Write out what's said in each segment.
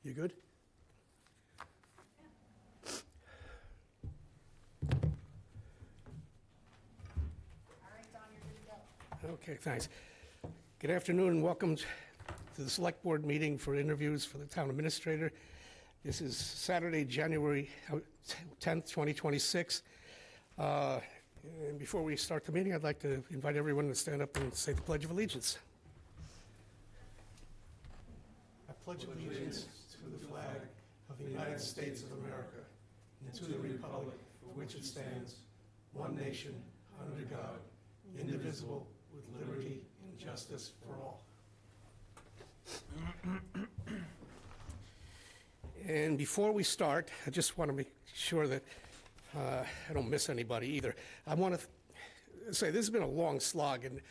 You good? All right, Don, you're good to go. Okay, thanks. Good afternoon and welcome to the Select Board meeting for interviews for the Town Administrator. This is Saturday, January 10th, 2026. And before we start the meeting, I'd like to invite everyone to stand up and say the Pledge of Allegiance. I pledge allegiance to the flag of the United States of America and to the republic for which it stands, one nation, under God, indivisible, with liberty and justice for all. And before we start, I just want to make sure that I don't miss anybody either. I want to say this has been a long slog, and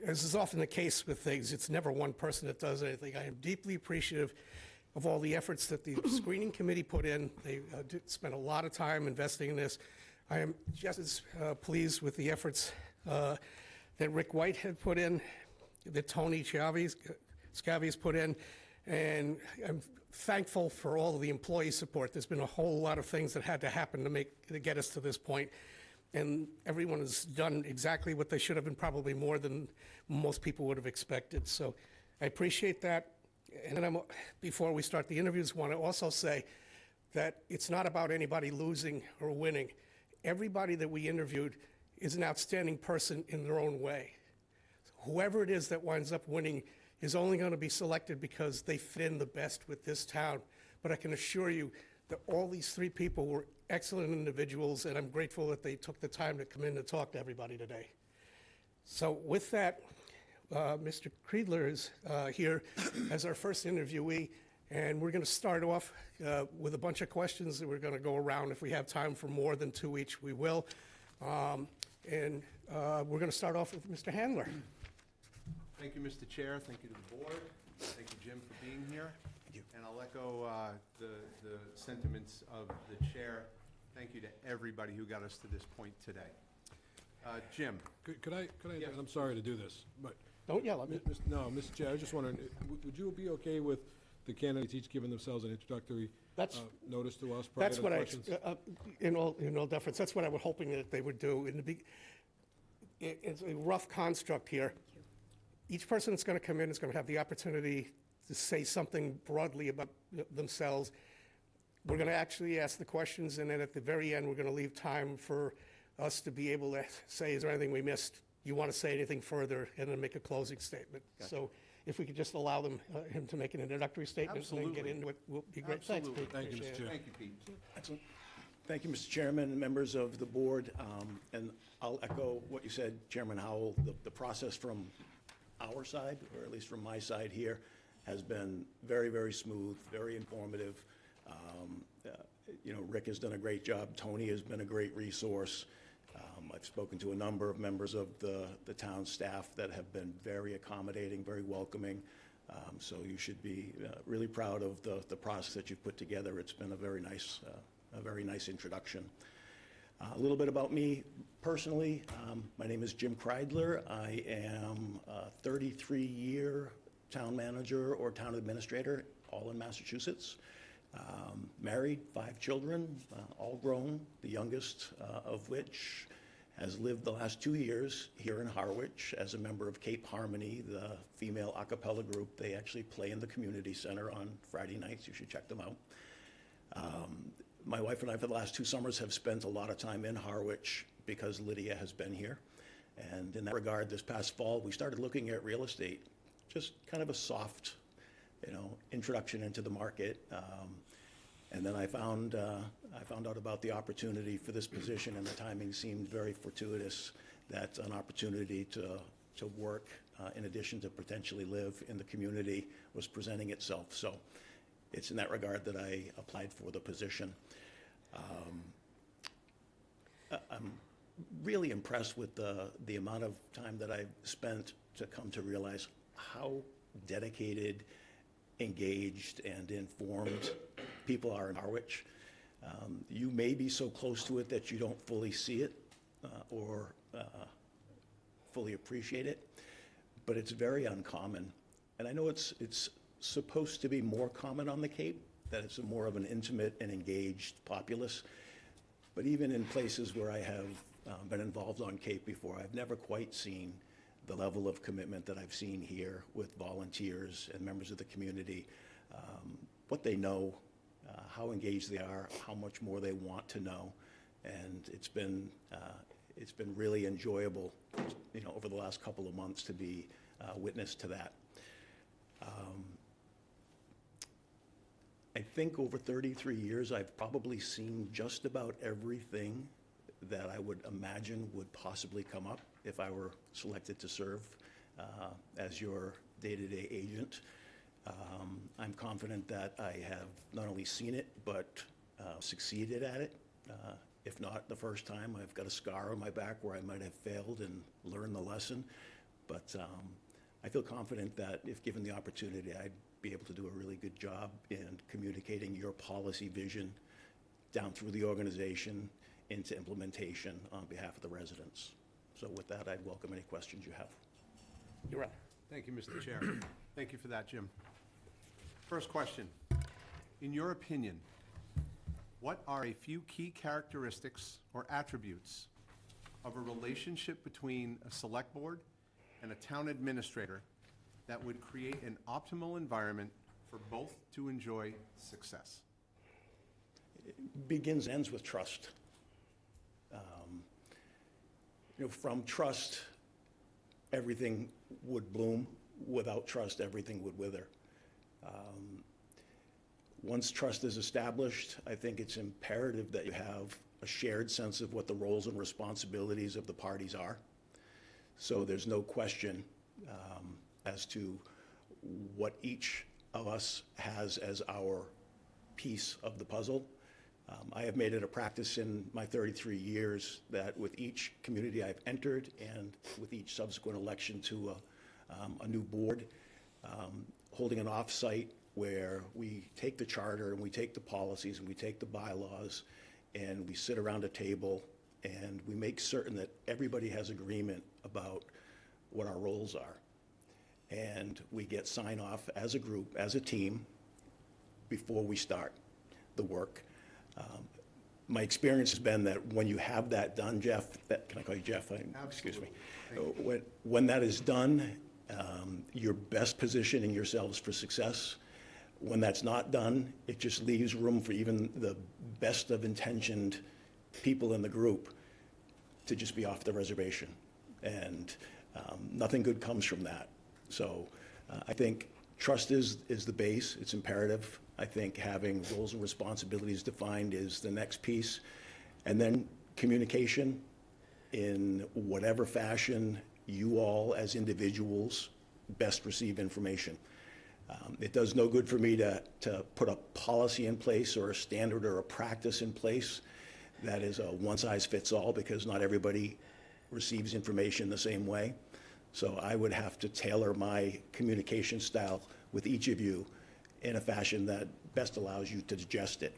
as is often the case with things, it's never one person that does anything. I am deeply appreciative of all the efforts that the screening committee put in. They did spend a lot of time investing in this. I am just as pleased with the efforts that Rick White had put in, that Tony Scavi's put in, and I'm thankful for all of the employee support. There's been a whole lot of things that had to happen to get us to this point, and everyone has done exactly what they should have, and probably more than most people would have expected. So I appreciate that. And then before we start the interviews, I want to also say that it's not about anybody losing or winning. Everybody that we interviewed is an outstanding person in their own way. Whoever it is that winds up winning is only going to be selected because they fit in the best with this town. But I can assure you that all these three people were excellent individuals, and I'm grateful that they took the time to come in and talk to everybody today. So with that, Mr. Kreidler is here as our first interviewee, and we're going to start off with a bunch of questions that we're going to go around. If we have time for more than two each, we will. And we're going to start off with Mr. Handler. Thank you, Mr. Chair. Thank you to the board. Thank you, Jim, for being here. Thank you. And I'll echo the sentiments of the chair. Thank you to everybody who got us to this point today. Jim. Could I, Yeah. I'm sorry to do this, but, Don't yell at me. No, Mr. Chair, I was just wondering, would you be okay with the candidates each giving themselves an introductory That's- notice to us prior That's to the what questions? in all deference, that's what I was hoping that they would do. It's a rough construct here. Each person that's going to come in is going to have the opportunity to say something broadly about themselves. We're going to actually ask the questions, and then at the very end, we're going to leave time for us to be able to say, is there anything we missed? You want to say anything further, and then make a closing statement. So if we could just allow him to make an introduccry statement and then get Absolutely. into it, will be great. Thanks, Absolutely. Pete. Thank you, Appreciate Mr. it. Chair. Thank you, Pete. Excellent. Thank you, Mr. Chairman and members of the board. And I'll echo what you said, Chairman Howell. The process from our side, or at least from my side here, has been very, very smooth, very informative. Rick has done a great job. Tony has been a great resource. I've spoken to a number of members of the town staff that have been very accommodating, very welcoming. So you should be really proud of the process that you've put together. It's been a very nice introduction. A little bit about me personally. My name is Jim Kreidler. I am a 33-year town manager or town administrator, all in Massachusetts. Married, 5 children, all grown, the youngest of which has lived the last 2 years here in Harwich as a member of Cape Harmony, the female a cappella group. They actually play in the community center on Friday nights. You should check them out. My wife and I, for the last 2 summers, have spent a lot of time in Harwich because Lydia has been here. And in that regard, this past fall, we started looking at real estate, just kind of a soft, introduction into the market. And then I found out about the opportunity for this position, and the timing seemed very fortuitous that an opportunity to work, in addition to potentially live in the community, was presenting itself. So it's in that regard that I applied for the position. I'm really impressed with the amount of time that I've spent to come to realize how dedicated, engaged, and informed people are in Harwich. You may be so close to it that you don't fully see it or fully appreciate it, but it's very uncommon. And I know it's supposed to be more common on the Cape, that it's more of an intimate and engaged populace. But even in places where I have been involved on Cape before, I've never quite seen the level of commitment that I've seen here with volunteers and members of the community, what they know, how engaged they are, how much more they want to know. And it's been really enjoyable, over the last couple of months to be witness to that. I think over 33 years, I've probably seen just about everything that I would imagine would possibly come up if I were selected to serve as your day-to-day agent. I'm confident that I have not only seen it, but succeeded at it. If not the first time, I've got a scar on my back where I might have failed and learned the lesson. But I feel confident that if given the opportunity, I'd be able to do a really good job in communicating your policy vision down through the organization into implementation on behalf of the residents. So with that, I'd welcome any questions you have. You're up. Thank you, Mr. Chair. Thank you for that, Jim. First question. In your opinion, what are a few key characteristics or attributes of a relationship between a select board and a town administrator that would create an optimal environment for both to enjoy success? Begins and ends with trust. From trust, everything would bloom. Without trust, everything would wither. Once trust is established, I think it's imperative that you have a shared sense of what the roles and responsibilities of the parties are. So there's no question as to what each of us has as our piece of the puzzle. I have made it a practice in my 33 years that with each community I've entered and with each subsequent election to a new board, holding an off-site where we take the charter and we take the policies and we take the bylaws and we sit around a table and we make certain that everybody has agreement about what our roles are. And we get sign off as a group, as a team, before we start the work. My experience has been that when you have that done, Jeff, can I call you Jeff? Excuse me. When that is done, you're best positioning yourselves for success. When that's not done, it just leaves room for even the best of intentioned people in the group to just be off the reservation. And nothing good comes from that. So I think trust is the base. It's imperative. I think having roles and responsibilities defined is the next piece. And then communication in whatever fashion you all as individuals best receive information. It does no good for me to put a policy in place or a standard or a practice in place that is a one-size-fits-all, because not everybody receives information the same way. So I would have to tailor my communication style with each of you in a fashion that best allows you to digest it.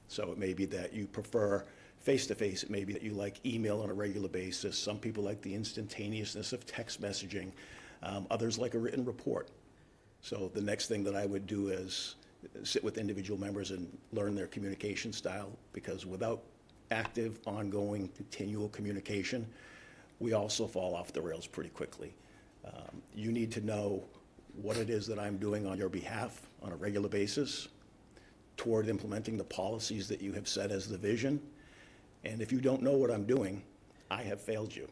So it may be that you prefer face-to-face. It may be that you like email on a regular basis. Some people like the instantaneousness of text messaging. Others like a written report. So the next thing that I would do is sit with individual members and learn their communication style, because without active, ongoing, continual communication, we also fall off the rails pretty quickly. You need to know what it is that I'm doing on your behalf on a regular basis toward implementing the policies that you have set as the vision. And if you don't know what I'm doing, I have failed you.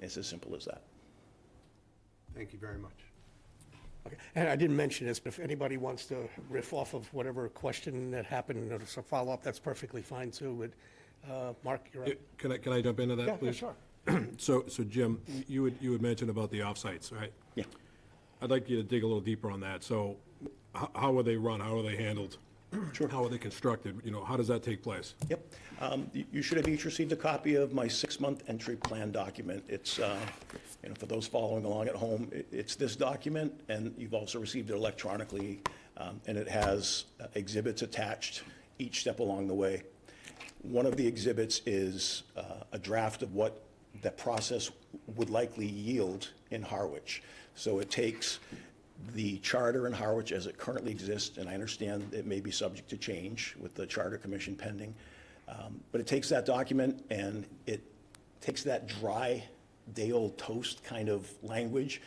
It's as simple as that. Thank you very much. Okay. And I didn't mention this, but if anybody wants to riff off of whatever question that happened or some follow-up, that's perfectly fine too. But Mark, you're up. Can I jump into that, Yeah, please? sure. So Jim, you had mentioned about the offsites, right? Yeah. I'd like you to dig a little deeper on that. So how are they run? How are they handled? Sure. How are they constructed? How does that take place? Yep. You should have each received a copy of my 6-month entry plan document. It's, for those following along at home, it's this document, and you've also received it electronically, and it has exhibits attached each step along the way. One of the exhibits is a draft of what the process would likely yield in Harwich. So it takes The charter in Harwich as it currently exists, and I understand it may be subject to change with the Charter Commission pending, but it takes that document and it takes that dry, day-old toast kind of language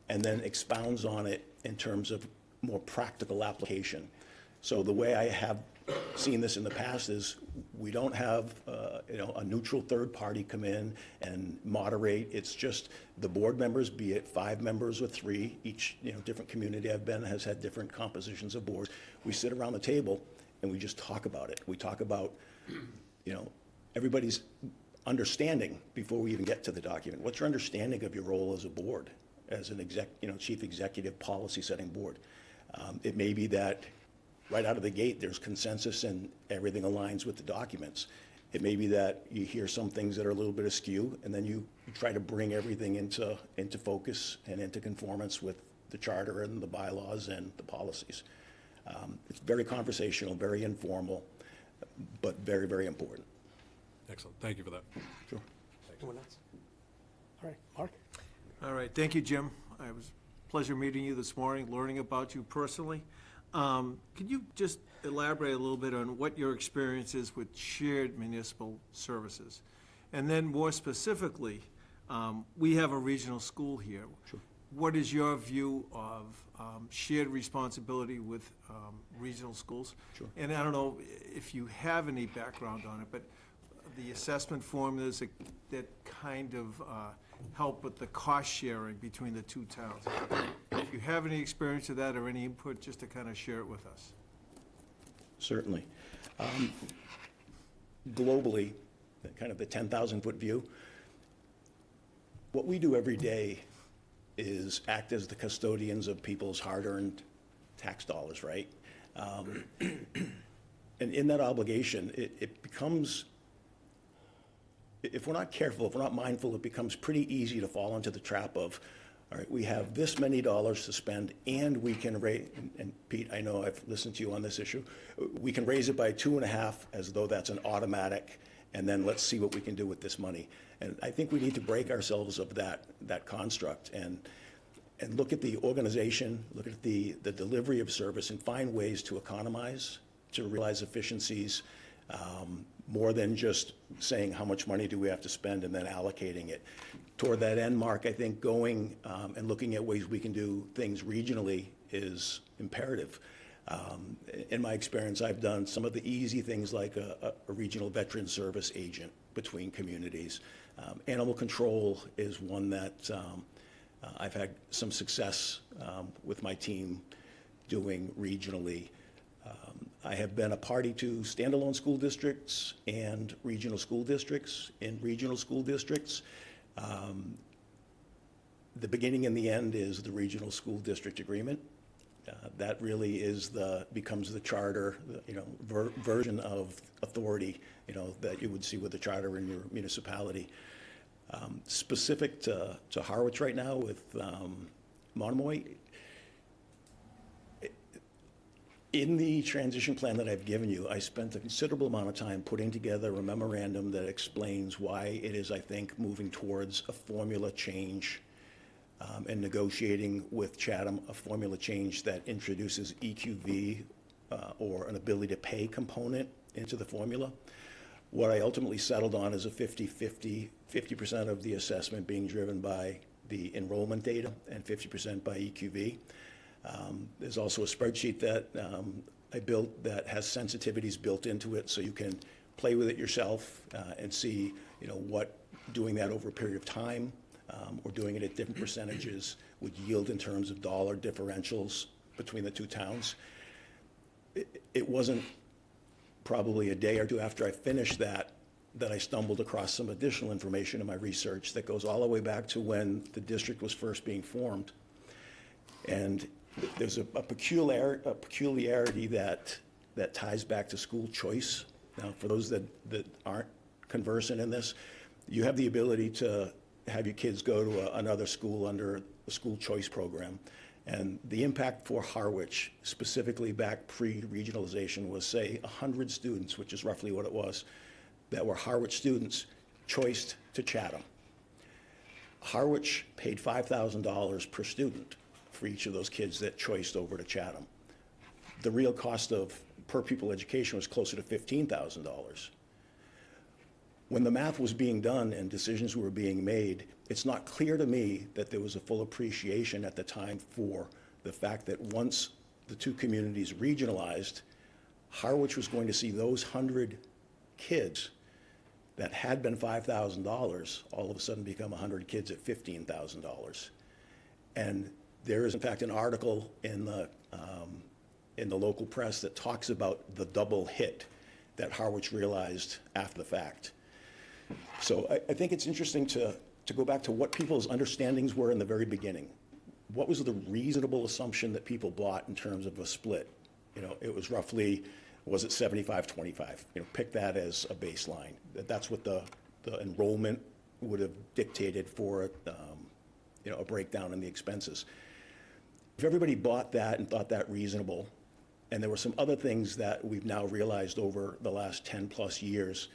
and then expounds on it in terms of more practical application. So the way I have seen this in the past is we don't have, a neutral third party come in and moderate. It's just the board members, be it 5 members or 3, each, different community I've been has had different compositions of boards. We sit around the table and we just talk about it. We talk about, everybody's understanding before we even get to the document. What's your understanding of your role as a board, as an chief executive policy setting board? It may be that right out of the gate, there's consensus and everything aligns with the documents. It may be that you hear some things that are a little bit askew, and then you try to bring everything into focus and into conformance with the charter and the bylaws and the policies. It's very conversational, very informal, but very, very important. Excellent, thank you for that. Sure. Anyone else? All right, Mark? All right, thank you, Jim. It was a pleasure meeting you this morning, learning about you personally. Could you just elaborate a little bit on what your experience is with shared municipal services? And then more specifically, we have a regional school here. Sure. What is your view of shared responsibility with regional schools? Sure. And I don't know if you have any background on it, but the assessment formulas that kind of help with the cost sharing between the 2 towns. If you have any experience of that or any input, just to kind of share it with us. Certainly. Globally, kind of the 10,000-foot view, what we do every day is act as the custodians of people's hard-earned tax dollars, right? And in that obligation, it becomes, if we're not careful, if we're not mindful, it becomes pretty easy to fall into the trap of, all right, we have this many dollars to spend and we can raise, and Pete, I know I've listened to you on this issue, we can raise it by 2.5 as though that's an automatic, and then let's see what we can do with this money. And I think we need to break ourselves of that construct and look at the organization, look at the delivery of service and find ways to economize, to realize efficiencies, more than just saying how much money do we have to spend and then allocating it. Toward that end, Mark, I think going and looking at ways we can do things regionally is imperative. In my experience, I've done some of the easy things like a regional veteran service agent between communities. Animal control is one that I've had some success with my team doing regionally. I have been a party to standalone school districts and regional school districts. In regional school districts, the beginning and the end is the regional school district agreement. That really becomes the charter, version of authority, that you would see with the charter in your municipality. Specific to Harwich right now with Monomoy, in the transition plan that I've given you, I spent a considerable amount of time putting together a memorandum that explains why it is, I think, moving towards a formula change and negotiating with Chatham a formula change that introduces EQV or an ability to pay component into the formula. What I ultimately settled on is a 50-50, 50% of the assessment being driven by the enrollment data and 50% by EQV. There's also a spreadsheet that I built that has sensitivities built into it, so you can play with it yourself and see, what doing that over a period of time or doing it at different percentages would yield in terms of dollar differentials between the 2 towns. It wasn't probably a day or 2 after I finished that I stumbled across some additional information in my research that goes all the way back to when the district was first being formed. And there's a peculiarity that ties back to school choice. Now, for those that aren't conversant in this, you have the ability to have your kids go to another school under a school choice program. And the impact for Harwich, specifically back pre-regionalization, was, say, 100 students, which is roughly what it was, that were Harwich students choiced to Chatham. Harwich paid $5,000 per student for each of those kids that choiced over to Chatham. The real cost of per pupil education was closer to $15,000. When the math was being done and decisions were being made, it's not clear to me that there was a full appreciation at the time for the fact that once the two communities regionalized, Harwich was going to see those 100 kids that had been $5,000 all of a sudden become 100 kids at $15,000. And there is in fact an article in the local press that talks about the double hit that Harwich realized after the fact. So I think it's interesting to go back to what people's understandings were in the very beginning. What was the reasonable assumption that people bought in terms of a split? You know, it was roughly, was it 75-25? You know, pick that as a baseline. That's what the enrollment would have dictated for, you know, a breakdown in the expenses. If everybody bought that and thought that reasonable, and there were some other things that we've now realized over the last 10+ years,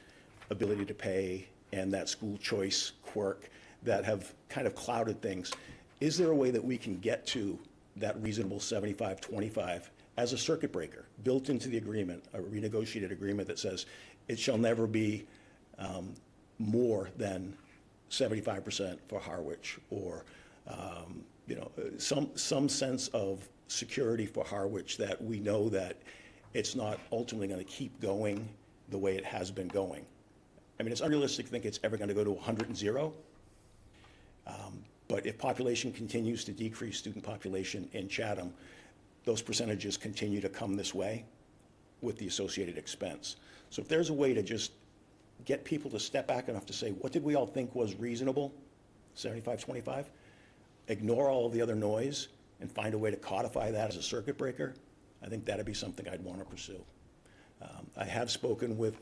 ability to pay and that school choice quirk that have kind of clouded things, is there a way that we can get to that reasonable 75-25 as a circuit breaker, built into the agreement, a renegotiated agreement that says it shall never be more than 75% for Harwich, or you know, some sense of security for Harwich, that we know that it's not ultimately going to keep going the way it has been going. I mean, it's unrealistic to think it's ever going to go to 100 and 0. But if population continues to decrease, student population in Chatham, those percentages continue to come this way with the associated expense. So if there's a way to just get people to step back enough to say, what did we all think was reasonable, 75-25, ignore all of the other noise and find a way to codify that as a circuit breaker, I think that'd be something I'd want to pursue. I have spoken with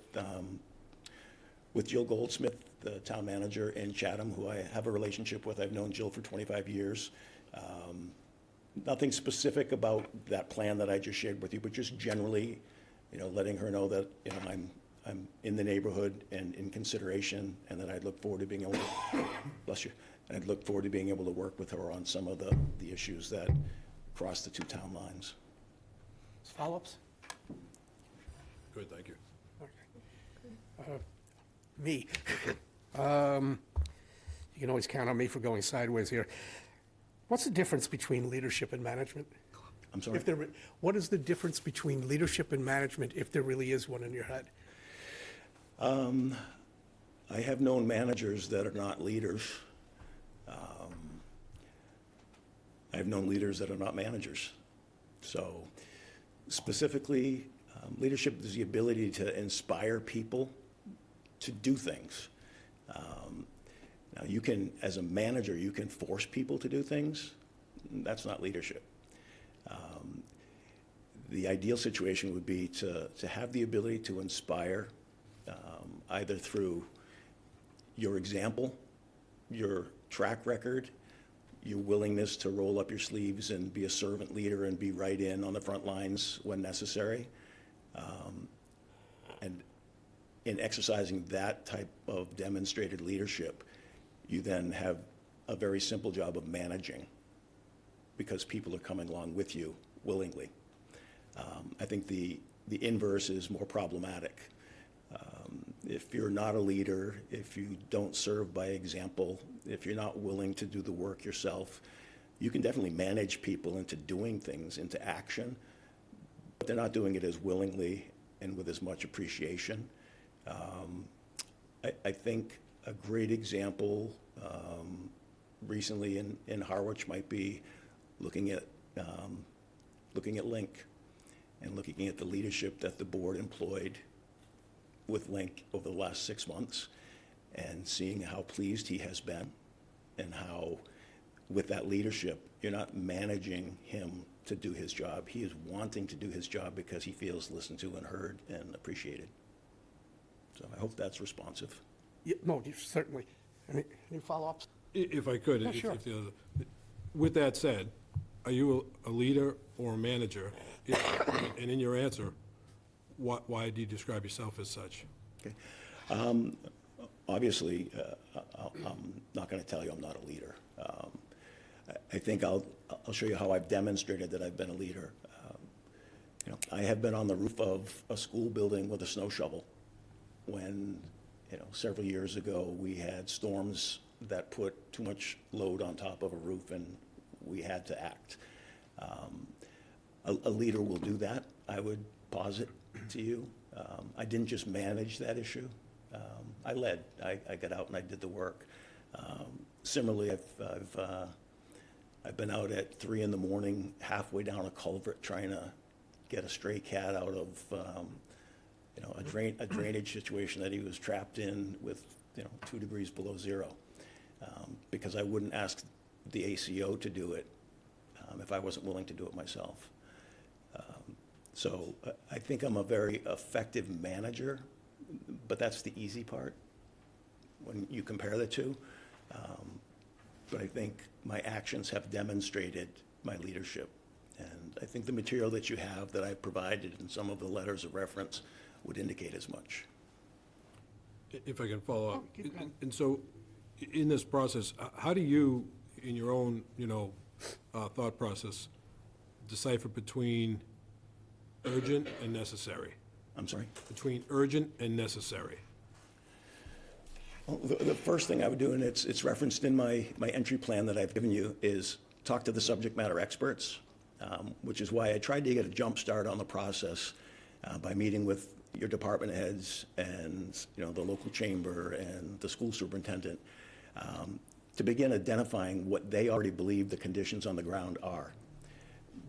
Jill Goldsmith, the town manager in Chatham, who I have a relationship with. I've known Jill for 25 years. Nothing specific about that plan that I just shared with you, but just generally, you know, letting her know that, you know, I'm in the neighborhood and in consideration, and that I'd look forward to being able to, bless you, and I'd look forward to being able to work with her on some of the issues that cross the two town lines. Follow-ups? Good, thank you. Me. You can always count on me for going sideways here. What's the difference between leadership and management? I'm sorry? What is the difference between leadership and management, if there really is one in your head? I have known managers that are not leaders. I've known leaders that are not managers. So specifically, leadership is the ability to inspire people to do things. Now, you can, as a manager, you can force people to do things. That's not leadership. The ideal situation would be to have the ability to inspire, either through your example, your track record, your willingness to roll up your sleeves and be a servant leader and be right in on the front lines when necessary. And in exercising that type of demonstrated leadership, you then have a very simple job of managing, because people are coming along with you willingly. I think the inverse is more problematic. If you're not a leader, if you don't serve by example, if you're not willing to do the work yourself, you can definitely manage people into doing things, into action, but they're not doing it as willingly and with as much appreciation. I think a great example recently in Harwich might be looking at Link, and looking at the leadership that the board employed with Link over the last 6 months, and seeing how pleased he has been, and how with that leadership, you're not managing him to do his job. He is wanting to do his job because he feels listened to and heard and appreciated. So I hope that's responsive. Yeah, no, certainly. Any follow-ups? If I could, Yeah, sure. With that said, are you a leader or a manager? And in your answer, why do you describe yourself as such? Okay. Obviously, I'm not going to tell you I'm not a leader. I think I'll show you how I've demonstrated that I've been a leader. I have been on the roof of a school building with a snow shovel when, several years ago, we had storms that put too much load on top of a roof and we had to act. A leader will do that, I would posit to you. I didn't just manage that issue. I led. I got out and I did the work. Similarly, I've been out at 3 a.m, halfway down a culvert, trying to get a stray cat out of, a drainage situation that he was trapped in with, 2 degrees below zero. Because I wouldn't ask the ACO to do it if I wasn't willing to do it myself. So I think I'm a very effective manager, but that's the easy part when you compare the two. But I think my actions have demonstrated my leadership. And I think the material that you have that I provided in some of the letters of reference would indicate as much. If I can follow up. And so, in this process, how do you, in your own, thought process, decipher between urgent and necessary? I'm sorry? Between urgent and necessary? Well, the first thing I would do, and it's referenced in my entry plan that I've given you, is talk to the subject matter experts, which is why I tried to get a jump start on the process by meeting with your department heads and the local chamber and the school superintendent to begin identifying what they already believe the conditions on the ground are.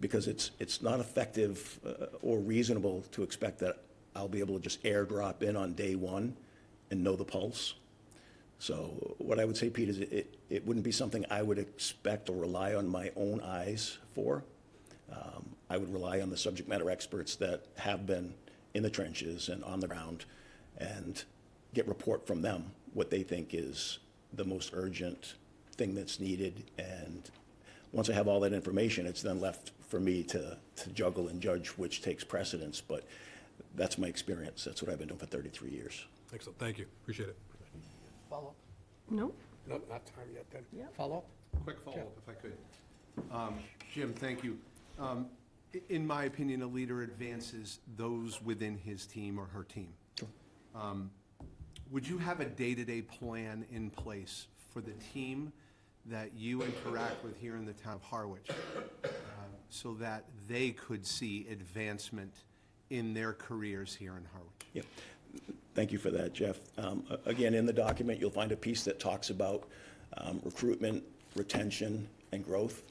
Because it's not effective or reasonable to expect that I'll be able to just airdrop in on day one and know the pulse. So what I would say, Pete, is it wouldn't be something I would expect or rely on my own eyes for. I would rely on the subject matter experts that have been in the trenches and on the ground and get report from them what they think is the most urgent thing that's needed. And once I have all that information, it's then left for me to juggle and judge which takes precedence. But that's my experience. That's what I've been doing for 33 years. Excellent, thank you, appreciate it. Follow-up? No? No, not time yet then. Follow-up? Quick follow-up, if I could. Jim, thank you. In my opinion, a leader advances those within his team or her team. Sure. Would you have a day-to-day plan in place for the team that you interact with here in the town of Harwich so that they could see advancement in their careers here in Harwich? Yep. Thank you for that, Jeff. Again, in the document, you'll find a piece that talks about recruitment, retention, and growth.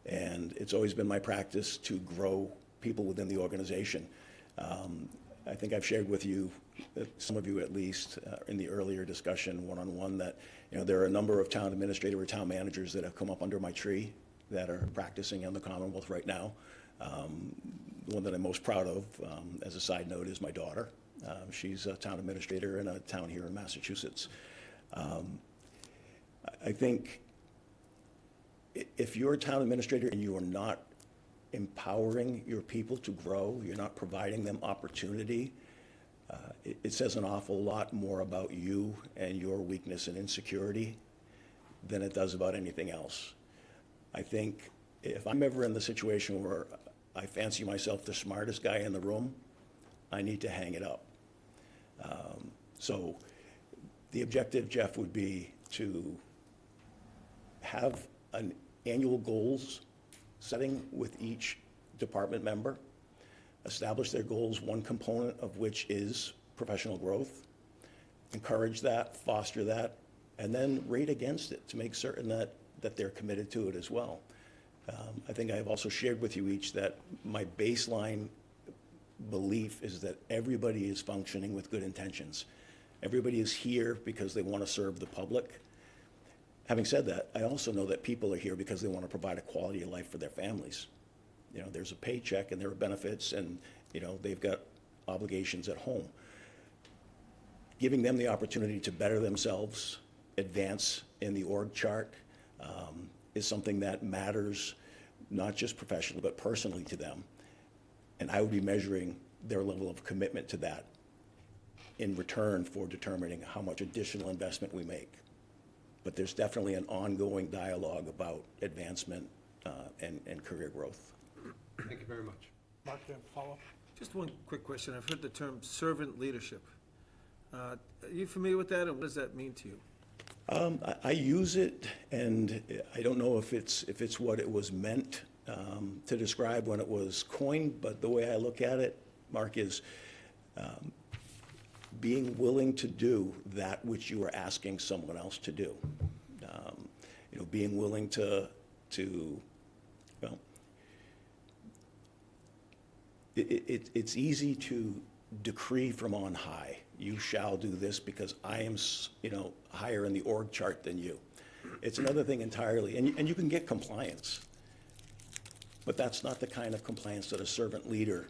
And it's always been my practice to grow people within the organization. I think I've shared with you, some of you at least, in the earlier discussion one-on-one, that there are a number of town administrator or town managers that have come up under my tree that are practicing in the Commonwealth right now. The one that I'm most proud of, as a side note, is my daughter. She's a town administrator in a town here in Massachusetts. I think if you're a town administrator and you are not empowering your people to grow, you're not providing them opportunity, it says an awful lot more about you and your weakness and insecurity than it does about anything else. I think if I'm ever in the situation where I fancy myself the smartest guy in the room, I need to hang it up. So the objective, Jeff, would be to have an annual goals setting with each department member, establish their goals, one component of which is professional growth, encourage that, foster that, and then rate against it to make certain that they're committed to it as well. I think I've also shared with you each that my baseline belief is that everybody is functioning with good intentions. Everybody is here because they want to serve the public. Having said that, I also know that people are here because they want to provide a quality of life for their families. There's a paycheck and there are benefits and, they've got obligations at home. Giving them the opportunity to better themselves, advance in the org chart, is something that matters, not just professionally, but personally to them. And I would be measuring their level of commitment to that in return for determining how much additional investment we make. but there's definitely an ongoing dialogue about advancement and career growth. Thank you very much. Mark, you have a follow-up? Just one quick question. I've heard the term servant leadership. Are you familiar with that, and what does that mean to you? I use it, and I don't know if it's what it was meant to describe when it was coined, but the way I look at it, Mark, is being willing to do that which you are asking someone else to do. Being willing to well, it's easy to decree from on high. You shall do this because I am, higher in the org chart than you. It's another thing entirely, and you can get compliance, but that's not the kind of compliance that a servant leader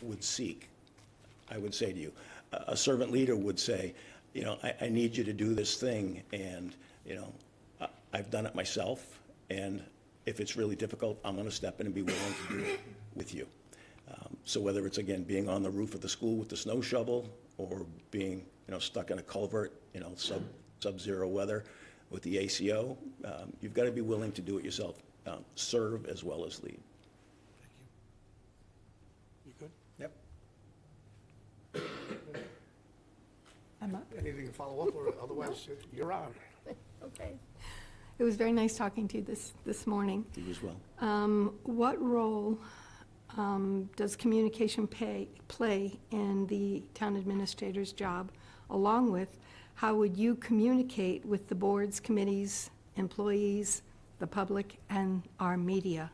would seek. I would say to you, a servant leader would say, I need you to do this thing, and, I've done it myself, and if it's really difficult, I'm gonna step in and be willing to do it with you. So whether it's, again, being on the roof of the school with the snow shovel, or being, stuck in a culvert, sub-zero weather with the ACO, you've got to be willing to do it yourself, serve as well as lead. You good? Yep. I'm up. Anything to follow up, or otherwise, you're on. Okay. It was very nice talking to you this morning. You as well. What role does communication play in the town administrator's job, along with how would you communicate with the boards, committees, employees, the public, and our media?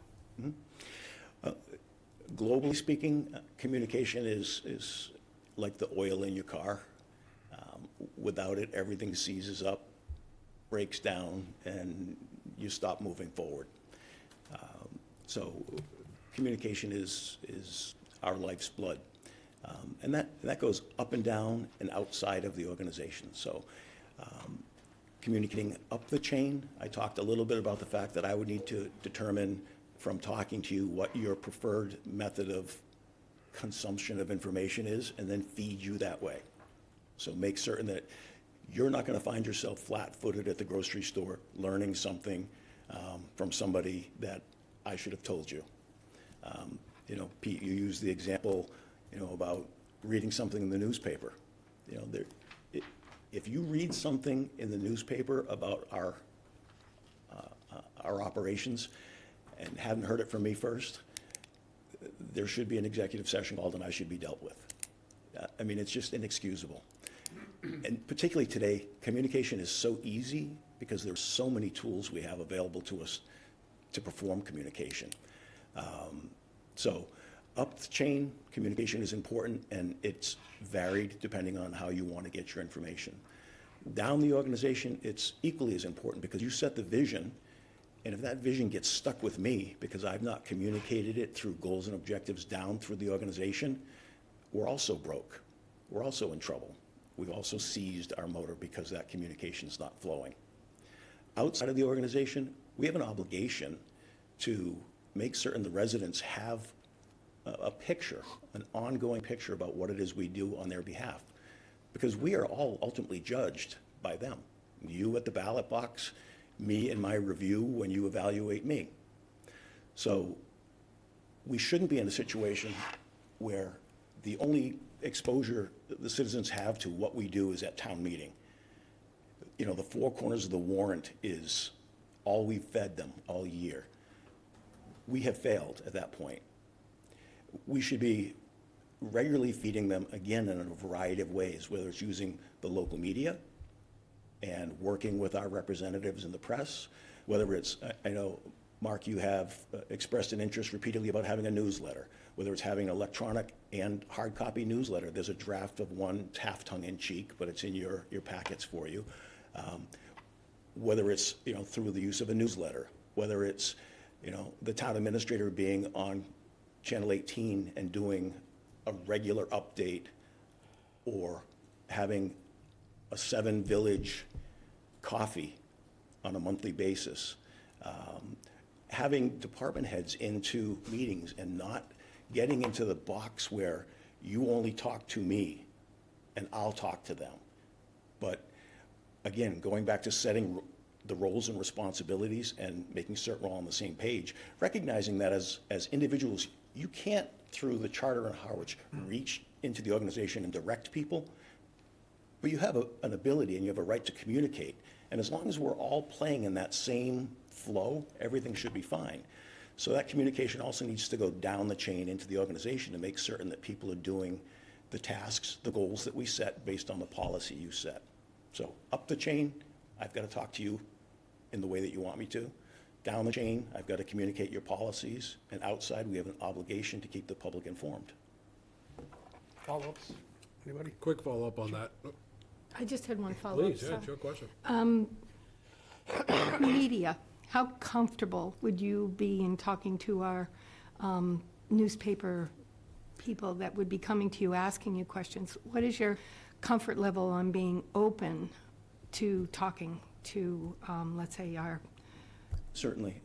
Globally speaking, communication is like the oil in your car. Without it, everything seizes up, breaks down, and you stop moving forward. So communication is our life's blood. And that goes up and down and outside of the organization. So communicating up the chain, I talked a little bit about the fact that I would need to determine from talking to you what your preferred method of consumption of information is, and then feed you that way. So make certain that you're not going to find yourself flat-footed at the grocery store learning something from somebody that I should have told you. Pete, you used the example, about reading something in the newspaper. If you read something in the newspaper about our operations and haven't heard it from me first, there should be an executive session called and I should be dealt with. It's just inexcusable. And particularly today, communication is so easy because there's so many tools we have available to us to perform communication. So up the chain, communication is important, and it's varied depending on how you want to get your information. Down the organization, it's equally as important because you set the vision, and if that vision gets stuck with me because I've not communicated it through goals and objectives down through the organization, we're also broke. We're also in trouble. We've also seized our motor because that communication's not flowing. Outside of the organization, we have an obligation to make certain the residents have a picture, an ongoing picture about what it is we do on their behalf. Because we are all ultimately judged by them. You at the ballot box, me in my review when you evaluate me. So we shouldn't be in a situation where the only exposure the citizens have to what we do is at town meeting. The four corners of the warrant is all we've fed them all year. We have failed at that point. We should be regularly feeding them, again, in a variety of ways, whether it's using the local media and working with our representatives in the press, whether it's, I know, Mark, you have expressed an interest repeatedly about having a newsletter, whether it's having an electronic and hard copy newsletter. There's a draft of one, it's half tongue-in-cheek, but it's in your packets for you. Whether it's, through the use of a newsletter, whether it's, the town administrator being on Channel 18 and doing a regular update, or having a 7-village coffee on a monthly basis, having department heads into meetings and not getting into the box where you only talk to me and I'll talk to them. But again, going back to setting the roles and responsibilities and making certain we're all on the same page, recognizing that as individuals, you can't, through the charter in Harwich, reach into the organization and direct people, but you have an ability and you have a right to communicate. And as long as we're all playing in that same flow, everything should be fine. So that communication also needs to go down the chain into the organization to make certain that people are doing the tasks, the goals that we set based on the policy you set. So up the chain, I've got to talk to you in the way that you want me to. Down the chain, I've got to communicate your policies. And outside, we have an obligation to keep the public informed. Follow-ups? Anybody? Quick follow-up on that. I just had one follow-up. Please, yeah, it's your question. Media, how comfortable would you be in talking to our newspaper people that would be coming to you, asking you questions? What is your comfort level on being open to talking to, let's say, our, Certainly.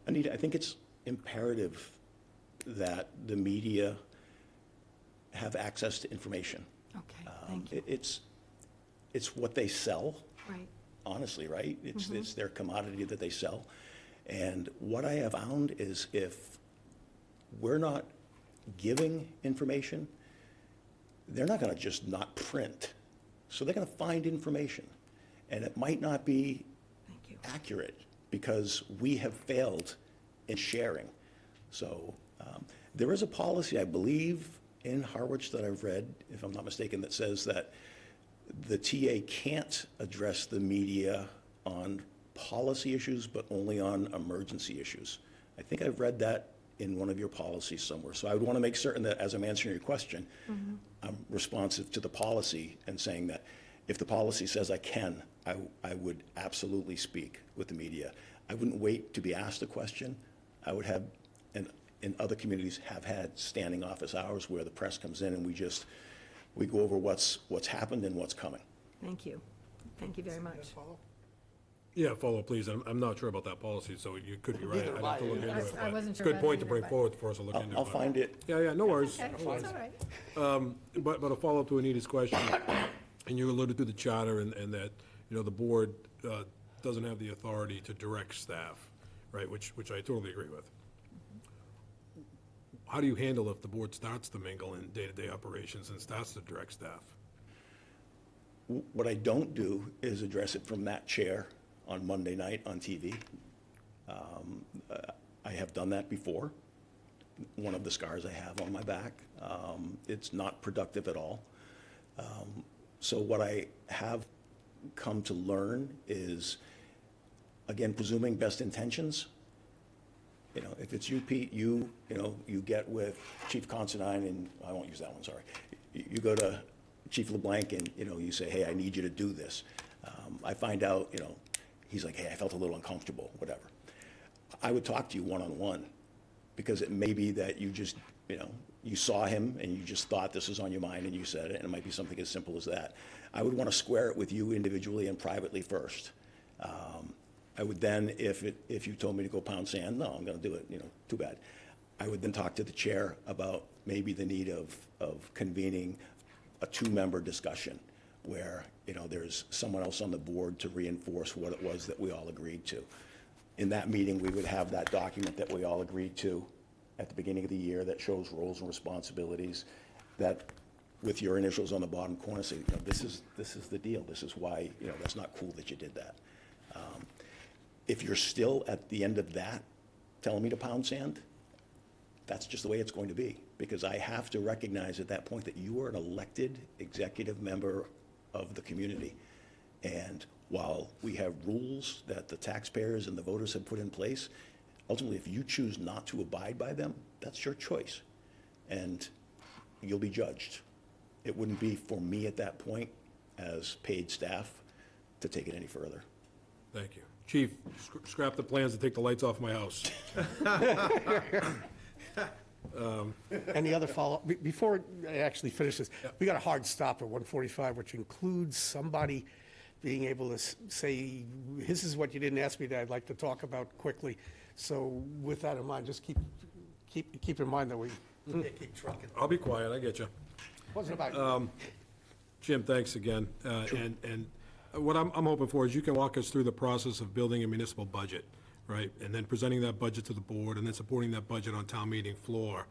Anita, I think it's imperative that the media have access to information. okay, thank you, It's what they sell, right. honestly, right? It's their commodity that they sell. And what I have found is if we're not giving information, they're not going to just not print. So they're going to find information. And it might not be Thank you. accurate because we have failed in sharing. So there is a policy, I believe, in Harwich that I've read, if I'm not mistaken, that says that the TA can't address the media on policy issues, but only on emergency issues. I think I've read that in one of your policies somewhere. So I would want to make certain that as I'm answering your question, I'm responsive to the policy and saying that if the policy says I can, I would absolutely speak with the media. I wouldn't wait to be asked a question. I would have, and in other communities have had standing office hours where the press comes in and we go over what's happened and what's coming. Thank you. Thank you very much. Yeah, follow, please. I'm not sure about that policy, so you could be right. Neither I'd am have to look into I it. but wasn't sure Good about point it to bring either, but- forward for us to look into. I'll but- find it. Yeah, no worries. Okay, No worries. it's all right. But a follow-up to Anita's question, and you alluded to the charter and that, the board doesn't have the authority to direct staff, right, which I totally agree with. How do you handle if the board starts to mingle in day-to-day operations and starts to direct staff? What I don't do is address it from that chair on Monday night on TV. I have done that before. One of the scars I have on my back. It's not productive at all. So what I have come to learn is, again, presuming best intentions. If it's you, Pete, you get with Chief Considine, and I won't use that one, sorry. You go to Chief LeBlanc and, you say, hey, I need you to do this. I find out, he's like, hey, I felt a little uncomfortable, whatever. I would talk to you one-on-one because it may be that you just, you saw him and you just thought this was on your mind and you said it, and it might be something as simple as that. I would want to square it with you individually and privately first. I would then, if you told me to go pound sand, no, I'm going to do it, too bad. I would then talk to the chair about maybe the need of convening a two-member discussion where, there's someone else on the board to reinforce what it was that we all agreed to. In that meeting, we would have that document that we all agreed to at the beginning of the year that shows roles and responsibilities, that with your initials on the bottom corner say, this is the deal. This is why, that's not cool that you did that. If you're still at the end of that telling me to pound sand, that's just the way it's going to be, because I have to recognize at that point that you are an elected executive member of the community. And while we have rules that the taxpayers and the voters have put in place, ultimately, if you choose not to abide by them, that's your choice. And you'll be judged. It wouldn't be for me at that point as paid staff to take it any further. Thank you. Chief, scrap the plans to take the lights off my house. Any other follow-up? Before I actually finish this, we got a hard stop at 1:45, which includes somebody being able to say, this is what you didn't ask me that I'd like to talk about quickly. So with that in mind, just keep in mind that we keep trucking. I'll be quiet, I get you. Wasn't about you. Jim, thanks again. And what I'm hoping for is you can walk us through the process of building a municipal budget, right? And then presenting that budget to the board, and then supporting that budget on town meeting floor.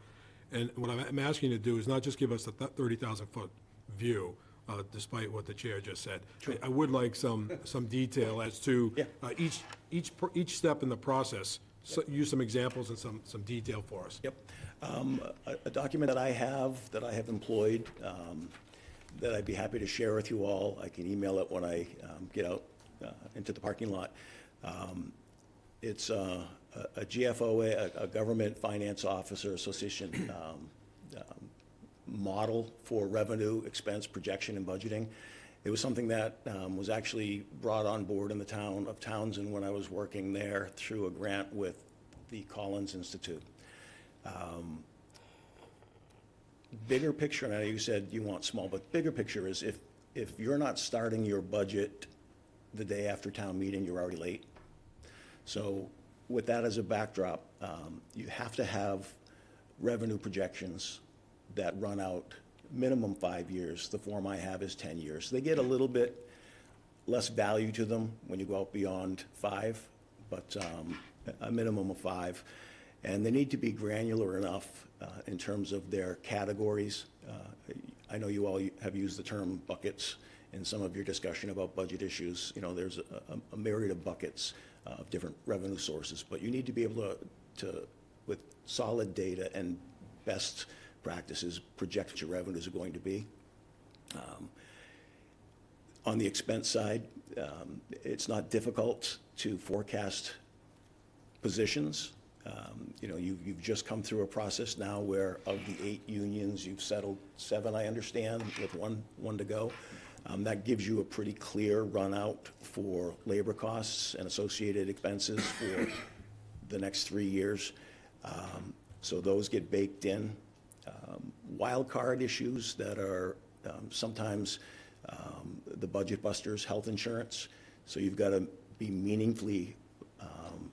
And what I'm asking you to do is not just give us the 30,000-foot view, despite what the chair just said. I would like some detail as to Yeah. each step in the process. So use some examples and some detail for us. Yep. A document that I have employed, that I'd be happy to share with you all. I can email it when I get out into the parking lot. It's a GFOA, a Government Finance Officer Association model for revenue, expense, projection, and budgeting. It was something that was actually brought on board in the town of Townsend when I was working there through a grant with the Collins Institute. Bigger picture, and I know you said you want small, but bigger picture is if you're not starting your budget the day after town meeting, you're already late. So with that as a backdrop, you have to have revenue projections that run out minimum 5 years. The form I have is 10 years. They get a little bit less value to them when you go out beyond 5, but a minimum of 5. And they need to be granular enough in terms of their categories. I know you all have used the term buckets in some of your discussion about budget issues. You know, there's a myriad of buckets of different revenue sources, but you need to be able to with solid data and best practices, project what your revenues are going to be. On the expense side, it's not difficult to forecast positions. You know, you've just come through a process now where of the 8 unions, you've settled 7, I understand, with one to go. That gives you a pretty clear run out for labor costs and associated expenses for the next 3 years. So those get baked in. Wild card issues that are sometimes the budget busters, health insurance. So you've got to be meaningfully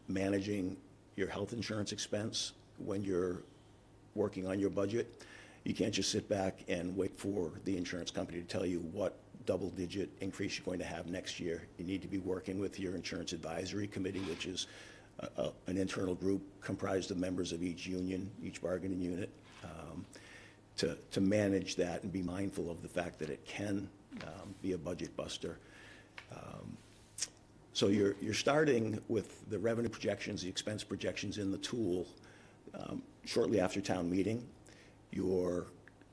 managing your health insurance expense when you're working on your budget. You can't just sit back and wait for the insurance company to tell you what double-digit increase you're going to have next year. You need to be working with your insurance advisory committee, which is an internal group comprised of members of each union, each bargaining unit, to manage that and be mindful of the fact that it can be a budget buster. So you're starting with the revenue projections, the expense projections in the tool shortly after town meeting. You're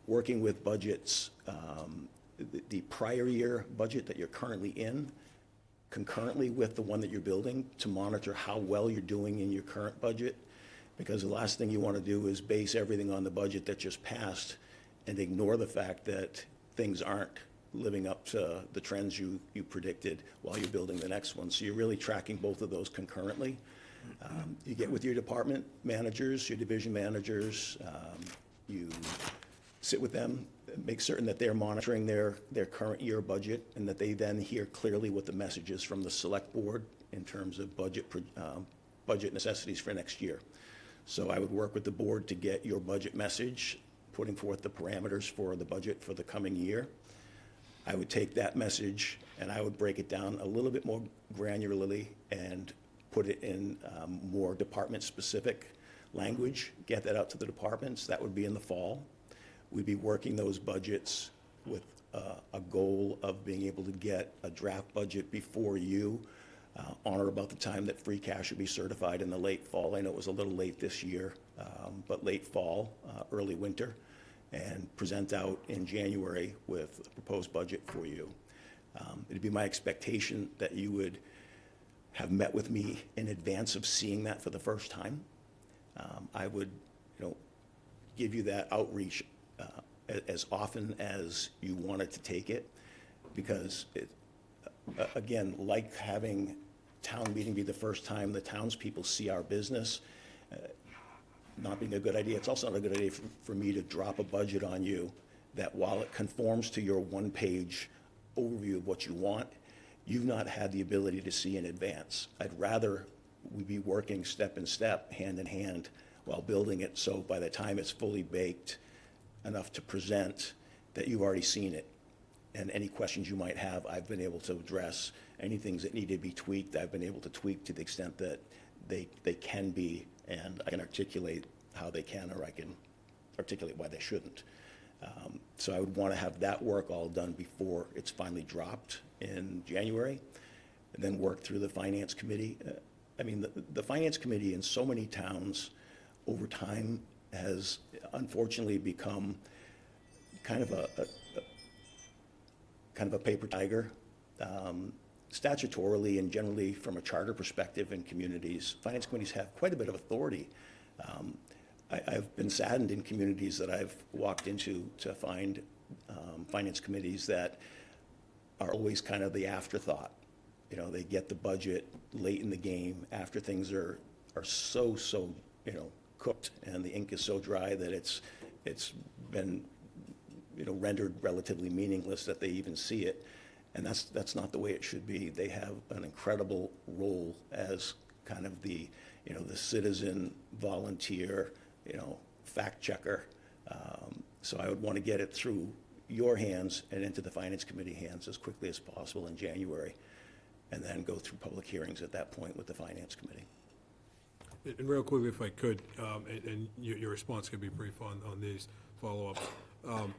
working with budgets, the prior year budget that you're currently in, concurrently with the one that you're building, to monitor how well you're doing in your current budget. Because the last thing you want to do is base everything on the budget that just passed and ignore the fact that things aren't living up to the trends you predicted while you're building the next one. So you're really tracking both of those concurrently. You get with your department managers, your division managers, you sit with them, make certain that they're monitoring their current year budget and that they then hear clearly what the message is from the select board in terms of budget necessities for next year. So I would work with the board to get your budget message, putting forth the parameters for the budget for the coming year. I would take that message and I would break it down a little bit more granularly and put it in more department-specific language, get that out to the departments. That would be in the fall. We'd be working those budgets with a goal of being able to get a draft budget before you on or about the time that free cash would be certified in the late fall. I know it was a little late this year, but late fall, early winter, and present out in January with a proposed budget for you. It'd be my expectation that you would have met with me in advance of seeing that for the first time. I would, give you that outreach as often as you wanted to take it, because it, again, like having town meeting be the first time the townspeople see our business, not being a good idea. It's also not a good idea for me to drop a budget on you that, while it conforms to your one-page overview of what you want, you've not had the ability to see in advance. I'd rather we be working step in step, hand in hand, while building it, so by the time it's fully baked enough to present, that you've already seen it. And any questions you might have, I've been able to address. Any things that need to be tweaked, I've been able to tweak to the extent that they can be, and I can articulate how they can, or I can articulate why they shouldn't. So I would want to have that work all done before it's finally dropped in January, and then work through the Finance Committee. I mean, the Finance Committee in so many towns over time has unfortunately become kind of a paper tiger. Statutorily and generally from a charter perspective in communities, finance committees have quite a bit of authority. I've been saddened in communities that I've walked into to find finance committees that are always kind of the afterthought. You know, they get the budget late in the game after things are so, you know, cooked, and the ink is so dry that it's been, you know, rendered relatively meaningless that they even see it. And that's not the way it should be. They have an incredible role as kind of the, you know, the citizen volunteer, you know, fact checker. So I would want to get it through your hands and into the Finance Committee hands as quickly as possible in January, and then go through public hearings at that point with the Finance Committee. And real quickly, if I could, and your response could be brief on these follow-ups.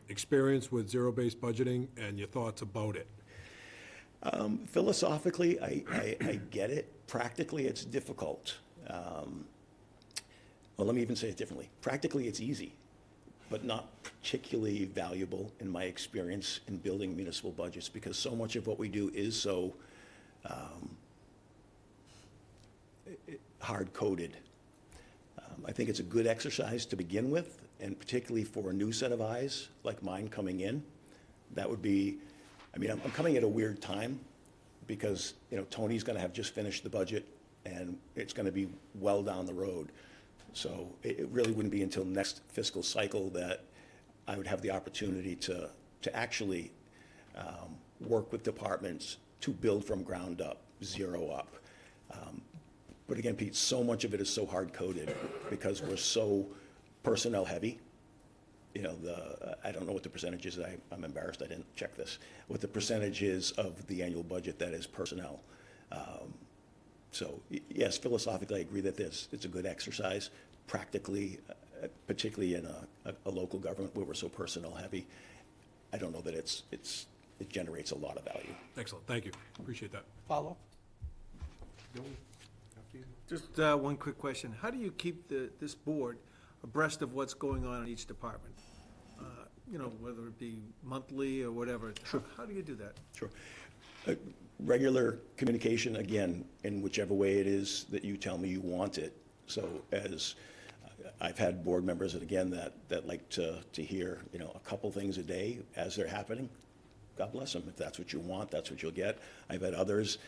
Experience with zero-based budgeting and your thoughts about it. Philosophically, I get it. Practically, it's difficult. Well, let me even say it differently. Practically, it's easy, but not particularly valuable in my experience in building municipal budgets, because so much of what we do is so hard-coded. I think it's a good exercise to begin with, and particularly for a new set of eyes like mine coming in. That would be, I mean, I'm coming at a weird time because, you know, Tony's going to have just finished the budget, and it's going to be well down the road. So it really wouldn't be until next fiscal cycle that I would have the opportunity to actually work with departments to build from ground up, zero up. But again, Pete, so much of it is so hard-coded because we're so personnel-heavy. You know, I don't know what the percentage is. I'm embarrassed I didn't check this. What the percentage is of the annual budget that is personnel. So yes, philosophically, I agree that it's a good exercise. Practically, particularly in a local government where we're so personnel-heavy, I don't know that it generates a lot of value. Excellent, thank you, appreciate that. Follow? Just one quick question. How do you keep this board abreast of what's going on in each department? You know, whether it be monthly or whatever. Sure. How do you do that? Sure. Regular communication, again, in whichever way it is that you tell me you want it. So as I've had board members, that again, that like to hear, you know, a couple things a day as they're happening. God bless them. If that's what you want, that's what you'll get. I've had others,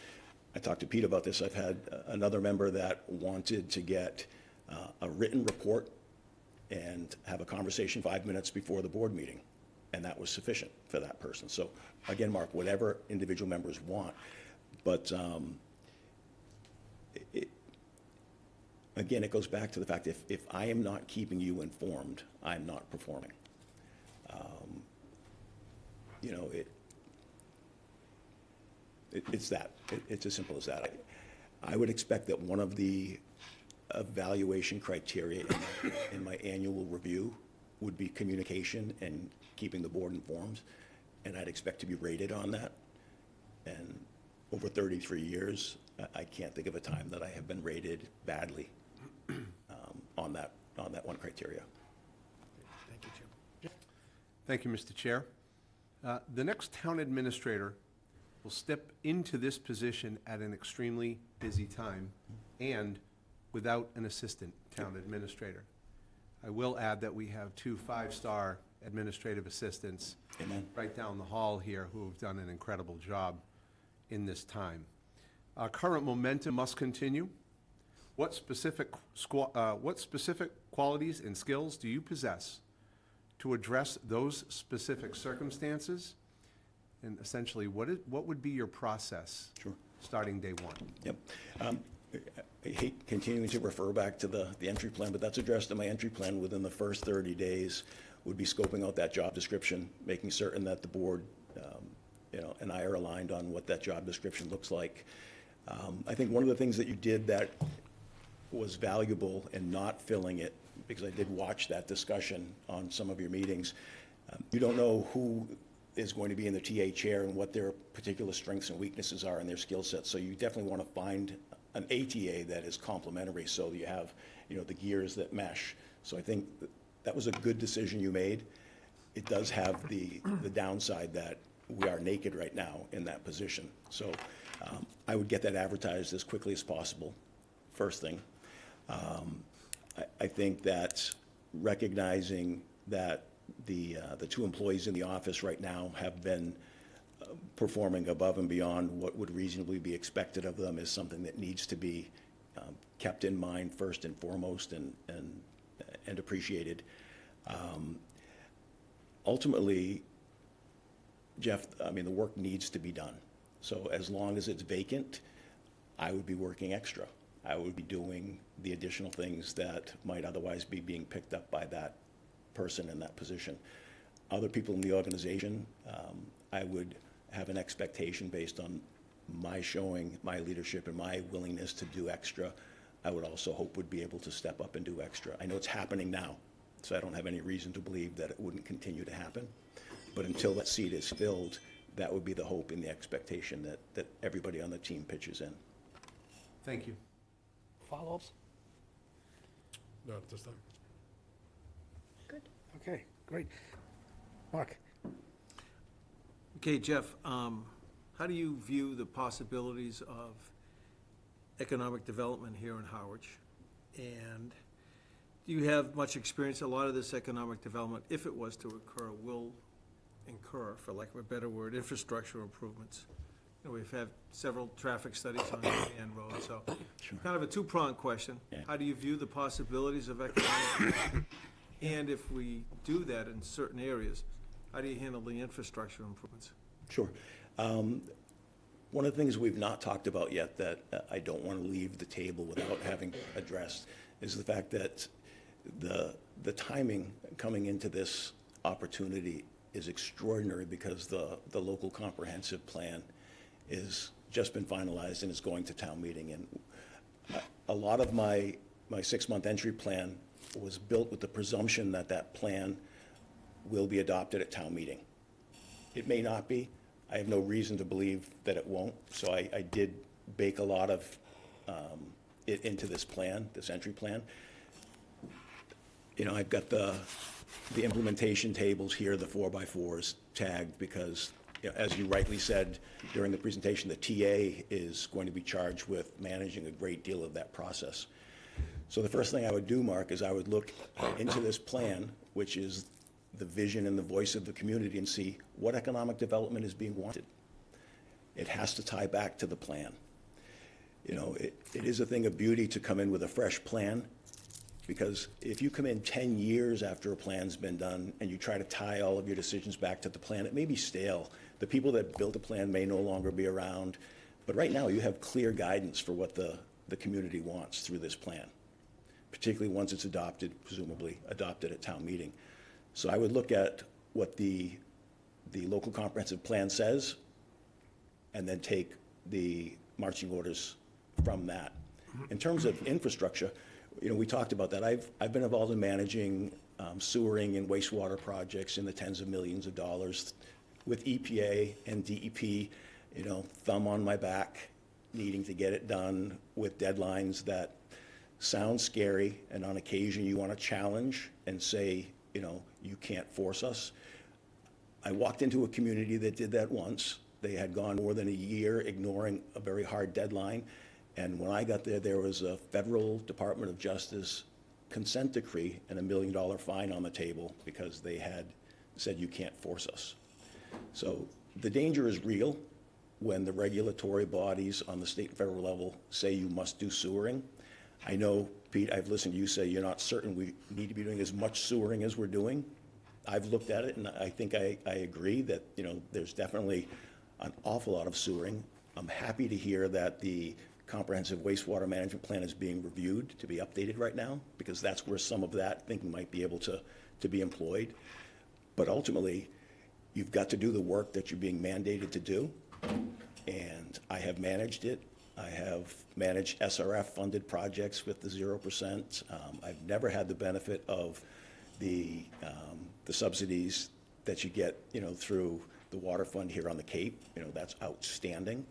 I talked to Pete about this, I've had another member that wanted to get a written report and have a conversation 5 minutes before the board meeting, and that was sufficient for that person. So again, Mark, whatever individual members want, but again, it goes back to the fact if I am not keeping you informed, I'm not performing. You know, it's that. It's as simple as that. I would expect that one of the evaluation criteria in my annual review would be communication and keeping the board informed, and I'd expect to be rated on that. And over 33 years, I can't think of a time that I have been rated badly on that one criteria. Thank you, Jim. Thank you, Mr. Chair. The next town administrator will step into this position at an extremely busy time and without an assistant town administrator. I will add that we have 2 5-star administrative assistants Amen. right down the hall here who have done an incredible job in this time. Our current momentum must continue. What specific qualities and skills do you possess to address those specific circumstances? And essentially, what would be your process? Sure. Starting day one? Yep. I hate continuing to refer back to the entry plan, but that's addressed in my entry plan. Within the first 30 days would be scoping out that job description, making certain that the board and I are aligned on what that job description looks like. I think one of the things that you did that was valuable in not filling it, because I did watch that discussion on some of your meetings, you don't know who is going to be in the TA chair and what their particular strengths and weaknesses are in their skill sets. So you definitely want to find an ATA that is complementary, so you have, the gears that mesh. So I think that was a good decision you made. It does have the downside that we are naked right now in that position. So I would get that advertised as quickly as possible, first thing. I think that recognizing that the two employees in the office right now have been performing above and beyond what would reasonably be expected of them is something that needs to be kept in mind first and foremost and appreciated. Ultimately, Jeff, the work needs to be done. So as long as it's vacant, I would be working extra. I would be doing the additional things that might otherwise be being picked up by that person in that position. Other people in the organization, I would have an expectation based on my showing my leadership and my willingness to do extra. I would also hope would be able to step up and do extra. I know it's happening now, so I don't have any reason to believe that it wouldn't continue to happen. But until that seat is filled, that would be the hope and the expectation that everybody on the team pitches in. Thank you. Follow-ups? Not at this time. Good. Okay, great. Mark? Okay, Jeff, how do you view the possibilities of economic development here in Harwich? And do you have much experience? A lot of this economic development, if it was to occur, will incur, for lack of a better word, infrastructure improvements. We've had several traffic studies on Ann Road, so kind of a two-pronged question. Yeah. How do you view the possibilities of economic development? And if we do that in certain areas, how do you handle the infrastructure improvements? Sure. One of the things we've not talked about yet that I don't want to leave the table without having addressed is the fact that the timing coming into this opportunity is extraordinary because the local comprehensive plan is just been finalized and is going to town meeting. And a lot of my 6-month entry plan was built with the presumption that that plan will be adopted at town meeting. It may not be. I have no reason to believe that it won't. So I did bake a lot of it into this plan, this entry plan. I've got the implementation tables here, the 4x4s tagged because, as you rightly said during the presentation, the TA is going to be charged with managing a great deal of that process. So the first thing I would do, Mark, is I would look into this plan, which is the vision and the voice of the community, and see what economic development is being wanted. It has to tie back to the plan. It is a thing of beauty to come in with a fresh plan, because if you come in 10 years after a plan's been done and you try to tie all of your decisions back to the plan, it may be stale. The people that built the plan may no longer be around. But right now, you have clear guidance for what the community wants through this plan, particularly once it's adopted, presumably adopted at town meeting. So I would look at what the local comprehensive plan says and then take the marching orders from that. In terms of infrastructure, we talked about that. I've been involved in managing sewering and wastewater projects in the tens of millions of dollars with EPA and DEP, thumb on my back, needing to get it done with deadlines that sound scary, and on occasion you want to challenge and say, you can't force us. I walked into a community that did that once. They had gone more than a year ignoring a very hard deadline. And when I got there, there was a federal Department of Justice consent decree and $1 million fine on the table because they had said you can't force us. So the danger is real when the regulatory bodies on the state and federal level say you must do sewering. I know, Pete, I've listened to you say you're not certain we need to be doing as much sewering as we're doing. I've looked at it and I think I agree that, there's definitely an awful lot of sewering. I'm happy to hear that the comprehensive wastewater management plan is being reviewed to be updated right now, because that's where some of that thinking might be able to be employed. But ultimately, you've got to do the work that you're being mandated to do, and I have managed it. I have managed SRF-funded projects with the 0%. I've never had the benefit of the subsidies that you get, through the water fund here on the Cape. That's outstanding.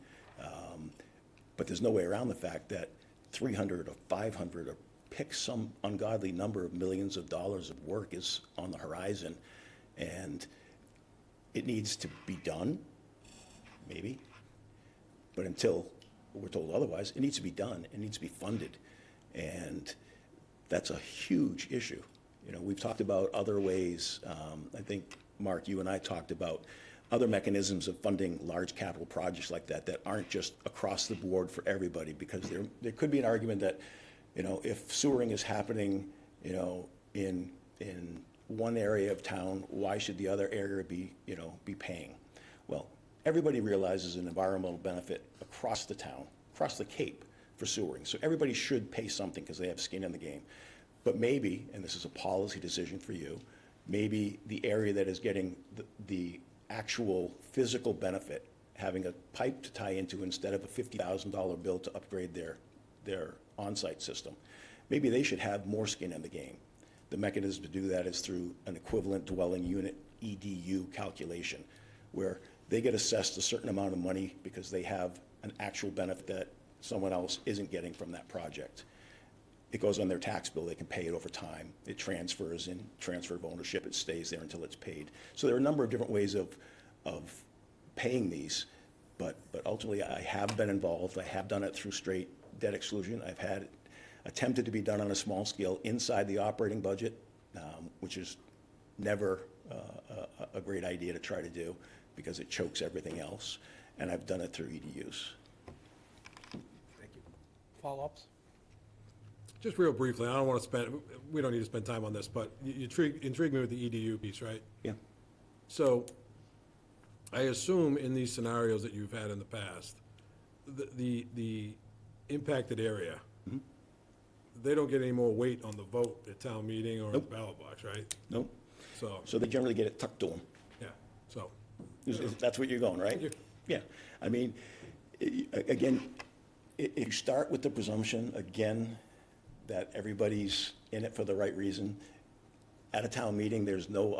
But there's no way around the fact that 300 or 500 or pick some ungodly number of millions of dollars of work is on the horizon, and it needs to be done, maybe. But until we're told otherwise, it needs to be done, it needs to be funded. And that's a huge issue. We've talked about other ways, I think, Mark, you and I talked about other mechanisms of funding large capital projects like that aren't just across the board for everybody, because there could be an argument that, if sewering is happening, in one area of town, why should the other area be paying? Well, everybody realizes an environmental benefit across the town, across the Cape for sewering. So everybody should pay something because they have skin in the game. But maybe, and this is a policy decision for you, maybe the area that is getting the actual physical benefit, having a pipe to tie into instead of a $50,000 bill to upgrade their on-site system, maybe they should have more skin in the game. The mechanism to do that is through an equivalent dwelling unit EDU calculation, where they get assessed a certain amount of money because they have an actual benefit that someone else isn't getting from that project. It goes on their tax bill, they can pay it over time. It transfers in transfer of ownership, it stays there until it's paid. So there are a number of different ways of paying these, but ultimately I have been involved. I have done it through straight debt exclusion. I've had it attempted to be done on a small scale inside the operating budget, which is never a great idea to try to do because it chokes everything else. And I've done it through EDUs. Thank you. Follow-ups? Just real briefly, we don't need to spend time on this, but you intrigued me with the EDU piece, right? Yeah. So I assume in these scenarios that you've had in the past, the impacted area, they don't get any more weight on the vote at town meeting or in the ballot box, right? Nope. So, So they generally get it tucked to them. yeah, so, That's what you're going, right? Yeah. Yeah. I mean, again, if you start with the presumption, again, that everybody's in it for the right reason, at a town meeting, there's no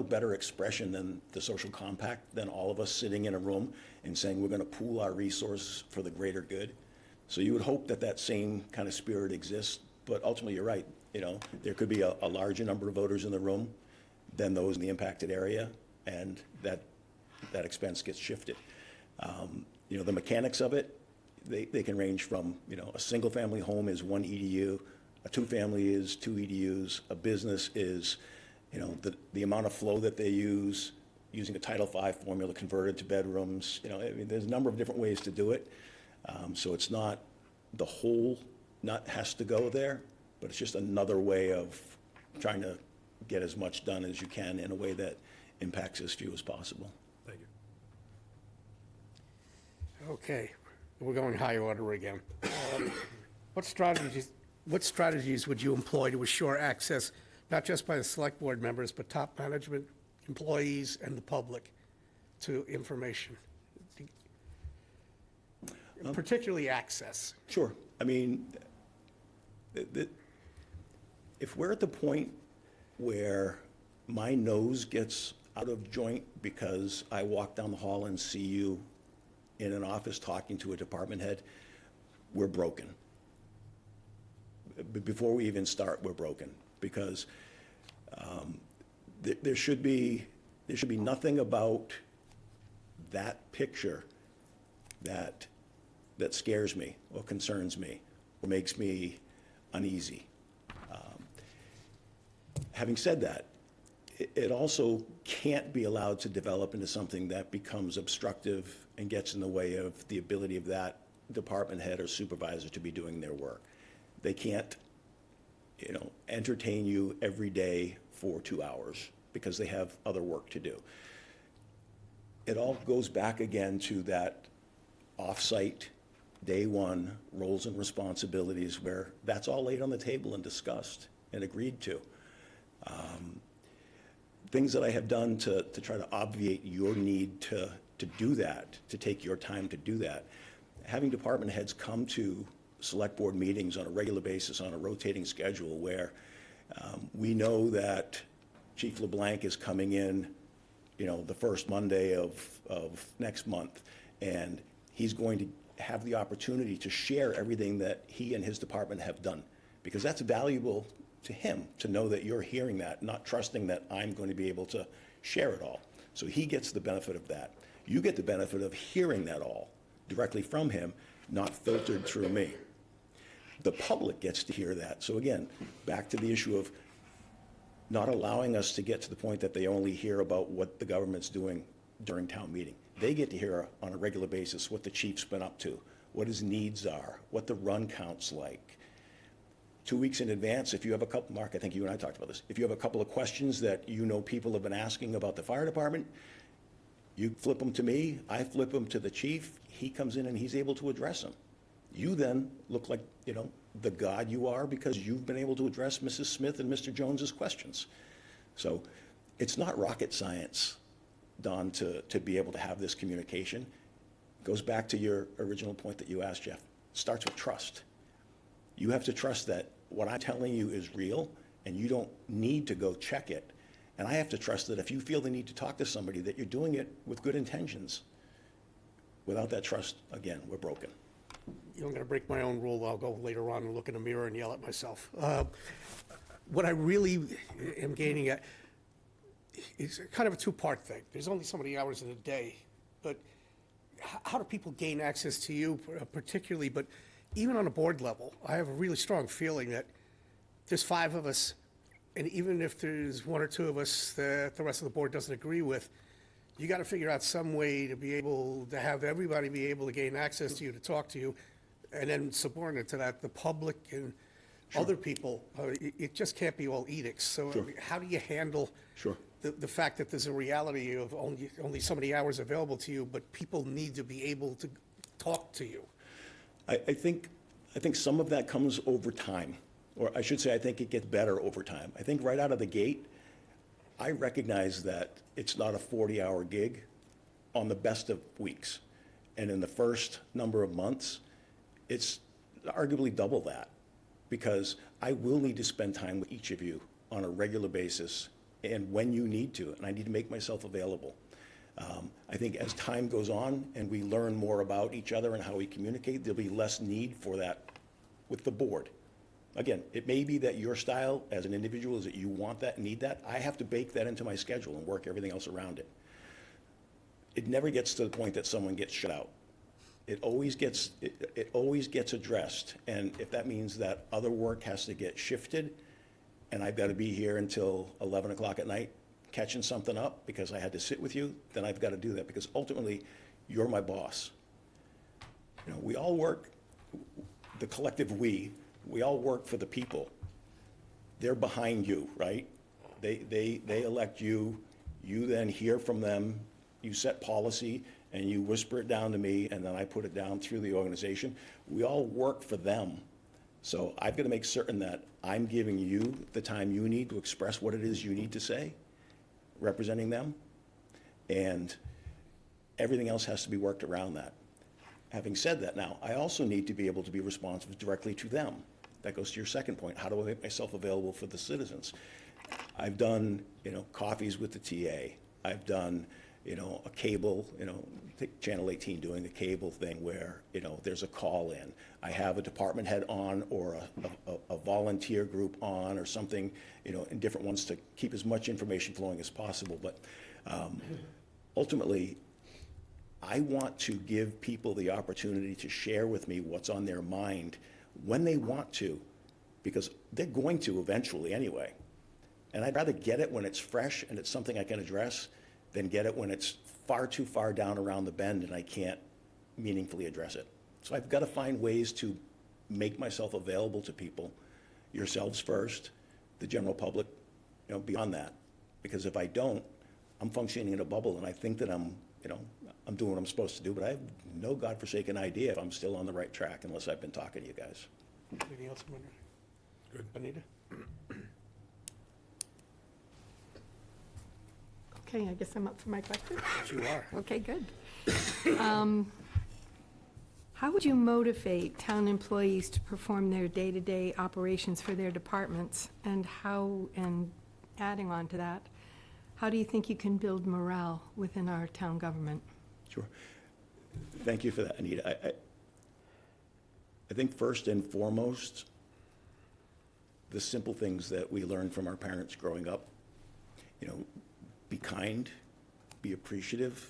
better expression than the social compact, than all of us sitting in a room and saying we're gonna pool our resources for the greater good. So you would hope that that same kind of spirit exists, but ultimately, you're right. There could be a larger number of voters in the room than those in the impacted area, and that expense gets shifted. The mechanics of it, they can range from, a single-family home is one EDU, a two-family is two EDUs, a business is, the amount of flow that they use, using a Title V formula converted to bedrooms. There's a number of different ways to do it. So it's not the whole nut has to go there, but it's just another way of trying to get as much done as you can in a way that impacts as few as possible. thank you. Okay, we're going high order again. What strategies would you employ to assure access, not just by the select board members, but top management, employees, and the public to information? Particularly access. Sure. I mean, if we're at the point where my nose gets out of joint because I walk down the hall and see you in an office talking to a department head, we're broken. Before we even start, we're broken, because there should be nothing about that picture that scares me or concerns me or makes me uneasy. Having said that, it also can't be allowed to develop into something that becomes obstructive and gets in the way of the ability of that department head or supervisor to be doing their work. They can't, entertain you every day for 2 hours because they have other work to do. It all goes back again to that off-site, day one, roles and responsibilities where that's all laid on the table and discussed and agreed to. things that I have done to try to obviate your need to do that, to take your time to do that. Having department heads come to select board meetings on a regular basis, on a rotating schedule, where we know that Chief LeBlanc is coming in, the first Monday of next month, and he's going to have the opportunity to share everything that he and his department have done, because that's valuable to him, to know that you're hearing that, not trusting that I'm going to be able to share it all. So he gets the benefit of that. You get the benefit of hearing that all directly from him, not filtered through me. The public gets to hear that. So again, back to the issue of not allowing us to get to the point that they only hear about what the government's doing during town meeting. They get to hear on a regular basis what the chief's been up to, what his needs are, what the run count's like. 2 weeks in advance, if you have a couple, Mark, I think you and I talked about this, if you have a couple of questions that people have been asking about the fire department, you flip them to me, I flip them to the chief, he comes in and he's able to address them. You then look like, the god you are, because you've been able to address Mrs. Smith and Mr. Jones's questions. So it's not rocket science, Don, to be able to have this communication. Goes back to your original point that you asked, Jeff. It starts with trust. You have to trust that what I'm telling you is real, and you don't need to go check it. And I have to trust that if you feel the need to talk to somebody, that you're doing it with good intentions. Without that trust, again, we're broken. I'm going to break my own rule. I'll go later on and look in the mirror and yell at myself. What I really am gaining at is kind of a two-part thing. There's only so many hours in a day, but how do people gain access to you particularly? But even on a board level, I have a really strong feeling that there's 5 of us, and even if there's 1 or 2 of us that the rest of the board doesn't agree with, you got to figure out some way to be able to have everybody be able to gain access to you, to talk to you, and then subordinate to that, the public and other people. It just can't be all edicts. So I mean, how do you handle Sure. the fact that there's a reality of only so many hours available to you, but people need to be able to talk to you? I think some of that comes over time, or I should say, I think it gets better over time. I think right out of the gate, I recognize that it's not a 40-hour gig on the best of weeks. And in the first number of months, it's arguably double that, because I will need to spend time with each of you on a regular basis and when you need to, and I need to make myself available. I think as time goes on and we learn more about each other and how we communicate, there'll be less need for that with the board. Again, it may be that your style as an individual is that you want that, need that. I have to bake that into my schedule and work everything else around it. It never gets to the point that someone gets shut out. It always gets addressed. And if that means that other work has to get shifted and I've got to be here until 11 o'clock at night catching something up because I had to sit with you, then I've got to do that, because ultimately you're my boss. We all work, the collective we all work for the people. They're behind you, right? They elect you, you then hear from them, you set policy, and you whisper it down to me, and then I put it down through the organization. We all work for them. So I've got to make certain that I'm giving you the time you need to express what it is you need to say, representing them, and everything else has to be worked around that. Having said that, now, I also need to be able to be responsive directly to them. That goes to your second point. How do I make myself available for the citizens? I've done, coffees with the TA. I've done, a cable, take Channel 18 doing a cable thing where, there's a call in. I have a department head on, or a volunteer group on, or something, in different ones to keep as much information flowing as possible. But ultimately, I want to give people the opportunity to share with me what's on their mind when they want to, because they're going to eventually anyway. And I'd rather get it when it's fresh and it's something I can address than get it when it's far too far down around the bend and I can't meaningfully address it. So I've got to find ways to make myself available to people, yourselves first, the general public, beyond that. Because if I don't, I'm functioning in a bubble, and I think that I'm doing what I'm supposed to do, but I have no godforsaken idea if I'm still on the right track unless I've been talking to you guys. Anything else, Good. Anita? Okay, I guess I'm up for my question. You are. Okay, good. How would you motivate town employees to perform their day-to-day operations for their departments? And adding on to that, how do you think you can build morale within our town government? Sure. Thank you for that, Anita. I think first and foremost, the simple things that we learned from our parents growing up, you know, be kind, be appreciative.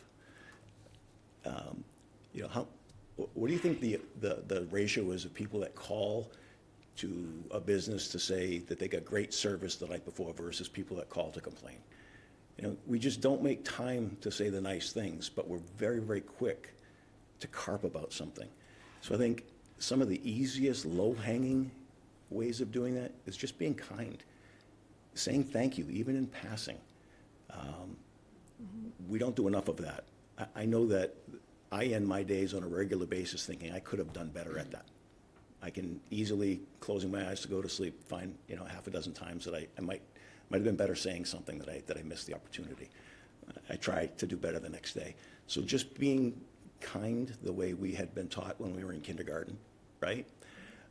You know, what do you think the ratio is of people that call to a business to say that they got great service the night before versus people that call to complain? You know, we just don't make time to say the nice things, but we're very, very quick to carp about something. So I think some of the easiest, low-hanging ways of doing that is just being kind, saying thank you, even in passing. We don't do enough of that. I know that I end my days on a regular basis thinking I could have done better at that. I can easily, closing my eyes to go to sleep, find, you know, half a dozen times that I might have been better saying something that I missed the opportunity. I try to do better the next day. So just being kind the way we had been taught when we were in kindergarten, right?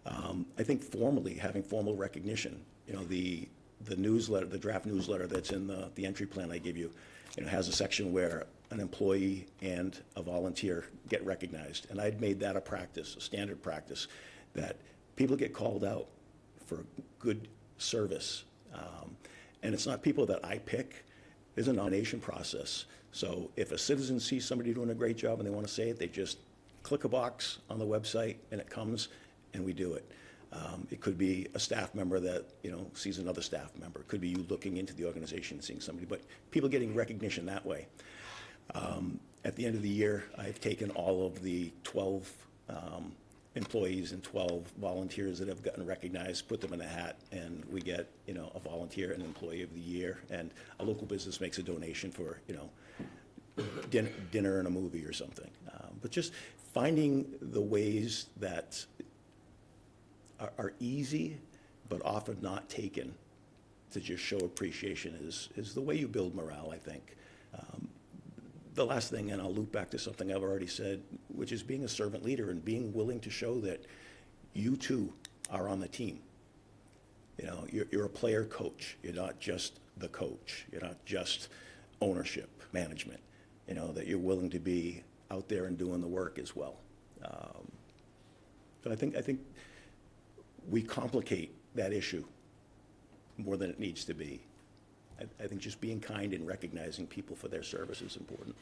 I think formally, having formal recognition, you know, the newsletter, the draft newsletter that's in the entry plan I give you, you know, has a section where an employee and a volunteer get recognized. And I'd made that a practice, a standard practice, that people get called out for good service. And it's not people that I pick. There's a nomination process. So if a citizen sees somebody doing a great job and they want to say it, they just click a box on the website and it comes and we do it. It could be a staff member that, you know, sees another staff member. It could be you looking into the organization and seeing somebody, but people getting recognition that way. At the end of the year, I've taken all of the 12 employees and 12 volunteers that have gotten recognized, put them in a hat, and we get, you know, a volunteer and employee of the year, and a local business makes a donation for, you know, dinner and a movie or something. But just finding the ways that are easy, but often not taken to just show appreciation is the way you build morale, I think. The last thing, and I'll loop back to something I've already said, which is being a servant leader and being willing to show that you too are on the team. You know, you're a player coach. You're not just the coach. You're not just ownership, management. You know, that you're willing to be out there and doing the work as well. So I think we complicate that issue more than it needs to be. I think just being kind and recognizing people for their service is important.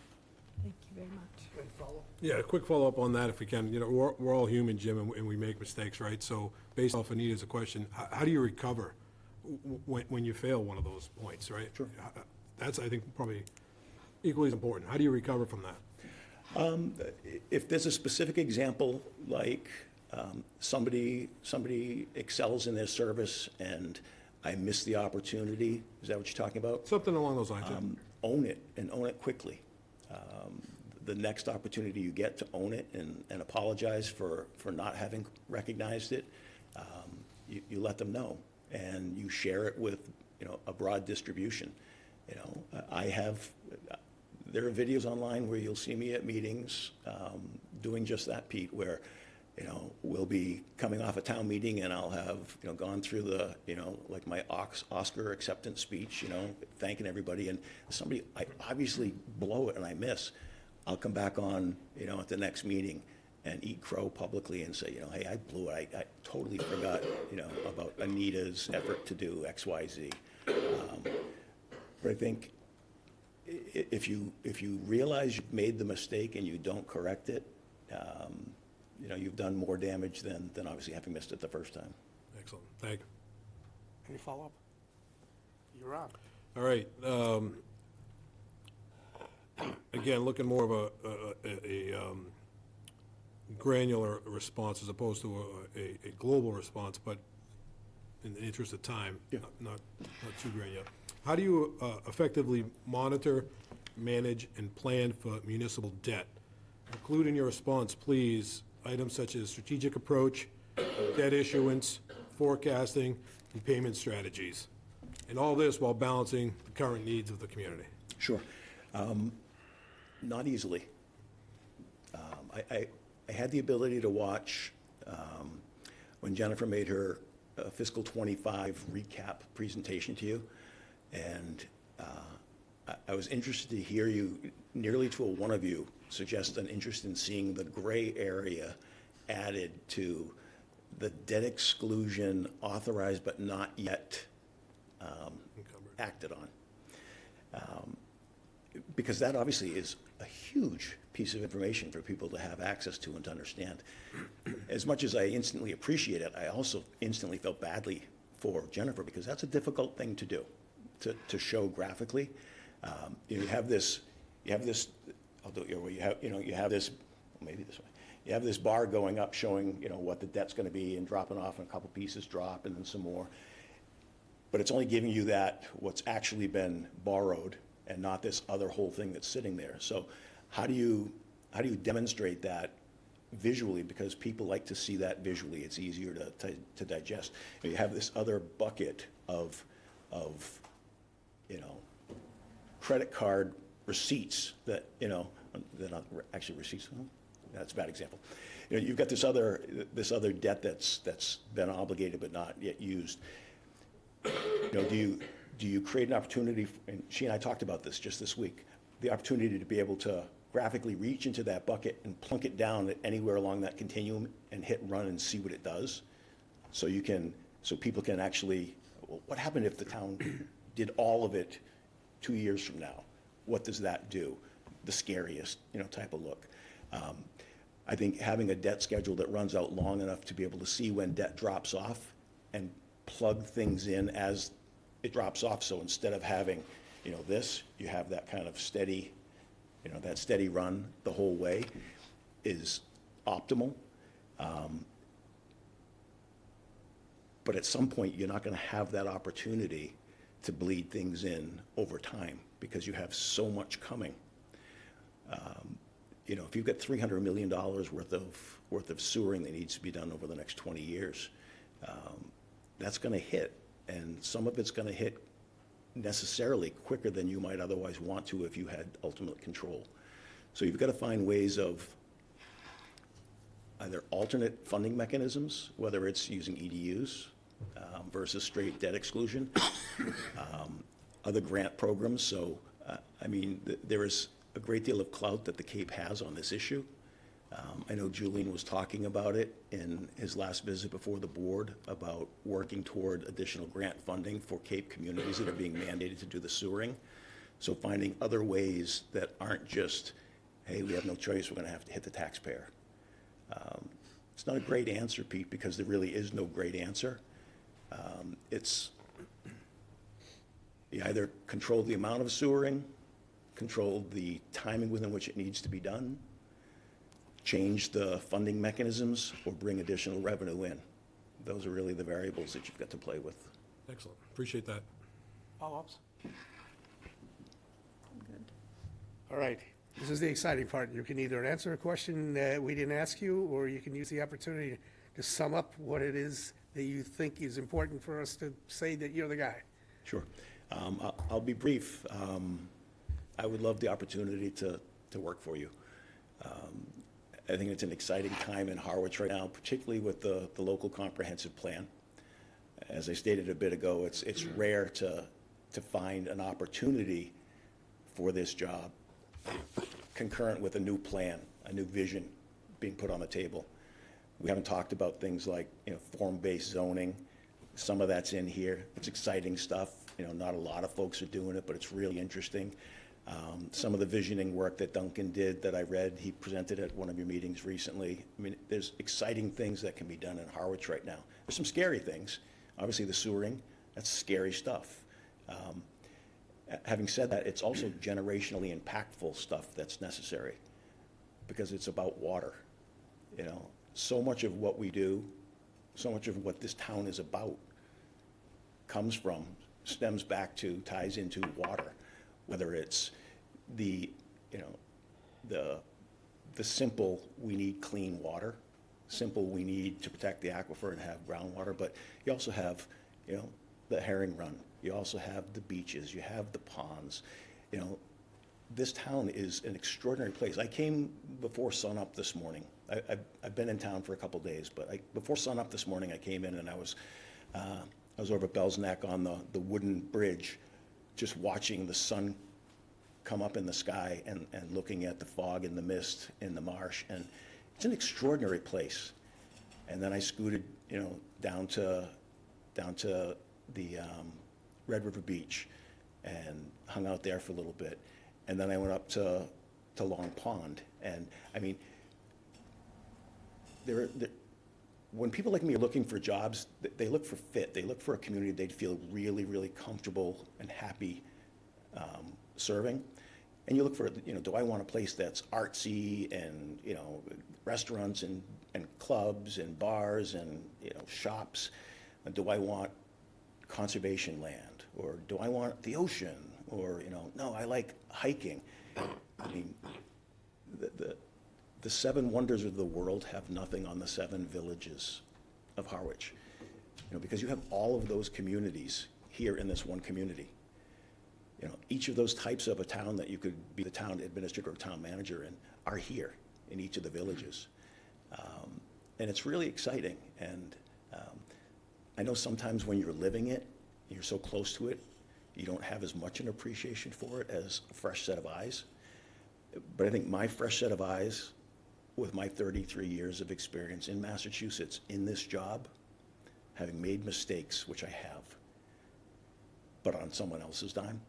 Thank you very much. Yeah, a quick follow-up on that, if we can. You know, we're all human, Jim, and we make mistakes, right? So based off Anita's question, how do you recover when you fail one of those points, right? Sure. That's, I think, probably equally as important. How do you recover from that? If there's a specific example, like somebody excels in their service and I missed the opportunity, is that what you're talking about? Something along those lines, yeah. Own it, and own it quickly. The next opportunity you get to own it and apologize for not having recognized it, you let them know, and you share it with, you know, a broad distribution. You know, there are videos online where you'll see me at meetings doing just that, Pete, where, you know, we'll be coming off a town meeting and I'll have, you know, gone through the, you know, like my Oscar acceptance speech, you know, thanking everybody, and somebody, I obviously blow it and I miss. I'll come back on, you know, at the next meeting and eat crow publicly and say, you know, hey, I blew it. I totally forgot, you know, about Anita's effort to do X, Y, Z. But I think if you realize you've made the mistake and you don't correct it, you know, you've done more damage than obviously having missed it the first time. Excellent, thank you. Any follow-up? You're on. All right. Again, looking more of a granular response as opposed to a global response, but in the interest of time, Yeah. not too granular. How do you effectively monitor, manage, and plan for municipal debt? Include in your response, please, items such as strategic approach, debt issuance, forecasting, and payment strategies. And all this while balancing the current needs of the community. Sure. Not easily. I had the ability to watch when Jennifer made her fiscal '25 recap presentation to you, and I was interested to hear you, nearly to a one of you, suggest an interest in seeing the gray area added to the debt exclusion authorized but not yet acted on. Because that obviously is a huge piece of information for people to have access to and to understand. As much as I instantly appreciate it, I also instantly felt badly for Jennifer, because that's a difficult thing to do, to show graphically. You have this, I'll do it your way, you have this, maybe this way. You have this bar going up showing, what the debt's gonna be and dropping off, and a couple pieces drop and then some more. But it's only giving you that, what's actually been borrowed, and not this other whole thing that's sitting there. So how do you demonstrate that visually? Because people like to see that visually. It's easier to digest. You have this other bucket of credit card receipts that, they're not actually receipts. That's a bad example. You've got this other debt that's been obligated but not yet used. Do you create an opportunity, and she and I talked about this just this week, the opportunity to be able to graphically reach into that bucket and plunk it down anywhere along that continuum and hit run and see what it does? So people can actually, well, what happened if the town did all of it 2 years from now? What does that do? The scariest, type of look. I think having a debt schedule that runs out long enough to be able to see when debt drops off and plug things in as it drops off. So instead of having, this, you have that kind of steady, that steady run the whole way is optimal. But at some point, you're not going to have that opportunity to bleed things in over time because you have so much coming. If you've got $300 million worth of sewering that needs to be done over the next 20 years, that's going to hit, and some of it's going to hit necessarily quicker than you might otherwise want to if you had ultimate control. So you've got to find ways of either alternate funding mechanisms, whether it's using EDUs versus straight debt exclusion, other grant programs. So, there is a great deal of clout that the Cape has on this issue. I know Julian was talking about it in his last visit before the board about working toward additional grant funding for Cape communities that are being mandated to do the sewering. So finding other ways that aren't just, hey, we have no choice, we're going to have to hit the taxpayer. It's not a great answer, Pete, because there really is no great answer. It's you either control the amount of sewering, control the timing within which it needs to be done, change the funding mechanisms, or bring additional revenue in. Those are really the variables that you've got to play with. Excellent, appreciate that. Follow-ups? All right, this is the exciting part. You can either answer a question that we didn't ask you, or you can use the opportunity to sum up what it is that you think is important for us to say that you're the guy. Sure. I'll be brief. I would love the opportunity to work for you. I think it's an exciting time in Harwich right now, particularly with the local comprehensive plan. As I stated a bit ago, it's rare to find an opportunity for this job concurrent with a new plan, a new vision being put on the table. We haven't talked about things like, form-based zoning. Some of that's in here. It's exciting stuff. Not a lot of folks are doing it, but it's really interesting. Some of the visioning work that Duncan did that I read, he presented at one of your meetings recently. There's exciting things that can be done in Harwich right now. There's some scary things. Obviously, the sewering, that's scary stuff. Having said that, it's also generationally impactful stuff that's necessary because it's about water. So much of what we do, so much of what this town is about stems back to, ties into water, whether it's the simple, we need clean water, simple, we need to protect the aquifer and have groundwater, but you also have, the herring run, you also have the beaches, you have the ponds, this town is an extraordinary place. I came before sunup this morning. I've been in town for a couple days, but before sunup this morning, I came in and I was over at Bell's Neck on the wooden bridge, just watching the sun come up in the sky and looking at the fog and the mist in the marsh. And it's an extraordinary place. And then I scooted, down to the Red River Beach and hung out there for a little bit. And then I went up to Long Pond. And I mean, when people like me are looking for jobs, they look for fit. They look for a community they'd feel really, really comfortable and happy serving. And you look for, do I want a place that's artsy and, restaurants and clubs and bars and, shops? And do I want conservation land? Or do I want the ocean? Or, no, I like hiking. I mean, the seven wonders of the world have nothing on the seven villages of Harwich. Because you have all of those communities here in this one community. Each of those types of a town that you could be the town administrator or town manager in are here in each of the villages. And it's really exciting. And I know sometimes when you're living it, you're so close to it, you don't have as much an appreciation for it as a fresh set of eyes. But I think my fresh set of eyes, with my 33 years of experience in Massachusetts in this job, having made mistakes, which I have, but on someone else's dime,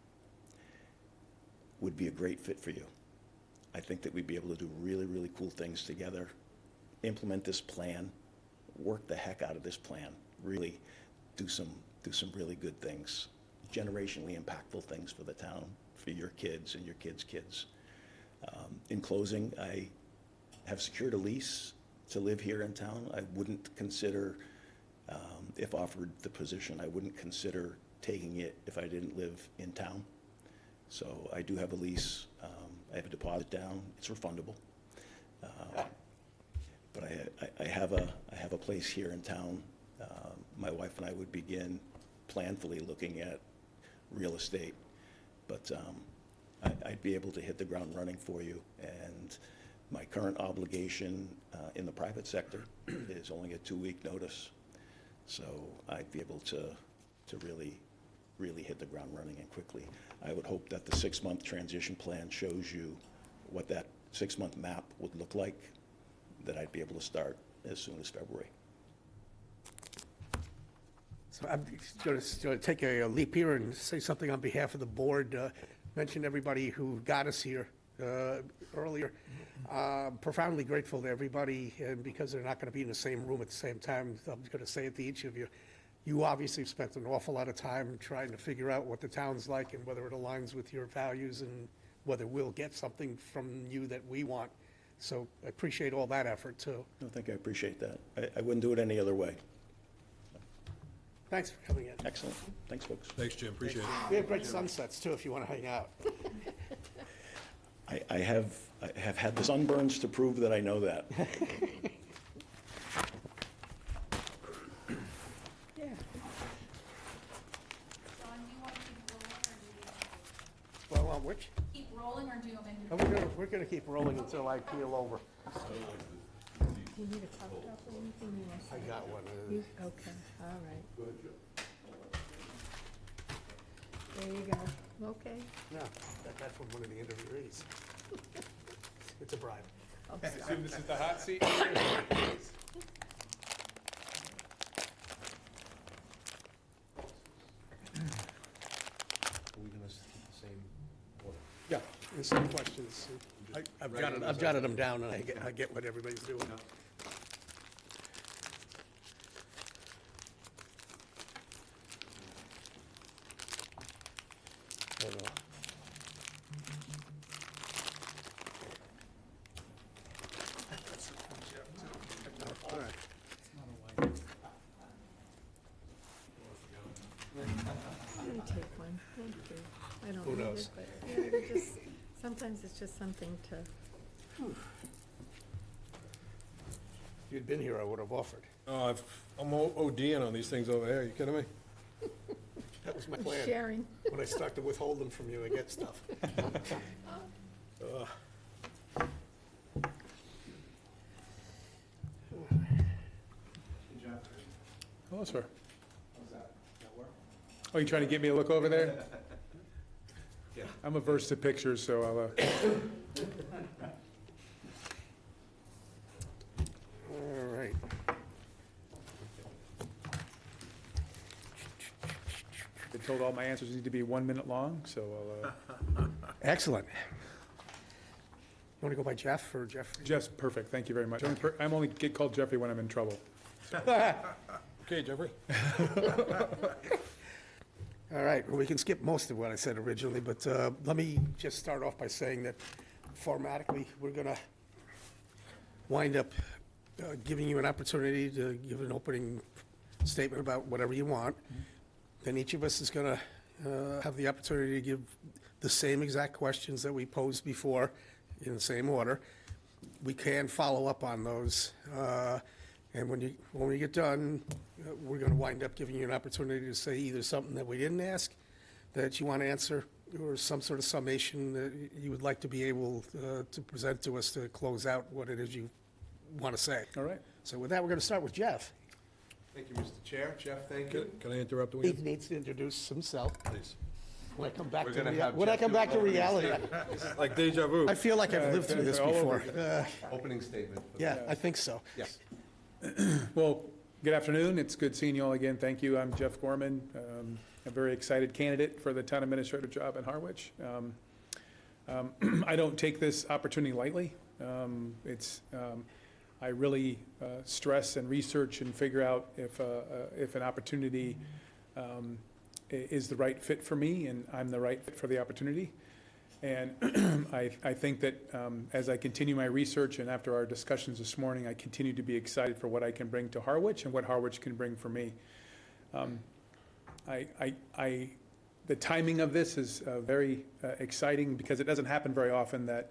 would be a great fit for you. I think that we'd be able to do really, really cool things together, implement this plan, work the heck out of this plan, really do some really good things, generationally impactful things for the town, for your kids and your kids' kids. In closing, I have secured a lease to live here in town. I wouldn't consider, if offered the position, I wouldn't consider taking it if I didn't live in town. So I do have a lease. I have a deposit down. It's refundable. But I have a place here in town. My wife and I would begin planfully looking at real estate. But I'd be able to hit the ground running for you. And my current obligation in the private sector is only a 2-week notice. So I'd be able to really hit the ground running and quickly. I would hope that the 6-month transition plan shows you what that 6-month map would look like, that I'd be able to start as soon as February. So I'm going to take a leap here and say something on behalf of the board, mention everybody who got us here earlier. Profoundly grateful to everybody, and because they're not going to be in the same room at the same time, I'm going to say it to each of you. You obviously spent an awful lot of time trying to figure out what the town's like and whether it aligns with your values and whether we'll get something from you that we want. So I appreciate all that effort, too. No, I think I appreciate that. I wouldn't do it any other way. Thanks for coming in. Excellent. Thanks, folks. Thanks, Jim, appreciate it. We have great sunsets, too, if you want to hang out. I have had the sunburns to prove that I know that. Yeah. John, do you want to keep rolling, or do you Well, which? keep rolling, or do you want me Oh, we're going to keep rolling until I keel over. Do you need a cough drop or anything you want? I got one. Okay, all right. There you go. Okay. No, got that from one of the interviewees. It's a bribe. Oh, I assume this is the hot seat? Are we going to keep the same order? Yeah, and some questions. I've jotted them down, and I get what everybody's doing. Hold on. All right. Let me take one, thank you. I don't Who need knows? it, but yeah, it just, sometimes it's just something to, If you'd been here, I would have offered. Oh, I'm ODing on these things over here, you kidding me? That was my plan. sharing. When I start to withhold them from you, I get stuff. closer. Oh, you trying to get me to look over there? I'm averse to pictures, so I'll, All right. been told all my answers need to be 1 minute long, so I'll, Excellent. You want to go by Jeff or Jeffrey? Jeff's perfect, thank you very much. I'm only get called Jeffrey when I'm in trouble. Okay, Jeffrey? All right, well, we can skip most of what I said originally, but let me just start off by saying that formatically, we're going to wind up giving you an opportunity to give an opening statement about whatever you want. Then each of us is going to have the opportunity to give the same exact questions that we posed before in the same order. We can follow up on those. And when we get done, we're going to wind up giving you an opportunity to say either something that we didn't ask that you want to answer, or some sort of summation that you would like to be able to present to us to close out what it is you want to say. All right. So with that, we're going to start with Jeff. Thank you, Mr. Chair. Jeff, thank you. Can I interrupt He again? needs to introduce himself. Please. When I come back We're to gonna have when I Jeff come do back to opening reality, Like deja vu. I feel like I've lived through this all over before. Opening statement. Yeah, I think so. Yes. Well, good afternoon. It's good seeing you all again. Thank you. I'm Jeff Gorman, a very excited candidate for the town administrator job in Harwich. I don't take this opportunity lightly. I really stress and research and figure out if an opportunity is the right fit for me, and I'm the right fit for the opportunity. And I think that as I continue my research and after our discussions this morning, I continue to be excited for what I can bring to Harwich and what Harwich can bring for me. The timing of this is very exciting because it doesn't happen very often that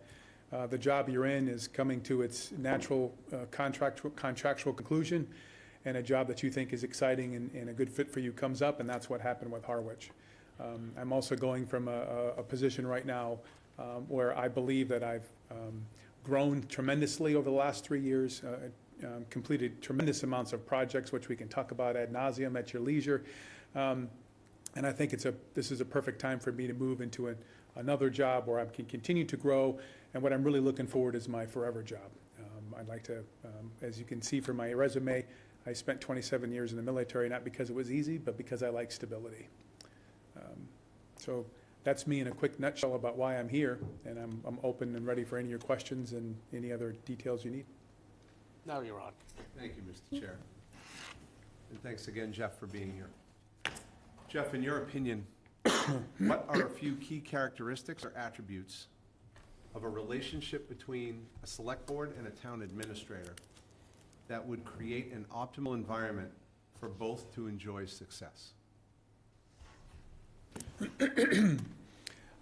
the job you're in is coming to its natural contractual conclusion, and a job that you think is exciting and a good fit for you comes up, and that's what happened with Harwich. I'm also going from a position right now where I believe that I've grown tremendously over the last 3 years, completed tremendous amounts of projects, which we can talk about ad nauseum at your leisure. And I think this is a perfect time for me to move into another job where I can continue to grow, and what I'm really looking forward is my forever job. I'd like to, as you can see from my resume, I spent 27 years in the military, not because it was easy, but because I like stability. So that's me in a quick nutshell about why I'm here, and I'm open and ready for any of your questions and any other details you need. Now you're on. Thank you, Mr. Chair. And thanks again, Jeff, for being here. Jeff, in your opinion, what are a few key characteristics or attributes of a relationship between a select board and a town administrator that would create an optimal environment for both to enjoy success?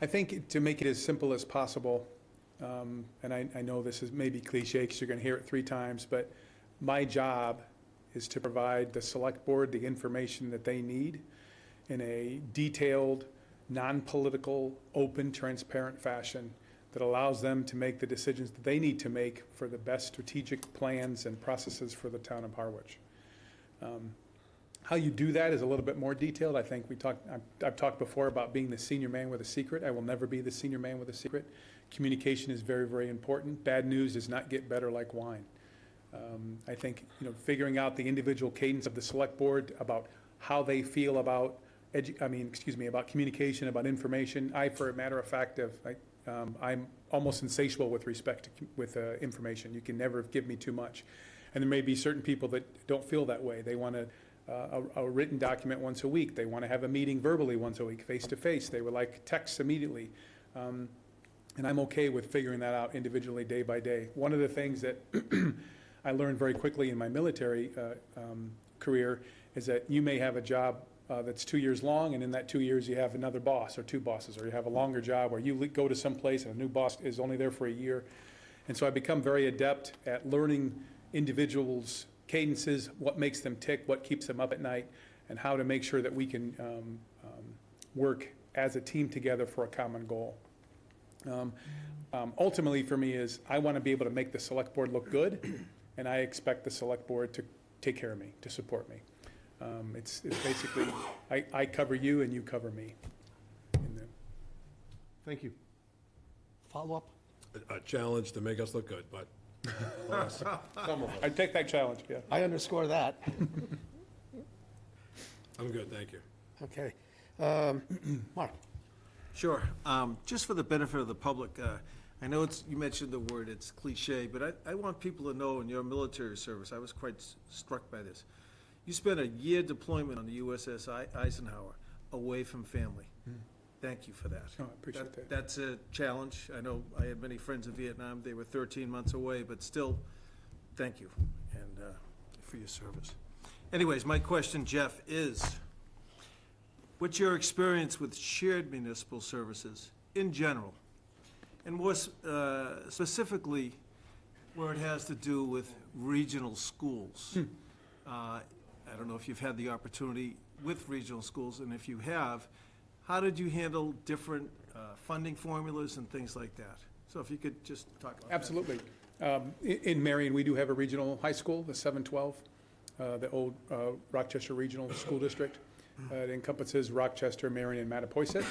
I think to make it as simple as possible, and I know this is maybe cliche because you're going to hear it 3 times, but my job is to provide the select board the information that they need in a detailed, non-political, open, transparent fashion that allows them to make the decisions that they need to make for the best strategic plans and processes for the town of Harwich. How you do that is a little bit more detailed. I think I've talked before about being the senior man with a secret. I will never be the senior man with a secret. Communication is very, very important. Bad news does not get better like wine. I think, figuring out the individual cadence of the select board about how they feel about about communication, about information. For a matter of fact, I'm almost insatiable with respect to information. You can never give me too much. And there may be certain people that don't feel that way. They want a written document once a week. They want to have a meeting verbally once a week, face-to-face. They would like texts immediately. And I'm okay with figuring that out individually, day by day. One of the things that I learned very quickly in my military career is that you may have a job that's 2 years long, and in that 2 years you have another boss or 2 bosses, or you have a longer job, or you go to some place and a new boss is only there for a year. And so I become very adept at learning individuals' cadences, what makes them tick, what keeps them up at night, and how to make sure that we can work as a team together for a common goal. Ultimately for me is I want to be able to make the select board look good, and I expect the select board to take care of me, to support me. It's basically, I cover you and you cover me. in the- Thank you. Follow-up? A challenge to make us look good, but I take that challenge, yeah. I underscore that. I'm good, thank you. Okay. Mark? Sure. Just for the benefit of the public, I know you mentioned the word, it's cliche, but I want people to know in your military service, I was quite struck by this. You spent a year deployment on the USS Eisenhower, away from family. Thank you for that. Oh, I appreciate that. That's a challenge. I know I had many friends in Vietnam. They were 13 months away, but still, thank you and for your service. Anyways, my question, Jeff, is what's your experience with shared municipal services in general? And more specifically, where it has to do with regional schools. I don't know if you've had the opportunity with regional schools, and if you have, how did you handle different funding formulas and things like that? So if you could just talk about that. Absolutely. In Marion, we do have a regional high school, the 712, the old Rochester Regional School District. It encompasses Rochester, Marion, and Mattapoisett.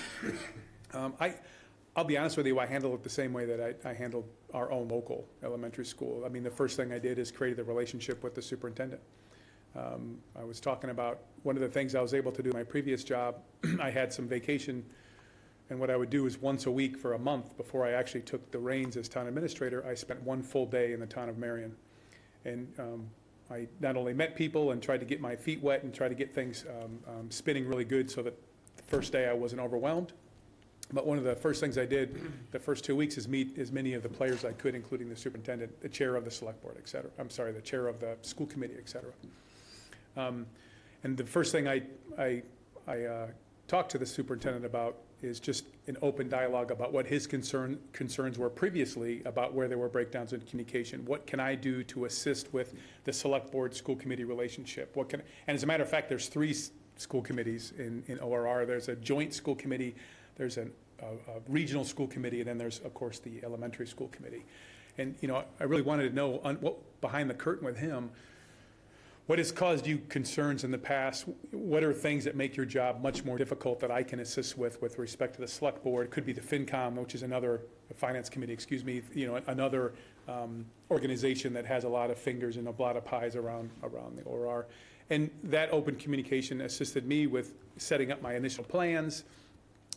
I'll be honest with you, I handle it the same way that I handled our own local elementary school. I mean, the first thing I did is create the relationship with the superintendent. I was talking about one of the things I was able to do in my previous job. I had some vacation, and what I would do is once a week for a month before I actually took the reins as town administrator, I spent one full day in the town of Marion. And I not only met people and tried to get my feet wet and try to get things spinning really good so that the first day I wasn't overwhelmed, but one of the first things I did the first 2 weeks is meet as many of the players I could, including the superintendent, the chair of the select board, et cetera. I'm sorry, the chair of the school committee, et cetera. And the first thing I talked to the superintendent about is just an open dialogue about what his concerns were previously about where there were breakdowns in communication. What can I do to assist with the select board school committee relationship? And as a matter of fact, there's 3 school committees in ORR. There's a joint school committee, there's a regional school committee, and then there's, of course, the elementary school committee. And, you know, I really wanted to know what behind the curtain with him, what has caused you concerns in the past? What are things that make your job much more difficult that I can assist with respect to the select board? It could be the FinCom, which is another finance committee, excuse me, you know, another organization that has a lot of fingers and a lot of pies around the ORR. And that open communication assisted me with setting up my initial plans.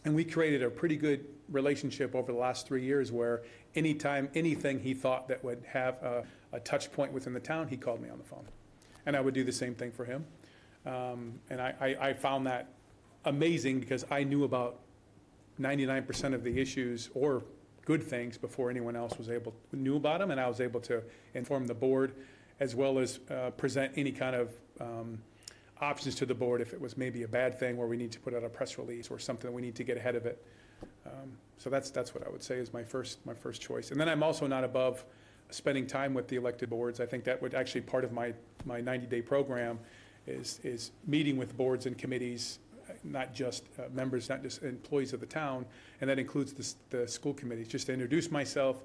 And we created a pretty good relationship over the last 3 years where anytime, anything he thought that would have a touch point within the town, he called me on the phone. And I would do the same thing for him. And I found that amazing because I knew about 99% of the issues or good things before anyone else knew about them. And I was able to inform the board as well as present any kind of options to the board if it was maybe a bad thing where we need to put out a press release or something, we need to get ahead of it. So that's what I would say is my first choice. And then I'm also not above spending time with the elected boards. I think that would actually part of my 90-day program is meeting with boards and committees, not just members, not just employees of the town, and that includes the school committees, just to introduce myself,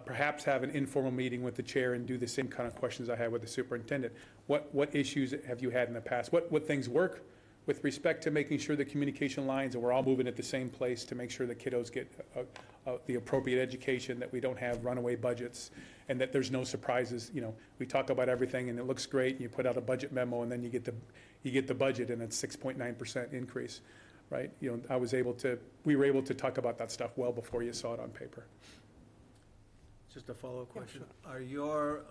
perhaps have an informal meeting with the chair and do the same kind of questions I had with the superintendent. What issues have you had in the past? What things work with respect to making sure the communication lines and we're all moving at the same place to make sure the kiddos get the appropriate education, that we don't have runaway budgets, and that there's no surprises. You know, we talk about everything and it looks great, and you put out a budget memo, and then you get the budget, and it's 6.9% increase, right? You know, we were able to talk about that stuff well before you saw it on paper. Just a follow-up question. Are your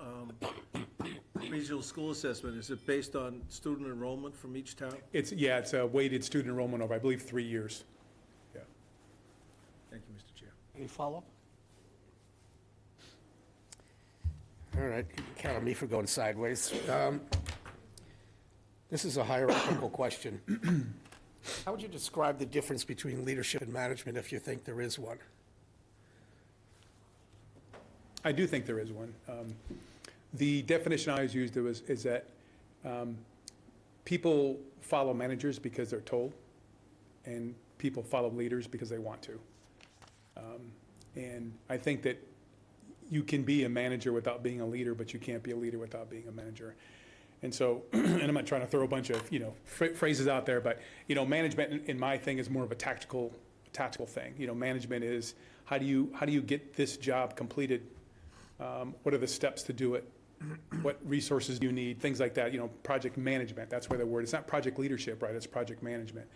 regional school assessment, is it based on student enrollment from each town? It's a weighted student enrollment over, I believe, 3 years. Yeah. Thank you, Mr. Chair. Any follow-up? All right, you can count on me for going sideways. This is a hierarchical question. How would you describe the difference between leadership and management if you think there is one? I do think there is one. The definition I always used is that people follow managers because they're told, and people follow leaders because they want to. And I think that you can be a manager without being a leader, but you can't be a leader without being a manager. And so, and I'm not trying to throw a bunch of, phrases out there, but, management in my thing is more of a tactical thing. Management is, how do you get this job completed? What are the steps to do it? What resources do you need? Things like that, project management, that's where the word, it's not project leadership, right? It's project management.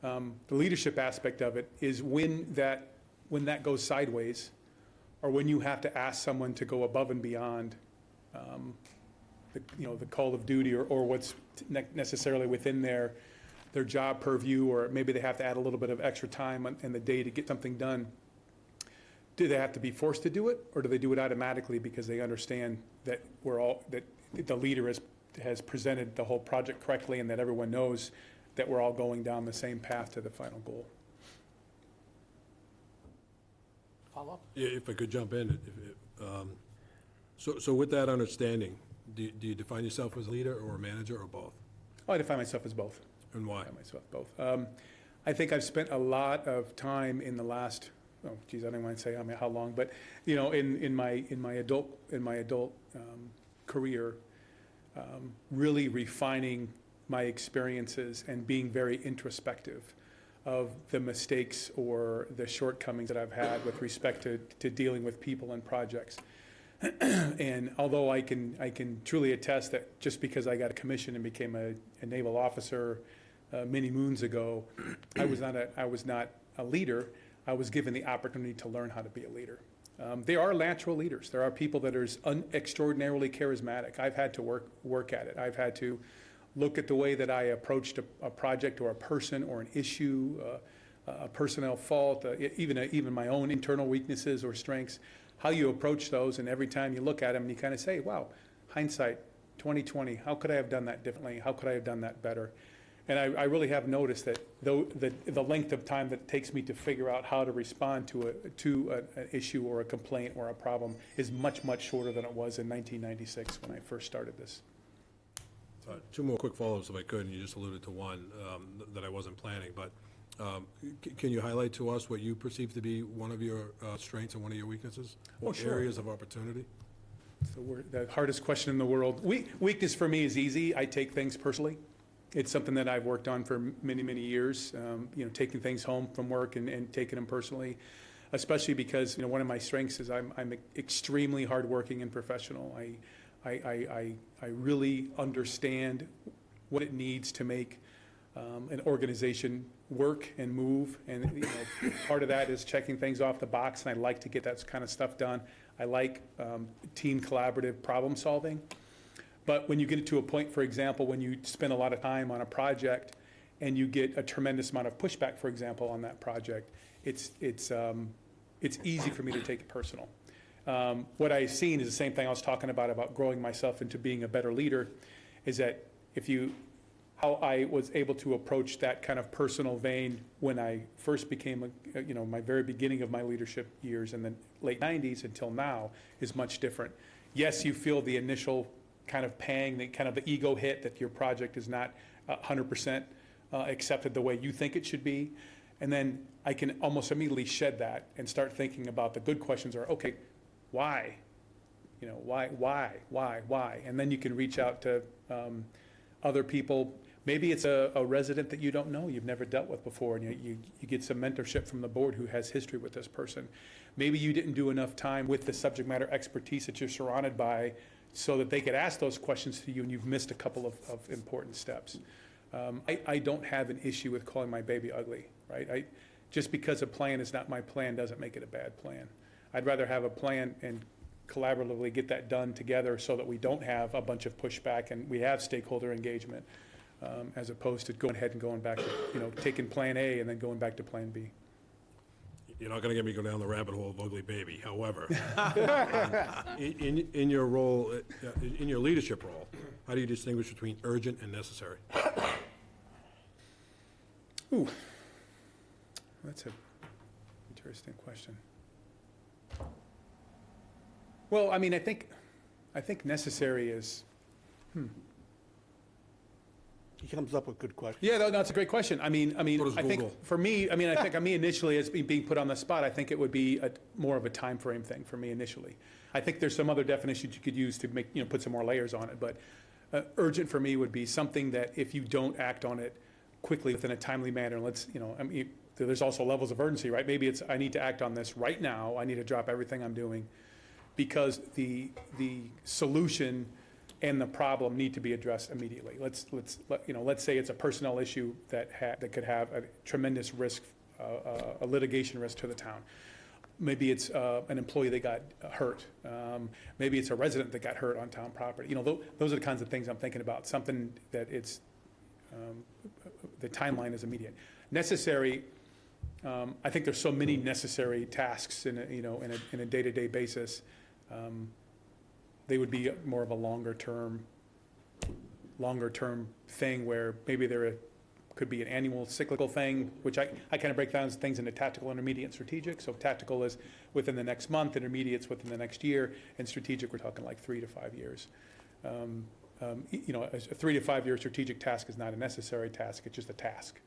The leadership aspect of it is when that goes sideways, or when you have to ask someone to go above and beyond the call of duty or what's necessarily within their job purview, or maybe they have to add a little bit of extra time in the day to get something done. Do they have to be forced to do it, or do they do it automatically because they understand that that the leader has presented the whole project correctly, and that everyone knows that we're all going down the same path to the final goal? Follow-up? Yeah, if I could jump in. So with that understanding, do you define yourself as a leader or a manager or both? Oh, I define myself as both. And why? I think I've spent a lot of time in the last, I don't want to say how long, but in my adult career, really refining my experiences and being very introspective of the mistakes or the shortcomings that I've had with respect to dealing with people and projects. And although I can truly attest that just because I got a commission and became a naval officer many moons ago, I was not a leader. I was given the opportunity to learn how to be a leader. There are natural leaders. There are people that are extraordinarily charismatic. I've had to work at it. I've had to look at the way that I approached a project or a person or an issue, a personnel fault, even my own internal weaknesses or strengths, how you approach those, and every time you look at them, you kind of say, wow, hindsight, 2020, how could I have done that differently? How could I have done that better? And I really have noticed that the length of time that it takes me to figure out how to respond to an issue or a complaint or a problem is much, much shorter than it was in 1996 when I first started this. Two more quick follow-ups if I could, and you just alluded to one that I wasn't planning, but can you highlight to us what you perceive to be one of your strengths and one of your weaknesses? Or sure. areas of opportunity? The hardest question in the world. Weakness for me is easy. I take things personally. It's something that I've worked on for many, many years, taking things home from work and taking them personally, especially because, one of my strengths is I'm extremely hardworking and professional. I really understand what it needs to make an organization work and move, and part of that is checking things off the box, and I like to get that kind of stuff done. I like team collaborative problem solving. But when you get to a point, for example, when you spend a lot of time on a project and you get a tremendous amount of pushback, for example, on that project, it's easy for me to take it personal. What I've seen is the same thing I was talking about growing myself into being a better leader, is that how I was able to approach that kind of personal vein when I first became, my very beginning of my leadership years in the late 90s until now is much different. Yes, you feel the initial kind of pang, the ego hit that your project is not 100% accepted the way you think it should be. And then I can almost immediately shed that and start thinking about the good questions are, okay, why? Why? And then you can reach out to other people. Maybe it's a resident that you don't know, you've never dealt with before, and you get some mentorship from the board who has history with this person. Maybe you didn't do enough time with the subject matter expertise that you're surrounded by so that they could ask those questions to you, and you've missed a couple of important steps. I don't have an issue with calling my baby ugly, right? Just because a plan is not my plan doesn't make it a bad plan. I'd rather have a plan and collaboratively get that done together so that we don't have a bunch of pushback and we have stakeholder engagement, as opposed to going ahead and going back to, taking plan A and then going back to plan B. You're not going to get me go down the rabbit hole of ugly baby. However, in your role, in your leadership role, how do you distinguish between urgent and necessary? Ooh, that's an interesting question. Well, I think necessary is, He comes up with good questions. yeah, that's a great question. So does I think Google. for me, I think me initially as being put on the spot, I think it would be more of a time frame thing for me initially. I think there's some other definitions you could use to make, put some more layers on it, but Urgent for me would be something that if you don't act on it quickly within a timely manner, I mean, there's also levels of urgency, right? Maybe it's, I need to act on this right now, I need to drop everything I'm doing, because the solution and the problem need to be addressed immediately. Let's say it's a personnel issue that could have a tremendous risk, a litigation risk to the town. Maybe it's an employee that got hurt. Maybe it's a resident that got hurt on town property. Those are the kinds of things I'm thinking about, something that it's, the timeline is immediate. Necessary, I think there's so many necessary tasks in a day-to-day basis. They would be more of a longer term thing where maybe there could be an annual cyclical thing, which I kind of break down things into tactical, intermediate, and strategic. So tactical is within the next month, intermediate's within the next year, and strategic, we're talking like 3 to 5 years. A 3 to 5 year strategic task is not a necessary task, it's just a task.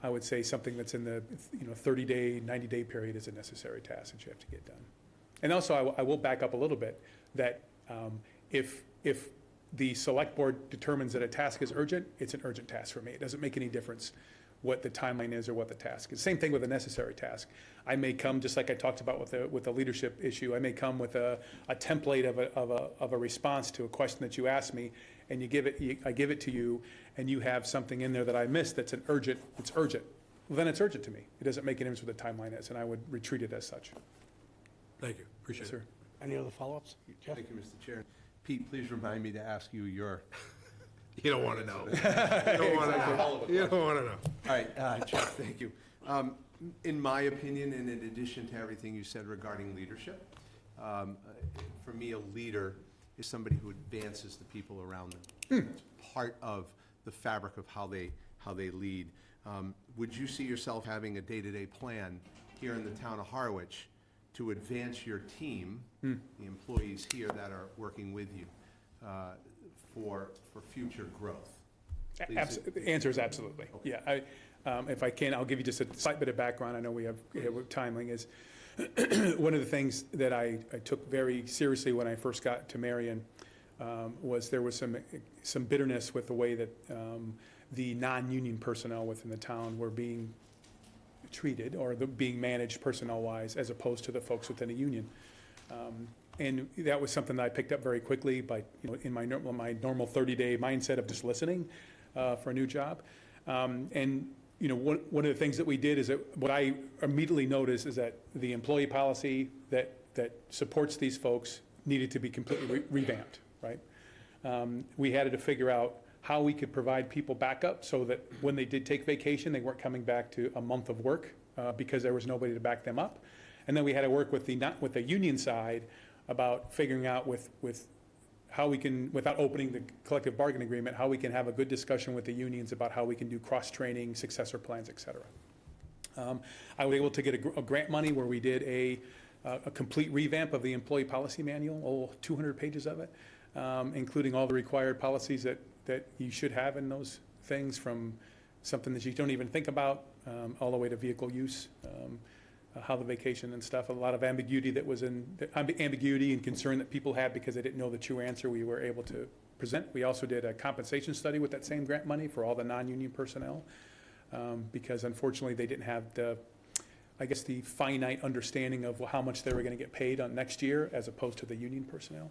I would say something that's in the 30-day, 90-day period is a necessary task that you have to get done. And also, I will back up a little bit, that if the select board determines that a task is urgent, it's an urgent task for me. It doesn't make any difference what the timeline is or what the task is. Same thing with a necessary task. I may come, just like I talked about with the leadership issue, I may come with a template of a response to a question that you asked me, and I give it to you, and you have something in there that I missed that's it's urgent. Well, then it's urgent to me. It doesn't make any difference what the timeline is, and I would treat it as such. Thank you, appreciate Yes, it. sir. Any other follow-ups? Jeff? Thank you, Mr. Chair. Pete, please remind me to ask you your. You don't want to know. You don't want to know. You don't want to know. All right, Jeff, thank you. In my opinion, and in addition to everything you said regarding leadership, for me, a leader is somebody who advances the people around them. It's part of the fabric of how they lead. Would you see yourself having a day-to-day plan here in the town of Harwich to advance your team, the employees here that are working with you, for future growth? The answer is absolutely. Yeah, if I can, I'll give you just a slight bit of background. I know we have timing is, one of the things that I took very seriously when I first got to Marion was there was some bitterness with the way that the non-union personnel within the town were being treated or being managed personnel-wise as opposed to the folks within a union. And that was something that I picked up very quickly by, in my normal 30-day mindset of just listening for a new job. And one of the things that we did is that what I immediately noticed is that the employee policy that supports these folks needed to be completely revamped, right? We had to figure out how we could provide people backup so that when they did take vacation, they weren't coming back to a month of work because there was nobody to back them up. And then we had to work with the union side about figuring out with how we can, without opening the collective bargaining agreement, how we can have a good discussion with the unions about how we can do cross-training, successor plans, et cetera. I was able to get a grant money where we did a complete revamp of the employee policy manual, 200 pages of it, including all the required policies that you should have in those things, from something that you don't even think about, all the way to vehicle use, how the vacation and stuff, a lot of ambiguity ambiguity and concern that people had because they didn't know the true answer we were able to present. We also did a compensation study with that same grant money for all the non-union personnel, because unfortunately they didn't have the finite understanding of how much they were going to get paid on next year as opposed to the union personnel.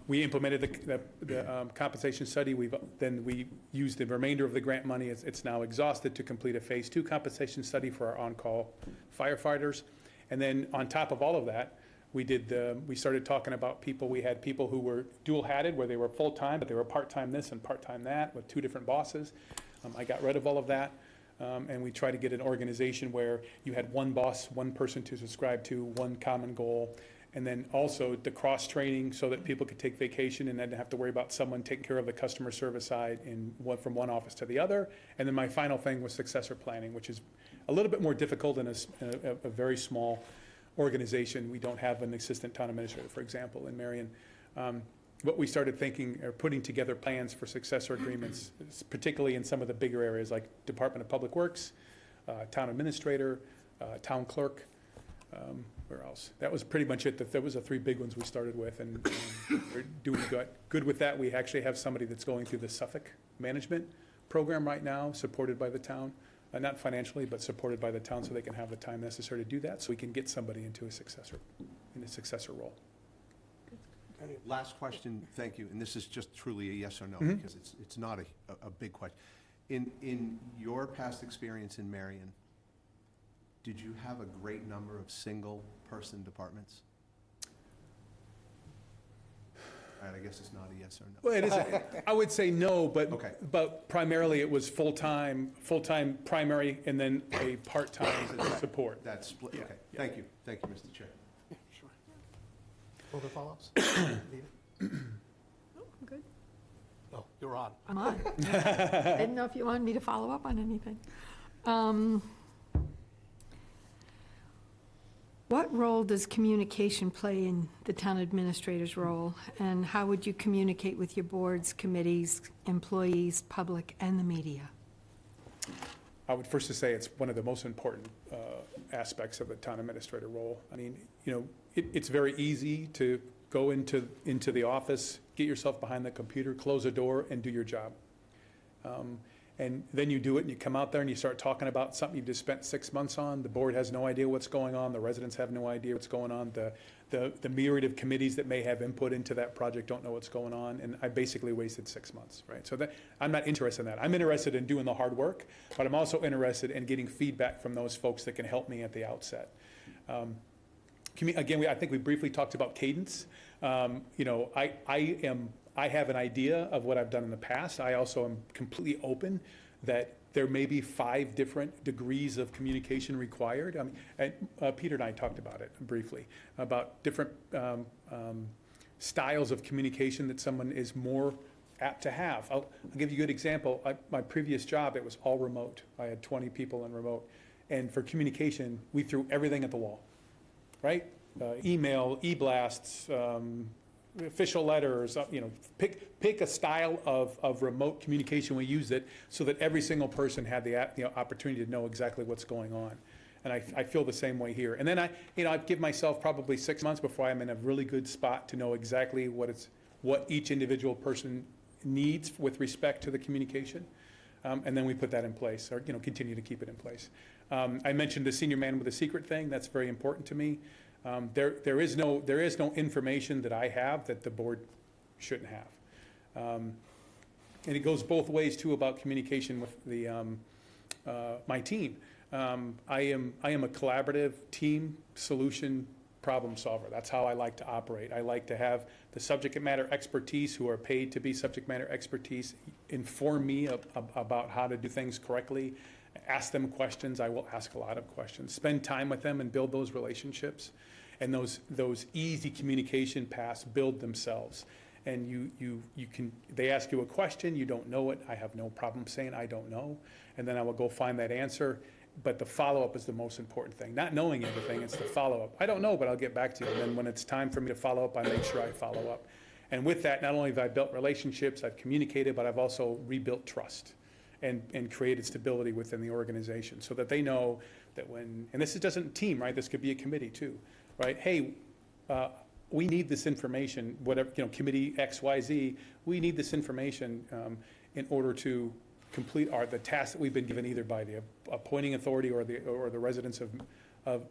We implemented the compensation study. We used the remainder of the grant money. It's now exhausted to complete a phase 2 compensation study for our on-call firefighters. And then on top of all of that, we started talking about people. We had people who were dual-hatted, where they were full-time, but they were part-time this and part-time that with 2 different bosses. I got rid of all of that. And we tried to get an organization where you had one boss, one person to subscribe to, one common goal. And then also the cross-training so that people could take vacation and then have to worry about someone taking care of the customer service side from one office to the other. And then my final thing was successor planning, which is a little bit more difficult in a very small organization. We don't have an assistant town administrator, for example, in Marion. What we started thinking or putting together plans for successor agreements, particularly in some of the bigger areas like Department of Public Works, town administrator, town clerk, Where else? That was pretty much it. That was the three big ones we started with, and we're doing good with that. We actually have somebody that's going through the Suffolk Management Program right now, supported by the town. Not financially, but supported by the town, so they can have the time necessary to do that, so we can get somebody into a successor role. Last question, thank you, and this is just truly a yes or no, because it's not a big question. In your past experience in Marion, did you have a great number of single-person departments? All right, I guess it's not a yes or no. Well, it is, I would say no, Okay. but primarily it was full-time primary, and then a part-time support. That's split, Yeah, okay, yeah. thank you, Mr. Chair. Sure. Further follow-ups? I'm good. Oh, you're on. I'm on. Didn't know if you wanted me to follow up on anything. What role does communication play in the town administrator's role? And how would you communicate with your boards, committees, employees, public, and the media? I would first to say it's one of the most important aspects of the town administrator role. I mean, it's very easy to go into the office, get yourself behind the computer, close the door, and do your job. And then you do it, and you come out there and you start talking about something you've just spent 6 months on. The board has no idea what's going on. The residents have no idea what's going on. The myriad of committees that may have input into that project don't know what's going on. And I basically wasted 6 months, right? So I'm not interested in that. I'm interested in doing the hard work, but I'm also interested in getting feedback from those folks that can help me at the outset. Again, I think we briefly talked about cadence. I have an idea of what I've done in the past. I also am completely open that there may be 5 different degrees of communication required. Peter and I talked about it briefly, about different styles of communication that someone is more apt to have. I'll give you a good example. My previous job, it was all remote. I had 20 people in remote. And for communication, we threw everything at the wall, right? Email, e-blasts, official letters, pick a style of remote communication. We used it so that every single person had the opportunity to know exactly what's going on. And I feel the same way here. And then I'd give myself probably 6 months before I'm in a really good spot to know exactly what each individual person needs with respect to the communication. And then we put that in place, or continue to keep it in place. I mentioned the senior man with a secret thing. That's very important to me. There is no information that I have that the board shouldn't have. And it goes both ways too about communication with my team. I am a collaborative team solution problem solver. That's how I like to operate. I like to have the subject matter expertise who are paid to be subject matter expertise inform me about how to do things correctly. Ask them questions. I will ask a lot of questions. Spend time with them and build those relationships. And those easy communication paths build themselves. And they ask you a question, you don't know it. I have no problem saying I don't know. And then I will go find that answer. But the follow-up is the most important thing. Not knowing everything, it's the follow-up. I don't know, but I'll get back to you. And then when it's time for me to follow up, I make sure I follow up. And with that, not only have I built relationships, I've communicated, but I've also rebuilt trust and created stability within the organization so that they know that and this doesn't team, right? This could be a committee too, right? Hey, we need this information, whatever, committee X, Y, Z, we need this information in order to complete the task that we've been given either by the appointing authority or the residents of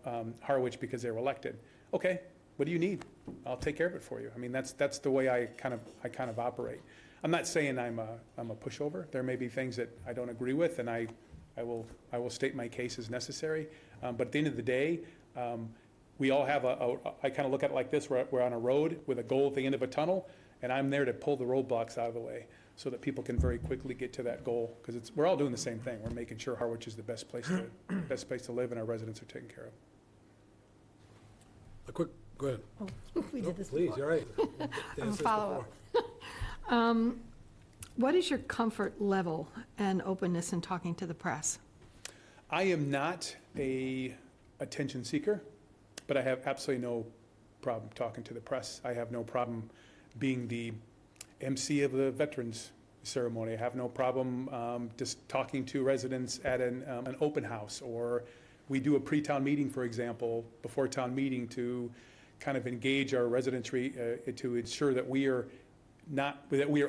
Harwich because they were elected. Okay, what do you need? I'll take care of it for you. I mean, that's the way I kind of operate. I'm not saying I'm a pushover. There may be things that I don't agree with, and I will state my case as necessary. But at the end of the day, we all have I kind of look at it like this: we're on a road with a goal at the end of a tunnel, and I'm there to pull the roadblocks out of the way so that people can very quickly get to that goal. Because we're all doing the same thing. We're making sure Harwich is the best place to live, and our residents are taken care of. Go ahead. We did this Please, before. you're right. I'm follow-up. What is your comfort level and openness in talking to the press? I am not a attention seeker, but I have absolutely no problem talking to the press. I have no problem being the MC of the Veterans Ceremony. I have no problem just talking to residents at an open house or We do a pre-town meeting, for example, before town meeting to kind of engage our residentry, to ensure that we are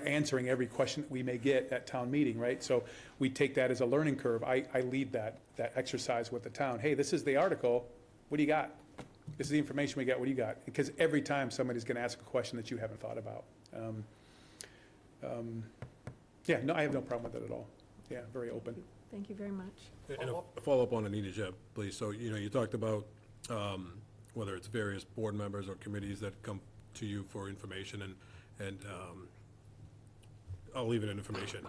answering every question that we may get at town meeting, right? So we take that as a learning curve. I lead that exercise with the town. Hey, this is the article, what do you got? This is the information we got, what do you got? Because every time somebody's gonna ask a question that you haven't thought about. Yeah, no, I have no problem with it at all. Yeah, very open. Thank you very much. And a follow-up on Anita, Jeb, please. So, you talked about whether it's various board members or committees that come to you for information, and I'll leave it in information.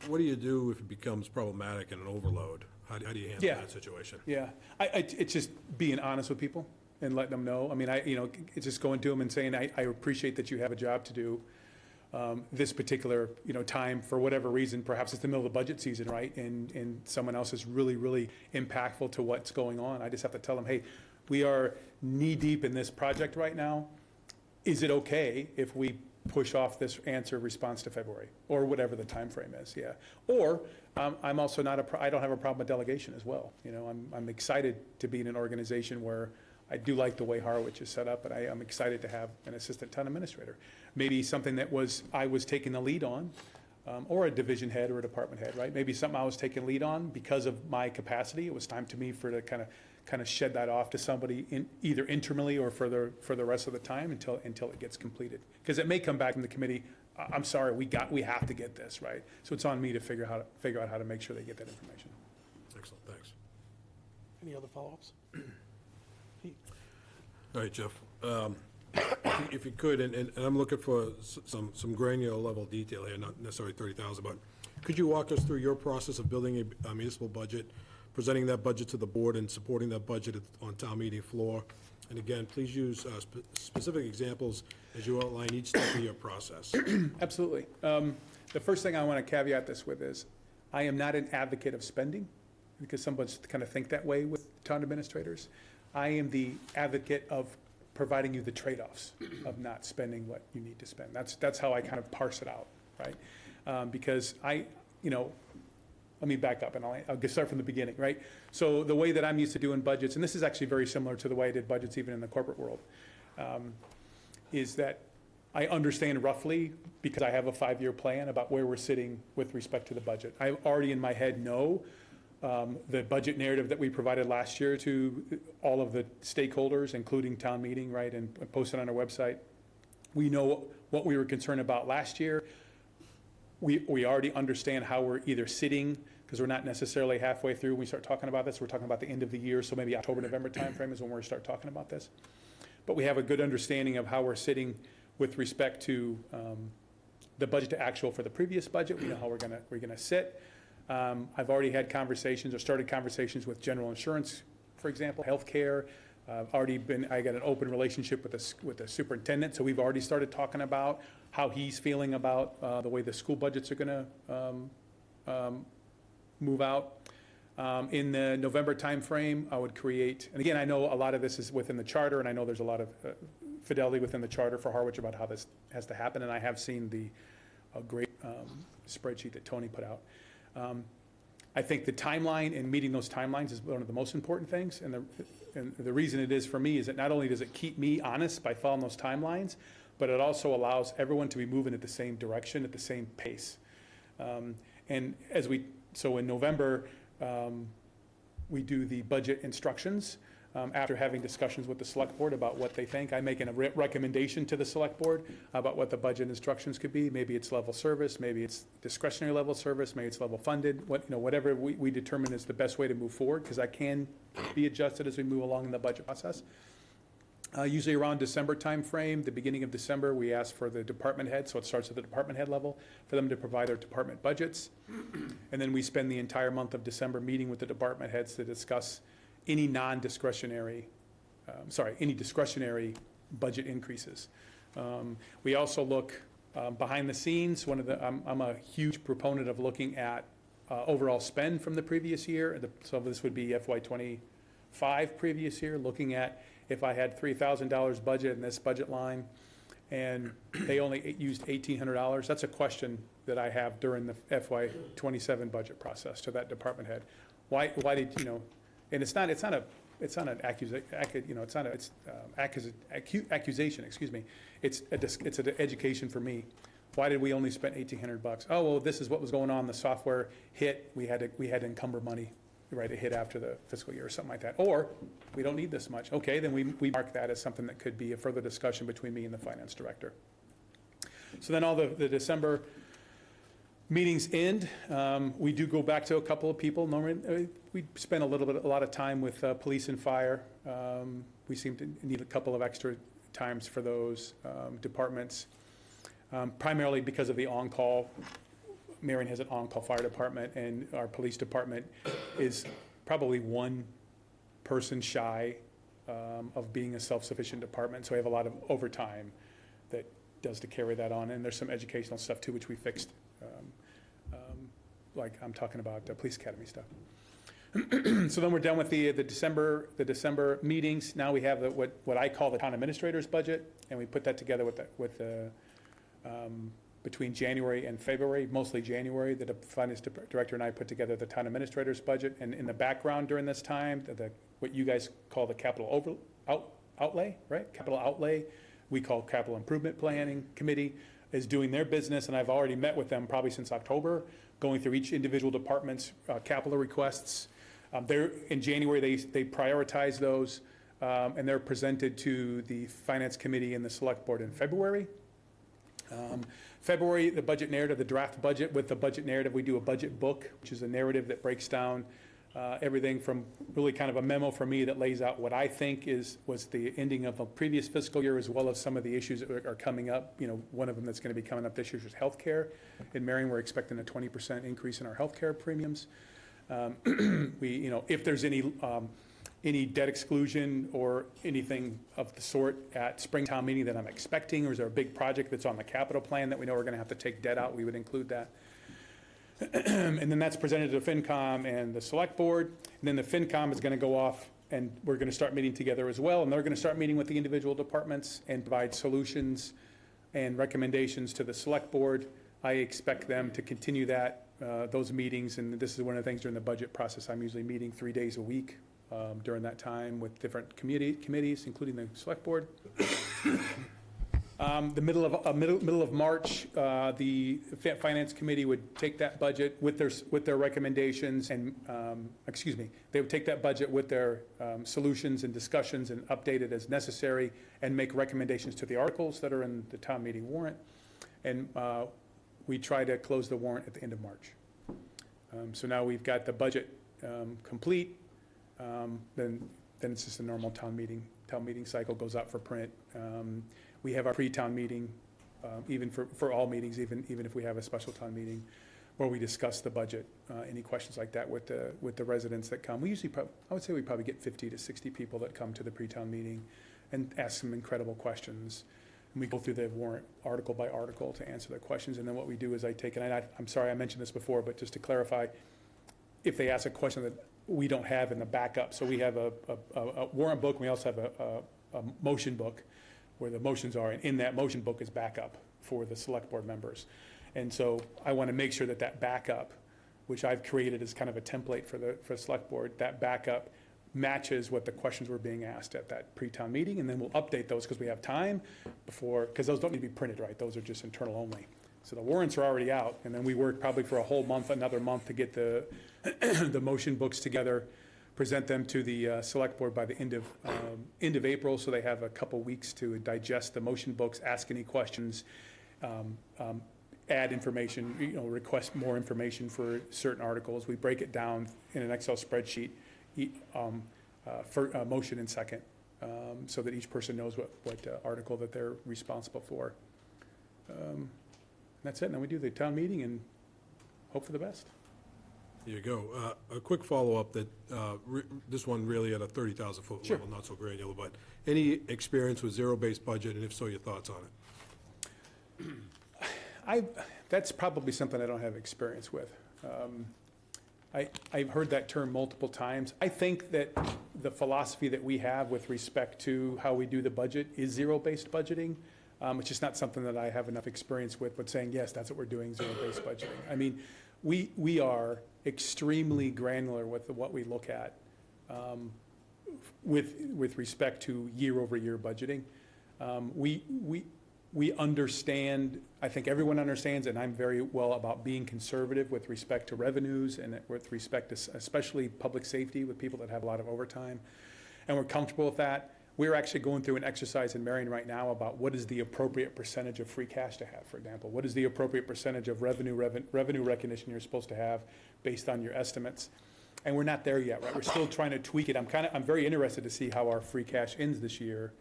What do you do if it becomes problematic and an overload? How do you handle Yeah. that situation? Yeah, it's just being honest with people and letting them know. I mean, it's just going to them and saying, I appreciate that you have a job to do. This particular, time, for whatever reason, perhaps it's the middle of the budget season, right? And someone else is really, really impactful to what's going on. I just have to tell them, hey, we are knee-deep in this project right now. Is it okay if we push off this answer response to February, or whatever the time frame is? Yeah. Or I'm also I don't have a problem with delegation as well. I'm excited to be in an organization where I do like the way Harwich is set up, but I'm excited to have an assistant town administrator. Maybe something that I was taking the lead on, or a division head or a department head, right? Maybe something I was taking lead on because of my capacity. It was time to me to kind of shed that off to somebody either interimly or for the rest of the time until it gets completed. Because it may come back from the committee, I'm sorry, we have to get this, right? So it's on me to figure out how to make sure they get that information. Excellent, thanks. Any other follow-ups? All right, Jeff. If you could, and I'm looking for some granular level detail here, not necessarily 30,000, but could you walk us through your process of building a municipal budget, presenting that budget to the board, and supporting that budget on town meeting floor? And again, please use specific examples as you outline each step of your process. Absolutely. The first thing I want to caveat this with is, I am not an advocate of spending, because some of us kind of think that way with town administrators. I am the advocate of providing you the trade-offs of not spending what you need to spend. That's how I kind of parse it out, right? Because let me back up and I'll start from the beginning, right? So the way that I'm used to doing budgets, and this is actually very similar to the way I did budgets even in the corporate world, is that I understand roughly, because I have a 5-year plan about where we're sitting with respect to the budget. I already in my head know the budget narrative that we provided last year to all of the stakeholders, including town meeting, right, and posted on our website. We know what we were concerned about last year. We already understand how we're either sitting, because we're not necessarily halfway through when we start talking about this. We're talking about the end of the year, so maybe October, November timeframe is when we're start talking about this. But we have a good understanding of how we're sitting with respect to the budget to actual for the previous budget. We know how we're gonna sit. I've already had conversations or started conversations with general insurance, for example, healthcare. I got an open relationship with the superintendent, so we've already started talking about how he's feeling about the way the school budgets are gonna move out. In the November timeframe, I would create, and again, I know a lot of this is within the charter, and I know there's a lot of fidelity within the charter for Harwich about how this has to happen, and I have seen a great spreadsheet that Tony put out. I think the timeline and meeting those timelines is one of the most important things, and the reason it is for me is that not only does it keep me honest by following those timelines, but it also allows everyone to be moving at the same direction, at the same pace. So in November, we do the budget instructions. After having discussions with the select board about what they think, I make a recommendation to the select board about what the budget instructions could be. Maybe it's level service, maybe it's discretionary level service, maybe it's level funded, whatever we determine is the best way to move forward, because I can be adjusted as we move along in the budget process. Usually around December timeframe, the beginning of December, we ask for the department head, so it starts at the department head level, for them to provide their department budgets. And then we spend the entire month of December meeting with the department heads to discuss any discretionary budget increases. We also look behind the scenes. I'm a huge proponent of looking at overall spend from the previous year. So this would be FY '25 previous year, looking at if I had $3,000 budget in this budget line and they only used $1,800, that's a question that I have during the FY '27 budget process to that department head. Why did, And it's not an accusation, excuse me. It's an education for me. Why did we only spend $1,800? Oh, well, this is what was going on. The software hit. We had to encumber money, right? It hit after the fiscal year or something like that. Or we don't need this much. Okay, then we mark that as something that could be a further discussion between me and the finance director. So then all the December meetings end. We do go back to a couple of people. Normally, we spend a lot of time with police and fire. We seem to need a couple of extra times for those departments, primarily because of the on-call. Marion has an on-call fire department, and our police department is probably one person shy of being a self-sufficient department. So we have a lot of overtime that does to carry that on. And there's some educational stuff too, which we fixed. Like I'm talking about police academy stuff. So then we're done with the December meetings. Now we have what I call the town administrator's budget, and we put that together with the between January and February, mostly January. The finance director and I put together the town administrator's budget, and in the background during this time, what you guys call the capital outlay, right? Capital outlay, we call capital improvement planning committee, is doing their business, and I've already met with them probably since October, going through each individual department's capital requests. In January, they prioritize those, and they're presented to the finance committee and the select board in February. February, the budget narrative, the draft budget. With the budget narrative, we do a budget book, which is a narrative that breaks down everything from really kind of a memo from me that lays out what I think was the ending of a previous fiscal year, as well as some of the issues that are coming up. You know, one of them that's going to be coming up this year is healthcare. In Marion, we're expecting a 20% increase in our healthcare premiums. If there's any debt exclusion or anything of the sort at Springtown meeting that I'm expecting, or is there a big project that's on the capital plan that we know we're going to have to take debt out, we would include that. And then that's presented to FinCom and the select board. And then the FinCom is going to go off, and we're going to start meeting together as well. And they're going to start meeting with the individual departments and provide solutions and recommendations to the select board. I expect them to continue those meetings. And this is one of the things during the budget process. I'm usually meeting 3 days a week during that time with different committees, including the select board. The middle of March, the finance committee would take that budget with their recommendations and they would take that budget with their solutions and discussions and update it as necessary and make recommendations to the articles that are in the town meeting warrant. And we try to close the warrant at the end of March. So now we've got the budget complete. Then it's just a normal town meeting cycle goes out for print. We have our pre-town meeting, even for all meetings, even if we have a special town meeting, where we discuss the budget. Any questions like that with the residents that come. We usually, I would say we probably get 50 to 60 people that come to the pre-town meeting and ask some incredible questions. And we go through the warrant article by article to answer their questions. And then what we do is I'm sorry I mentioned this before, but just to clarify, if they ask a question that we don't have in the backup. So we have a warrant book, and we also have a motion book where the motions are, and in that motion book is backup for the select board members. And so I want to make sure that backup, which I've created as kind of a template for the select board, that backup matches what the questions were being asked at that pre-town meeting, and then we'll update those because we have time because those don't need to be printed, right? Those are just internal only. So the warrants are already out, and then we work probably for a whole month, another month to get the motion books together, present them to the select board by the end of April, so they have a couple weeks to digest the motion books, ask any questions, add information, request more information for certain articles. We break it down in an Excel spreadsheet, for motion and second, so that each person knows what article that they're responsible for. That's it. And then we do the town meeting and hope for the best. There you go. A quick follow-up that, this one really at a 30,000-foot Sure. level, not so granular, but any experience with zero-based budget, and if so, your thoughts on it? That's probably something I don't have experience with. I've heard that term multiple times. I think that the philosophy that we have with respect to how we do the budget is zero-based budgeting. It's just not something that I have enough experience with, but saying, yes, that's what we're doing, zero-based budgeting. I mean, we are extremely granular with what we look at with respect to year-over-year budgeting. We understand, I think everyone understands, and I'm very well about being conservative with respect to revenues and with respect to especially public safety with people that have a lot of overtime. And we're comfortable with that. We're actually going through an exercise in Marion right now about what is the appropriate percentage of free cash to have, for example. What is the appropriate percentage of revenue recognition you're supposed to have based on your estimates? And we're not there yet, right? We're still trying to tweak it. I'm very interested to see how our free cash ends this year,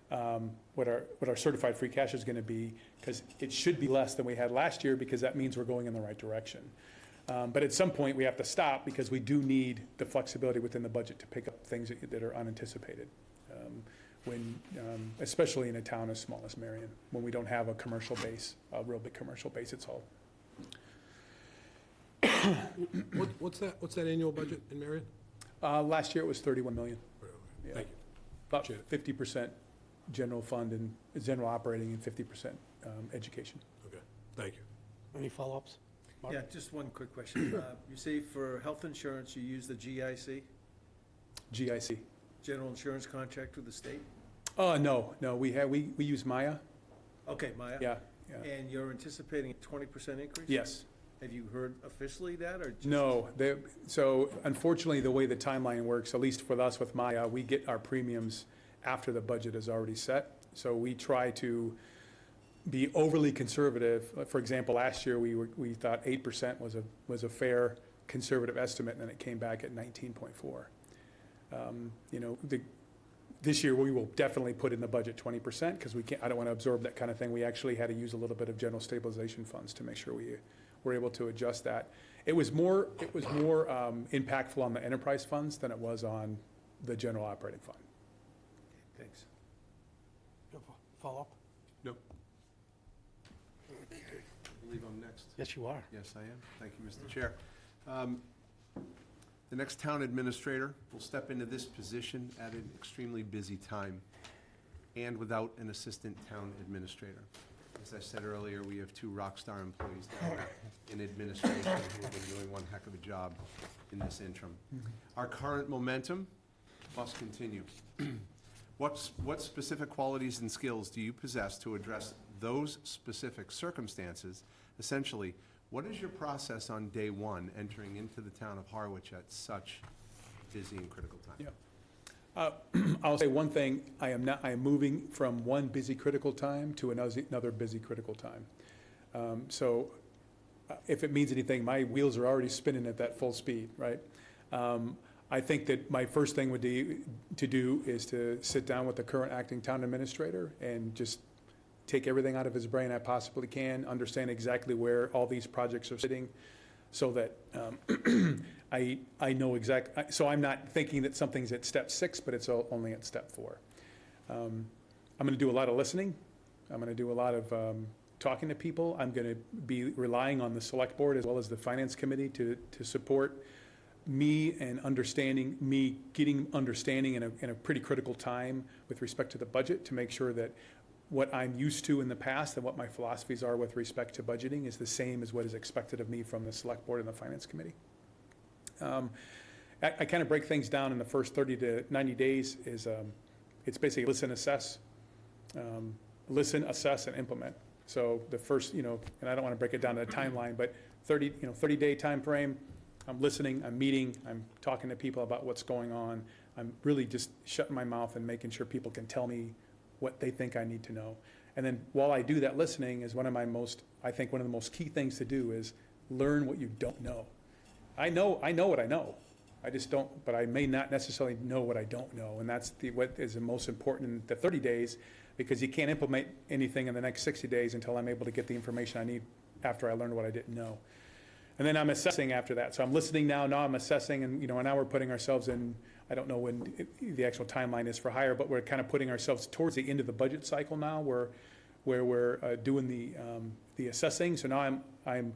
what our certified free cash is gonna be, because it should be less than we had last year, because that means we're going in the right direction. But at some point, we have to stop, because we do need the flexibility within the budget to pick up things that are unanticipated. Especially in a town as small as Marion, when we don't have a commercial base, a real big commercial base, it's all. What's that annual budget in Marion? Last year it was 31 million. Yeah. Thank you. About Appreciate 50% general fund and general operating and 50% education. Okay, thank you. Any follow-ups? Mark? Yeah, just one quick question. You say for health insurance, you use the GIC, GIC. General Insurance Contract with the state? No, we use Maya. Okay, Maya? Yeah. And you're anticipating a 20% increase? Yes. Have you heard officially that, or just? No, so unfortunately, the way the timeline works, at least for us with Maya, we get our premiums after the budget is already set. So we try to be overly conservative. For example, last year, we thought 8% was a fair conservative estimate, and then it came back at 19.4. This year, we will definitely put in the budget 20%, because I don't want to absorb that kind of thing. We actually had to use a little bit of general stabilization funds to make sure we were able to adjust that. It was more impactful on the enterprise funds than it was on the general operating fund. Thanks. You have a Follow-up? No. I believe I'm next. Yes, you are. Yes, I am. Thank you, Mr. Chair. The next town administrator will step into this position at an extremely busy time and without an assistant town administrator. As I said earlier, we have two rock star employees down in administration who have been doing one heck of a job in this interim. Our current momentum must continue. What specific qualities and skills do you possess to address those specific circumstances? Essentially, what is your process on day one entering into the town of Harwich at such busy and critical time? Yeah. I'll say one thing, I am moving from one busy critical time to another busy critical time. So if it means anything, my wheels are already spinning at that full speed, right? I think that my first thing would be to do is to sit down with the current acting town administrator and just take everything out of his brain I possibly can, understand exactly where all these projects are sitting, so that I know so I'm not thinking that something's at step 6, but it's only at step 4. I'm gonna do a lot of listening. I'm gonna do a lot of talking to people. I'm gonna be relying on the select board as well as the finance committee to support me and getting understanding in a pretty critical time with respect to the budget, to make sure that what I'm used to in the past and what my philosophies are with respect to budgeting is the same as what is expected of me from the select board and the finance committee. I kind of break things down in the first 30 to 90 days is, it's basically listen, assess, and implement. So the first, and I don't want to break it down to a timeline, but 30-day time frame, I'm listening, I'm meeting, I'm talking to people about what's going on. I'm really just shutting my mouth and making sure people can tell me what they think I need to know. And then while I do that listening is one of the most key things to do is learn what you don't know. I know what I know. I just don't, but I may not necessarily know what I don't know. And that's what is the most important in the 30 days, because you can't implement anything in the next 60 days until I'm able to get the information I need after I learned what I didn't know. And then I'm assessing after that. So I'm listening now I'm assessing, and now we're putting ourselves in, I don't know when the actual timeline is for hire, but we're kind of putting ourselves towards the end of the budget cycle now, where we're doing the assessing. So now I'm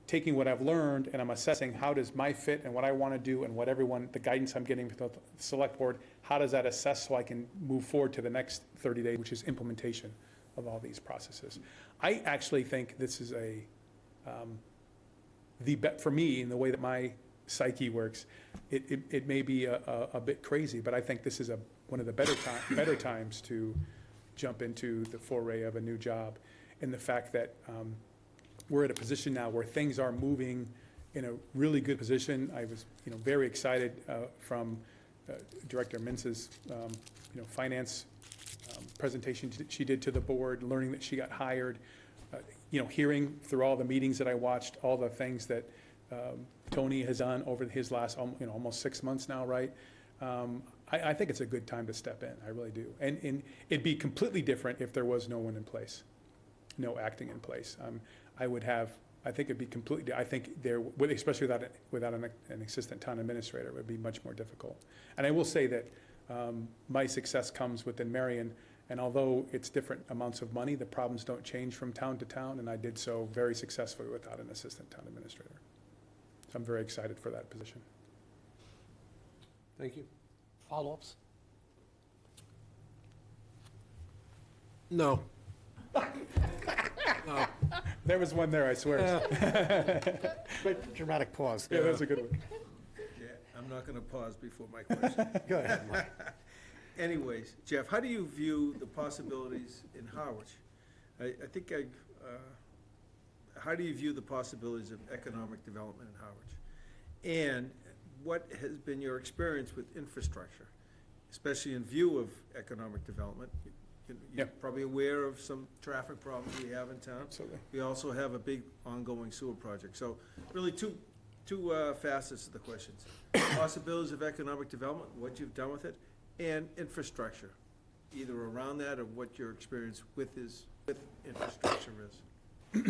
taking what I've learned and I'm assessing how does my fit and what I want to do and what the guidance I'm getting from the select board, how does that assess so I can move forward to the next 30 days, which is implementation of all these processes. I actually think this is for me, in the way that my psyche works, it may be a bit crazy, but I think this is one of the better times to jump into the foray of a new job. And the fact that we're at a position now where things are moving in a really good position. I was, very excited from Director Mintz's, finance presentation she did to the board, learning that she got hired, hearing through all the meetings that I watched, all the things that Tony has done over his last, almost 6 months now, right? I think it's a good time to step in, I really do. And it'd be completely different if there was no one in place, no acting in place. I think it'd be completely, I think especially without an assistant town administrator, it would be much more difficult. And I will say that my success comes within Marion, and although it's different amounts of money, the problems don't change from town to town, and I did so very successfully without an assistant town administrator. So I'm very excited for that position. Thank you. Follow-ups? No. There was one there, I swear. Great dramatic pause. Yeah, that's a good one. Yeah, I'm not gonna pause before my question. Go ahead, Mike. Anyways, Jeff, how do you view the possibilities in Harwich? How do you view the possibilities of economic development in Harwich? And what has been your experience with infrastructure, especially in view of economic development? You're Yeah. probably aware of some traffic problems we have in town. Absolutely. We also have a big ongoing sewer project. So really two facets of the questions. Possibilities of economic development, what you've done with it, and infrastructure, either around that or what your experience with infrastructure is. So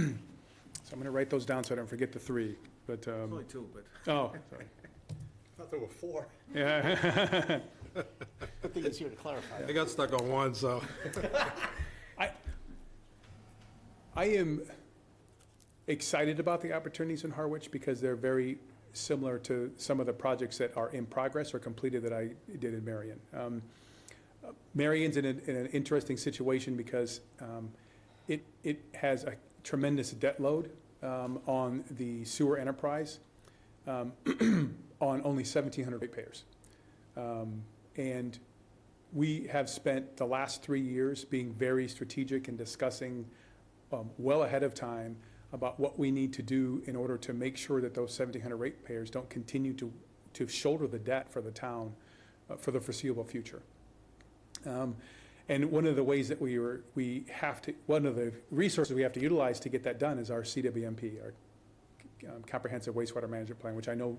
I'm going to write those down so I don't forget the three, but, Only two, but. oh, sorry. I thought there were 4. Yeah. Good thing he's here to clarify. I got stuck on one, so. I am excited about the opportunities in Harwich because they're very similar to some of the projects that are in progress or completed that I did in Marion. Marion's in an interesting situation because it has a tremendous debt load on the sewer enterprise on only 1,700 ratepayers. And we have spent the last 3 years being very strategic in discussing well ahead of time about what we need to do in order to make sure that those 1,700 ratepayers don't continue to shoulder the debt for the town for the foreseeable future. And one of the ways that one of the resources we have to utilize to get that done is our CWMP, our Comprehensive Wastewater Management Plan, which I know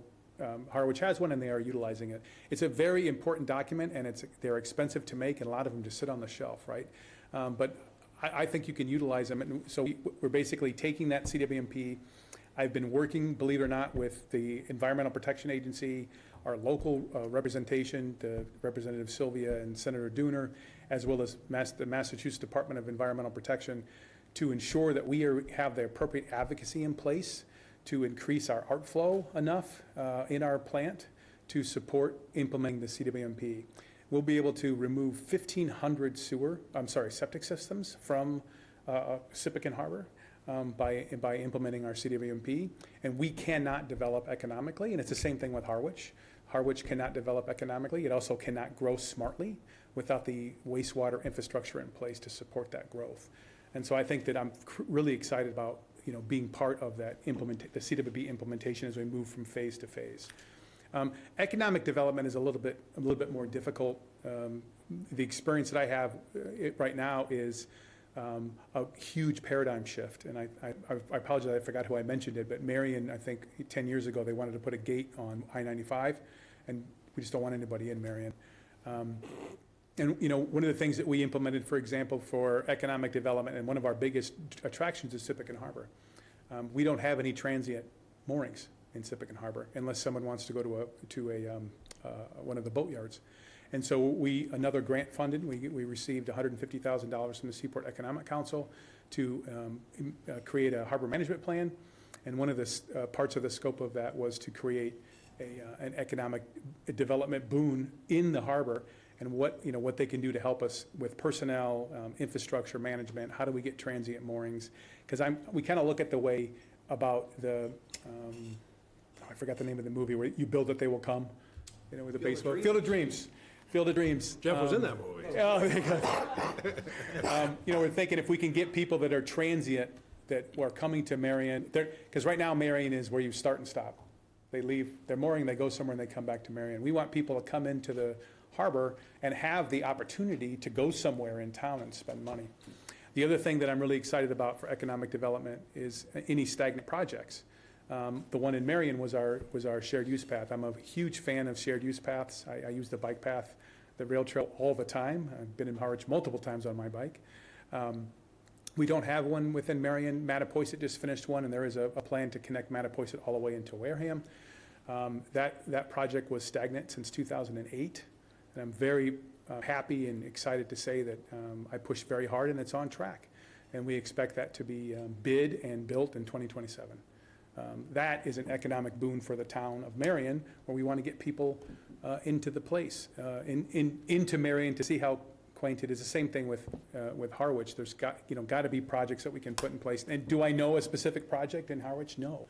Harwich has one and they are utilizing it. It's a very important document and they're expensive to make and a lot of them just sit on the shelf, right? But I think you can utilize them. And so we're basically taking that CWMP. I've been working, believe it or not, with the Environmental Protection Agency, our local representation, the Representative Sylvia and Senator Dooner, as well as the Massachusetts Department of Environmental Protection, to ensure that we have the appropriate advocacy in place to increase our art flow enough in our plant to support implementing the CWMP. We'll be able to remove 1,500 septic systems from Sippican Harbor by implementing our CWMP. And we cannot develop economically, and it's the same thing with Harwich. Harwich cannot develop economically. It also cannot grow smartly without the wastewater infrastructure in place to support that growth. And so I think that I'm really excited about being part of that the CWB implementation as we move from phase to phase. Economic development is a little bit more difficult. The experience that I have right now is a huge paradigm shift. And I apologize, I forgot who I mentioned it, but Marion, I think 10 years ago, they wanted to put a gate on I-95, and we just don't want anybody in Marion. And one of the things that we implemented, for example, for economic development, and one of our biggest attractions is Sippican Harbor. We don't have any transient moorings in Sippican Harbor unless someone wants to go to one of the boatyards. And so another grant funded, we received $150,000 from the Seaport Economic Council to create a harbor management plan. And one of the parts of the scope of that was to create an economic development boon in the harbor, and what they can do to help us with personnel, infrastructure management. How do we get transient moorings? Because we kind of look at the way about I forgot the name of the movie, where you build it, they will come, you know, with the baseball. Field of Dreams. Field of Dreams. Jeff was in that movie. Oh, there you go. You know, we're thinking if we can get people that are transient, that are coming to Marion, because right now Marion is where you start and stop. They leave, they're mooring, they go somewhere, and they come back to Marion. We want people to come into the harbor and have the opportunity to go somewhere in town and spend money. The other thing that I'm really excited about for economic development is any stagnant projects. The one in Marion was our shared use path. I'm a huge fan of shared use paths. I use the bike path, the rail trail all the time. I've been in Harwich multiple times on my bike. We don't have one within Marion. Mattapoisett just finished one, and there is a plan to connect Mattapoisett all the way into Wareham. That project was stagnant since 2008, and I'm very happy and excited to say that I pushed very hard, and it's on track. And we expect that to be bid and built in 2027. That is an economic boon for the town of Marion, where we want to get people into the place, into Marion to see how quaint it is. The same thing with Harwich. There's got to be projects that we can put in place. And do I know a specific project in Harwich? No.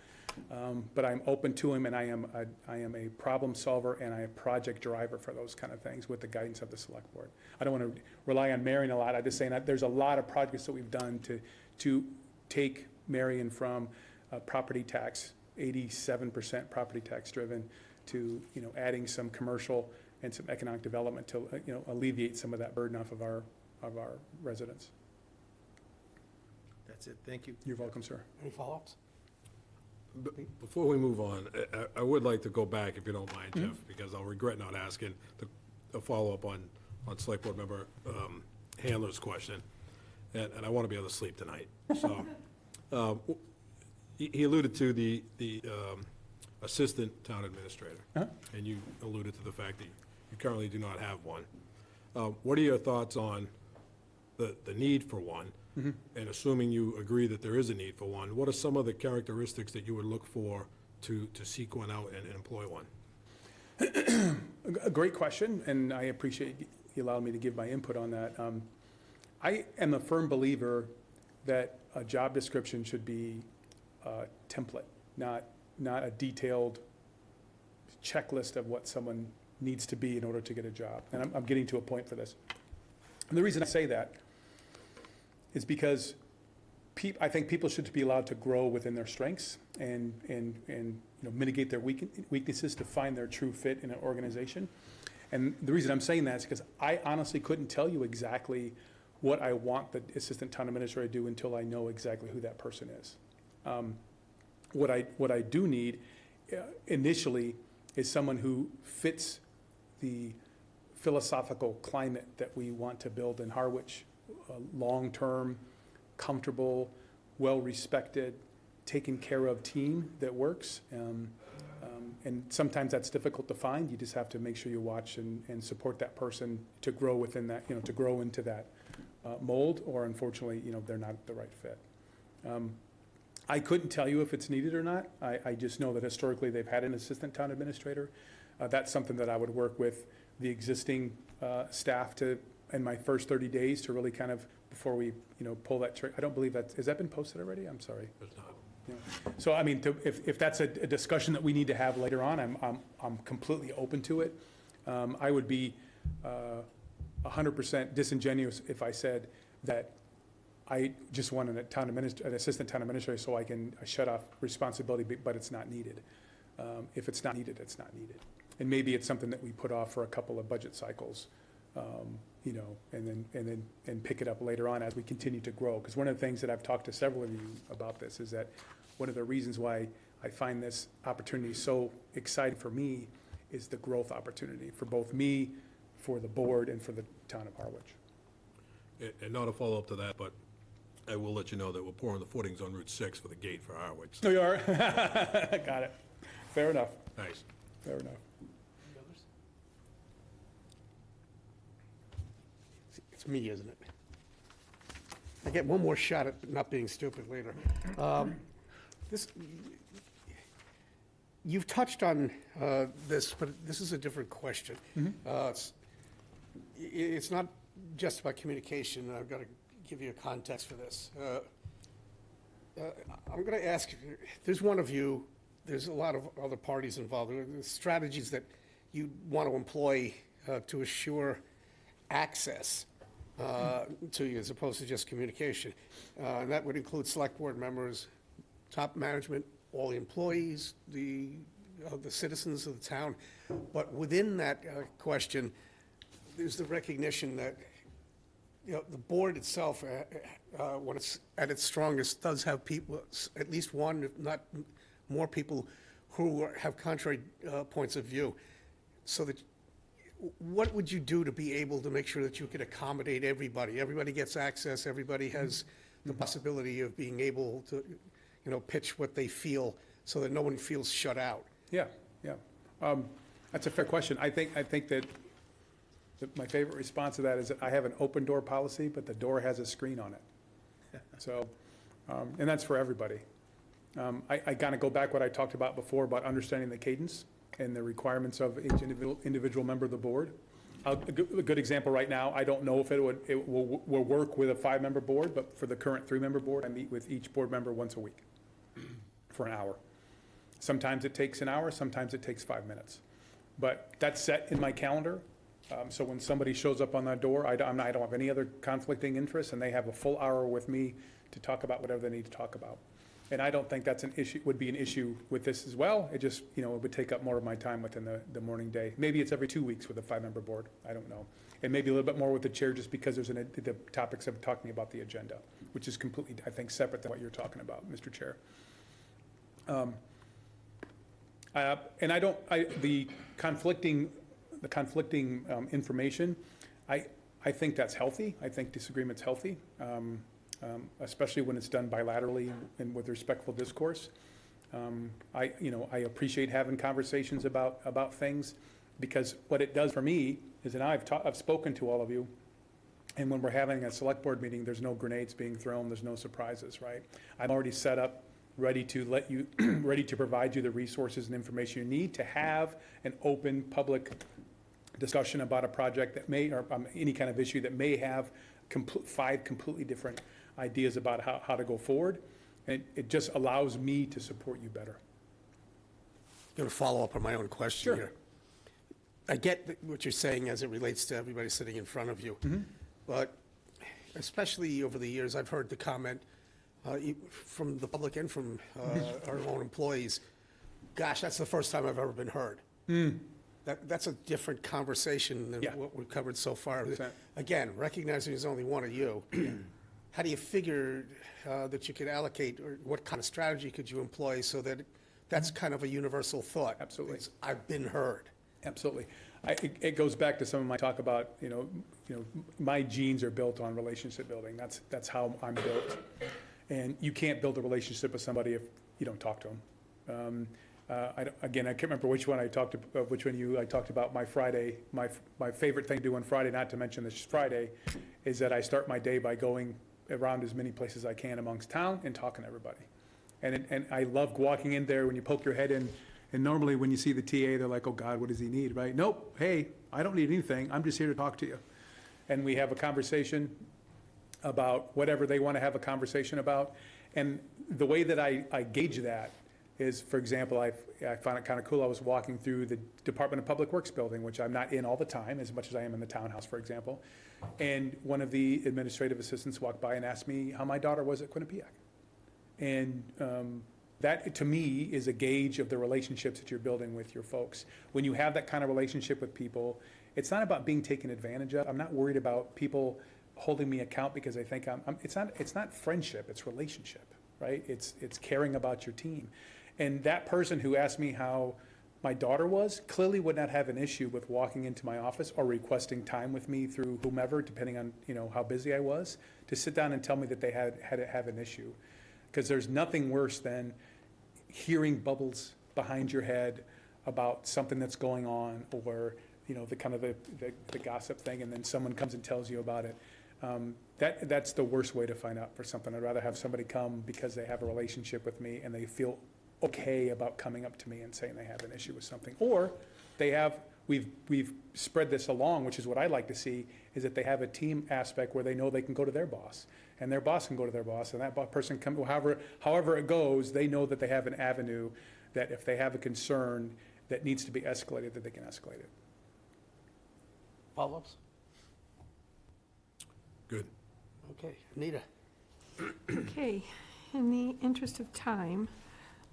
But I'm open to them, and I am a problem solver and I'm a project driver for those kind of things with the guidance of the select board. I don't want to rely on Marion a lot. I'm just saying that there's a lot of projects that we've done to take Marion from property tax, 87% property tax driven, to adding some commercial and some economic development to alleviate some of that burden off of our residents. That's it, thank you. You're welcome, sir. Any follow-ups? Before we move on, I would like to go back, if you don't mind, Jeff, because I'll regret not asking a follow-up on Select Board Member Handler's question, and I want to be able to sleep tonight. So, he alluded to the assistant town administrator, and you alluded to the fact that you currently do not have one. What are your thoughts on the need for one? And assuming you agree that there is a need for one, what are some of the characteristics that you would look for to seek one out and employ one? A great question, and I appreciate you allowing me to give my input on that. I am a firm believer that a job description should be a template, not a detailed checklist of what someone needs to be in order to get a job. And I'm getting to a point for this. And the reason I say that is because I think people should be allowed to grow within their strengths and mitigate their weaknesses to find their true fit in an organization. And the reason I'm saying that is because I honestly couldn't tell you exactly what I want the assistant town administrator to do until I know exactly who that person is. What I do need initially is someone who fits the philosophical climate that we want to build in Harwich. A long-term, comfortable, well-respected, taken care of team that works. And sometimes that's difficult to find. You just have to make sure you watch and support that person to grow within that, to grow into that mold, or unfortunately, they're not the right fit. I couldn't tell you if it's needed or not. I just know that historically they've had an assistant town administrator. That's something that I would work with the existing staff to, in my first 30 days, to really kind of, before we, pull that trigger. I don't believe has that been posted already? I'm sorry. It's not. Yeah. So, I mean, if that's a discussion that we need to have later on, I'm completely open to it. I would be 100% disingenuous if I said that I just want an assistant town administrator so I can shut off responsibility, but it's not needed. If it's not needed, it's not needed. And maybe it's something that we put off for a couple of budget cycles, and then pick it up later on as we continue to grow. Because one of the things that I've talked to several of you about this is that one of the reasons why I find this opportunity so exciting for me is the growth opportunity for both me, for the board, and for the town of Harwich. And not a follow-up to that, but I will let you know that we're pouring the footings on Route 6 for the gate for Harwich. So you are? Got it. Fair enough. Nice. Fair enough. It's me, isn't it? I get one more shot at not being stupid later. You've touched on this, but this is a different question. It's not just about communication. I've got to give you a context for this. I'm going to ask, there's one of you there's a lot of other parties involved. There's strategies that you want to employ to assure access to you as opposed to just communication. And that would include select board members, top management, all the employees, the citizens of the town. But within that question, there's the recognition that, you know, the board itself, when it's at its strongest, does have people, at least one, if not more people, who have contrary points of view. So that, what would you do to be able to make sure that you could accommodate everybody? Everybody gets access, everybody has the possibility of being able to, you know, pitch what they feel so that no one feels shut out. Yeah, yeah. That's a fair question. I think that my favorite response to that is that I have an open door policy, but the door has a screen on it. So, and that's for everybody. I kind of go back what I talked about before about understanding the cadence and the requirements of each individual member of the board. A good example right now, I don't know if it will work with a 5-member board, but for the current 3-member board, I meet with each board member once a week for an hour. Sometimes it takes an hour, sometimes it takes 5 minutes. But that's set in my calendar. So when somebody shows up on that door, I don't have any other conflicting interests, and they have a full hour with me to talk about whatever they need to talk about. And I don't think that's an issue, would be an issue with this as well. It just, you know, it would take up more of my time within the morning day. Maybe it's every 2 weeks with a 5-member board, I don't know. And maybe a little bit more with the chair just because there's the topics of talking about the agenda, which is completely, I think, separate than what you're talking about, Mr. Chair. And the conflicting information, I think that's healthy. I think disagreement's healthy, especially when it's done bilaterally and with respectful discourse. I appreciate having conversations about things, because what it does for me is, and I've spoken to all of you, and when we're having a select board meeting, there's no grenades being thrown, there's no surprises, right? I'm already set up, ready to provide you the resources and information you need to have an open public discussion about a project that may, or any kind of issue that may have 5 completely different ideas about how to go forward. And it just allows me to support you better. I'm going to follow up on my own question Sure. here. I get what you're saying as it relates to everybody sitting in front of you. But especially over the years, I've heard the comment from the public and from our own employees, gosh, that's the first time I've ever been heard. That's a different conversation than Yeah. what we've covered so far. 100%. Again, recognizing there's only one of you, how do you figure that you could allocate, or what kind of strategy could you employ so that that's kind of a universal thought? Absolutely. It's, I've been heard. Absolutely. It goes back to some of my talk about, my genes are built on relationship building. That's how I'm built. And you can't build a relationship with somebody if you don't talk to them. I can't remember which one I talked about my Friday. My favorite thing to do on Friday, not to mention this Friday, is that I start my day by going around as many places as I can amongst town and talking to everybody. And I love walking in there when you poke your head in. And normally when you see the TA, they're like, oh God, what does he need, right? Nope, hey, I don't need anything. I'm just here to talk to you. And we have a conversation about whatever they want to have a conversation about. And the way that I gauge that is, for example, I found it kind of cool. I was walking through the Department of Public Works building, which I'm not in all the time, as much as I am in the townhouse, for example. And one of the administrative assistants walked by and asked me how my daughter was at Quinnipiac. And that, to me, is a gauge of the relationships that you're building with your folks. When you have that kind of relationship with people, it's not about being taken advantage of. I'm not worried about people holding me account because they think it's not friendship, it's relationship, right? It's caring about your team. And that person who asked me how my daughter was clearly would not have an issue with walking into my office or requesting time with me through whomever, depending on how busy I was, to sit down and tell me that they have an issue. Because there's nothing worse than hearing bubbles behind your head about something that's going on, or the kind of the gossip thing, and then someone comes and tells you about it. That's the worst way to find out for something. I'd rather have somebody come because they have a relationship with me and they feel okay about coming up to me and saying they have an issue with something, or we've spread this along, which is what I like to see, is that they have a team aspect where they know they can go to their boss, and their boss can go to their boss, and that person however it goes, they know that they have an avenue that if they have a concern that needs to be escalated, that they can escalate it. Follow-ups? Good. Okay, Anita? Okay, in the interest of time,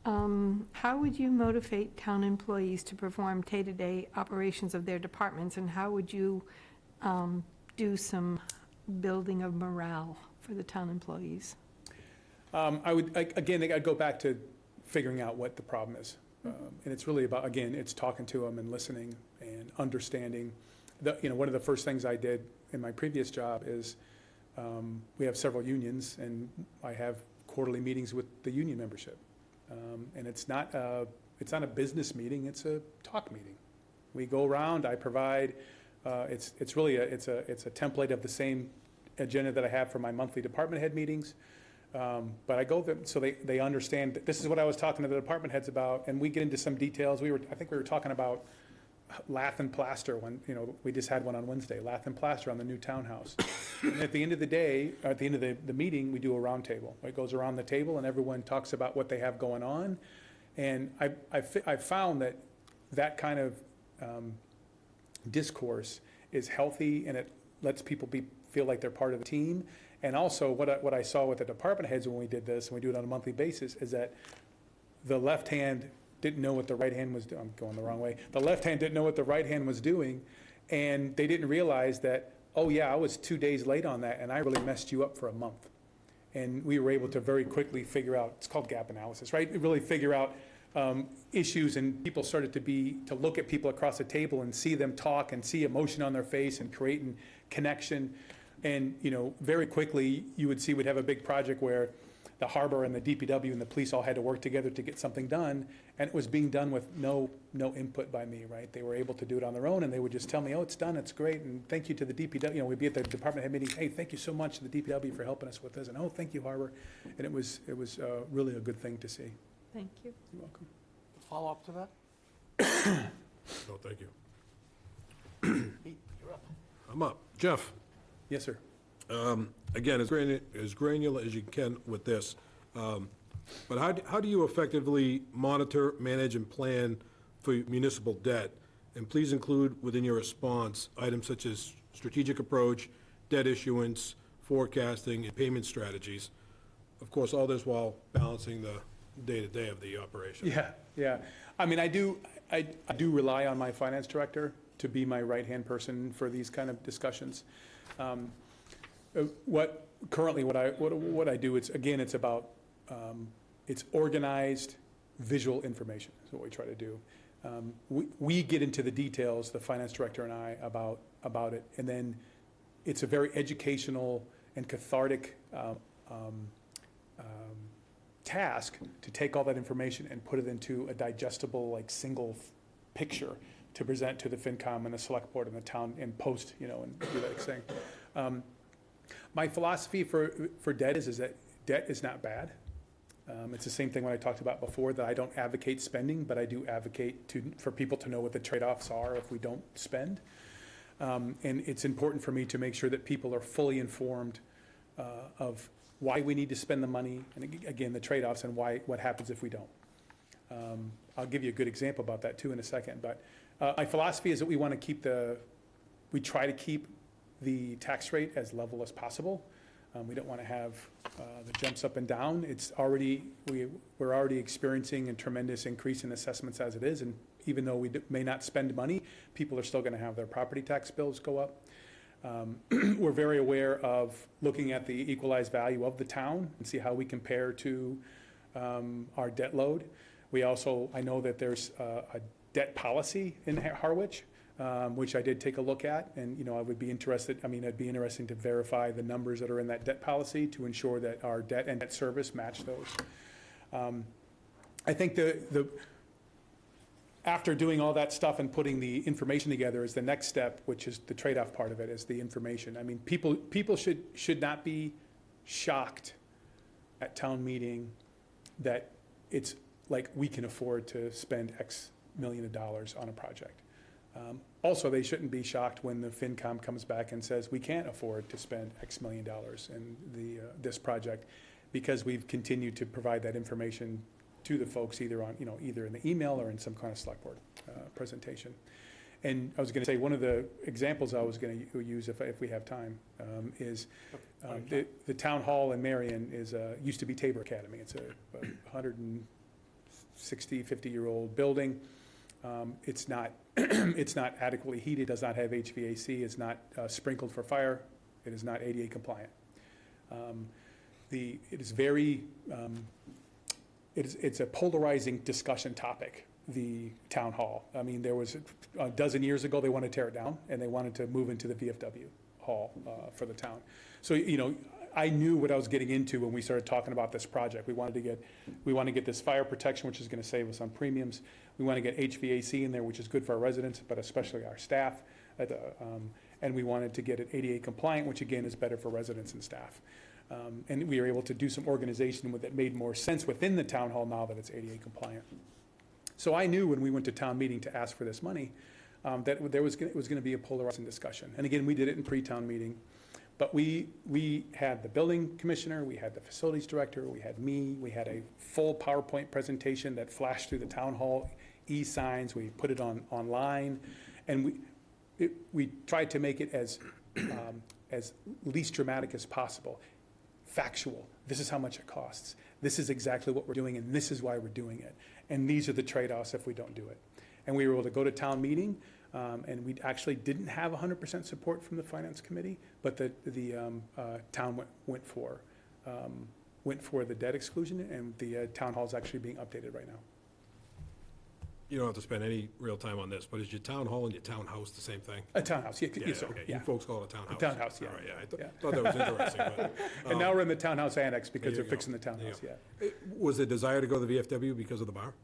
how would you motivate town employees to perform day-to-day operations of their departments, and how would you do some building of morale for the town employees? Again, I'd go back to figuring out what the problem is. And it's really about, again, it's talking to them and listening and understanding. One of the first things I did in my previous job is, we have several unions, and I have quarterly meetings with the union membership. And it's not a business meeting, it's a talk meeting. We go around, I provide, it's really a template of the same agenda that I have for my monthly department head meetings. But I go there, so they understand, that this is what I was talking to the department heads about, and we get into some details. I think we were talking about lath and plaster when, we just had one on Wednesday, lath and plaster on the new townhouse. And at the end of the day, at the end of the meeting, we do a roundtable. It goes around the table and everyone talks about what they have going on. And I found that kind of discourse is healthy, and it lets people feel like they're part of the team. And also, what I saw with the department heads when we did this, and we do it on a monthly basis, is that the left hand didn't know what the right hand was doing. I'm going the wrong way. The left hand didn't know what the right hand was doing, and they didn't realize that, oh yeah, I was 2 days late on that, and I really messed you up for a month. And we were able to very quickly figure out, it's called gap analysis, right? Really figure out issues, and people started to look at people across the table and see them talk and see emotion on their face and creating connection. And, very quickly, you would see we'd have a big project where the harbor and the DPW and the police all had to work together to get something done, and it was being done with no input by me, right? They were able to do it on their own, and they would just tell me, oh, it's done, it's great, and thank you to the DPW. We'd be at the department head meeting, hey, thank you so much to the DPW for helping us with this, and oh, thank you, Harbor. And it was really a good thing to see. Thank you. You're welcome. Follow-up to that? No, thank you. Pete, you're up. I'm up. Jeff? Yes, sir. Again, as granular as you can with this, but how do you effectively monitor, manage, and plan for municipal debt? And please include within your response items such as strategic approach, debt issuance, forecasting, and payment strategies. Of course, all this while balancing the day-to-day of the operation. Yeah. I mean, I do rely on my finance director to be my right-hand person for these kind of discussions. What I do, it's about, it's organized visual information is what we try to do. We get into the details, the finance director and I, about it, and then it's a very educational and cathartic task to take all that information and put it into a digestible, single picture to present to the FinCom and the select board and the town and post, and do that thing. My philosophy for debt is that debt is not bad. It's the same thing when I talked about before, that I don't advocate spending, but I do advocate for people to know what the trade-offs are if we don't spend. And it's important for me to make sure that people are fully informed of why we need to spend the money, and again, the trade-offs, and what happens if we don't. I'll give you a good example about that too in a second, but my philosophy is that we try to keep the tax rate as level as possible. We don't want to have the jumps up and down. We're already experiencing a tremendous increase in assessments as it is, and even though we may not spend money, people are still going to have their property tax bills go up. We're very aware of looking at the equalized value of the town and see how we compare to our debt load. I know that there's a debt policy in Harwich, which I did take a look at, and it'd be interesting to verify the numbers that are in that debt policy to ensure that our debt and debt service match those. I think after doing all that stuff and putting the information together is the next step, which is the trade-off part of it, is the information. I mean, people should not be shocked at town meeting that it's like we can afford to spend X million of dollars on a project. Also, they shouldn't be shocked when the FinCom comes back and says we can't afford to spend X million dollars in this project, because we've continued to provide that information to the folks either on, either in the email or in some kind of select board presentation. And I was going to say, one of the examples I was going to use, if we have time, is the town hall in Marion used to be Tabor Academy. It's a 160, 50-year-old building. It's not it's not adequately heated, does not have HVAC, it's not sprinkled for fire, it is not ADA compliant. It is very, it's a polarizing discussion topic, the town hall. I mean, there was, a dozen years ago, they wanted to tear it down, and they wanted to move into the VFW hall for the town. So, I knew what I was getting into when we started talking about this project. We want to get this fire protection, which is going to save us on premiums. We want to get HVAC in there, which is good for our residents, but especially our staff. And we wanted to get it ADA compliant, which again is better for residents and staff. And we were able to do some organization that made more sense within the town hall now that it's ADA compliant. So I knew when we went to town meeting to ask for this money, that it was going to be a polarizing discussion. And again, we did it in pre-town meeting. But we had the building commissioner, we had the facilities director, we had me, we had a full PowerPoint presentation that flashed through the town hall, e-signs, we put it online, and we tried to make it as least dramatic as possible. Factual, this is how much it costs. This is exactly what we're doing, and this is why we're doing it. And these are the trade-offs if we don't do it. And we were able to go to town meeting, and we actually didn't have 100% support from the finance committee, but the town went for the debt exclusion, and the town hall is actually being updated right now. You don't have to spend any real time on this, but is your town hall and your townhouse the same thing? A townhouse, yes, sir, Okay, yeah. you folks call it a townhouse. Townhouse, yeah. All right, yeah, I Yeah. thought that was interesting, but. And now we're in the townhouse annex because There they're you fixing the go. There you townhouse, go. yeah. Was the desire to go to the VFW because of the bar?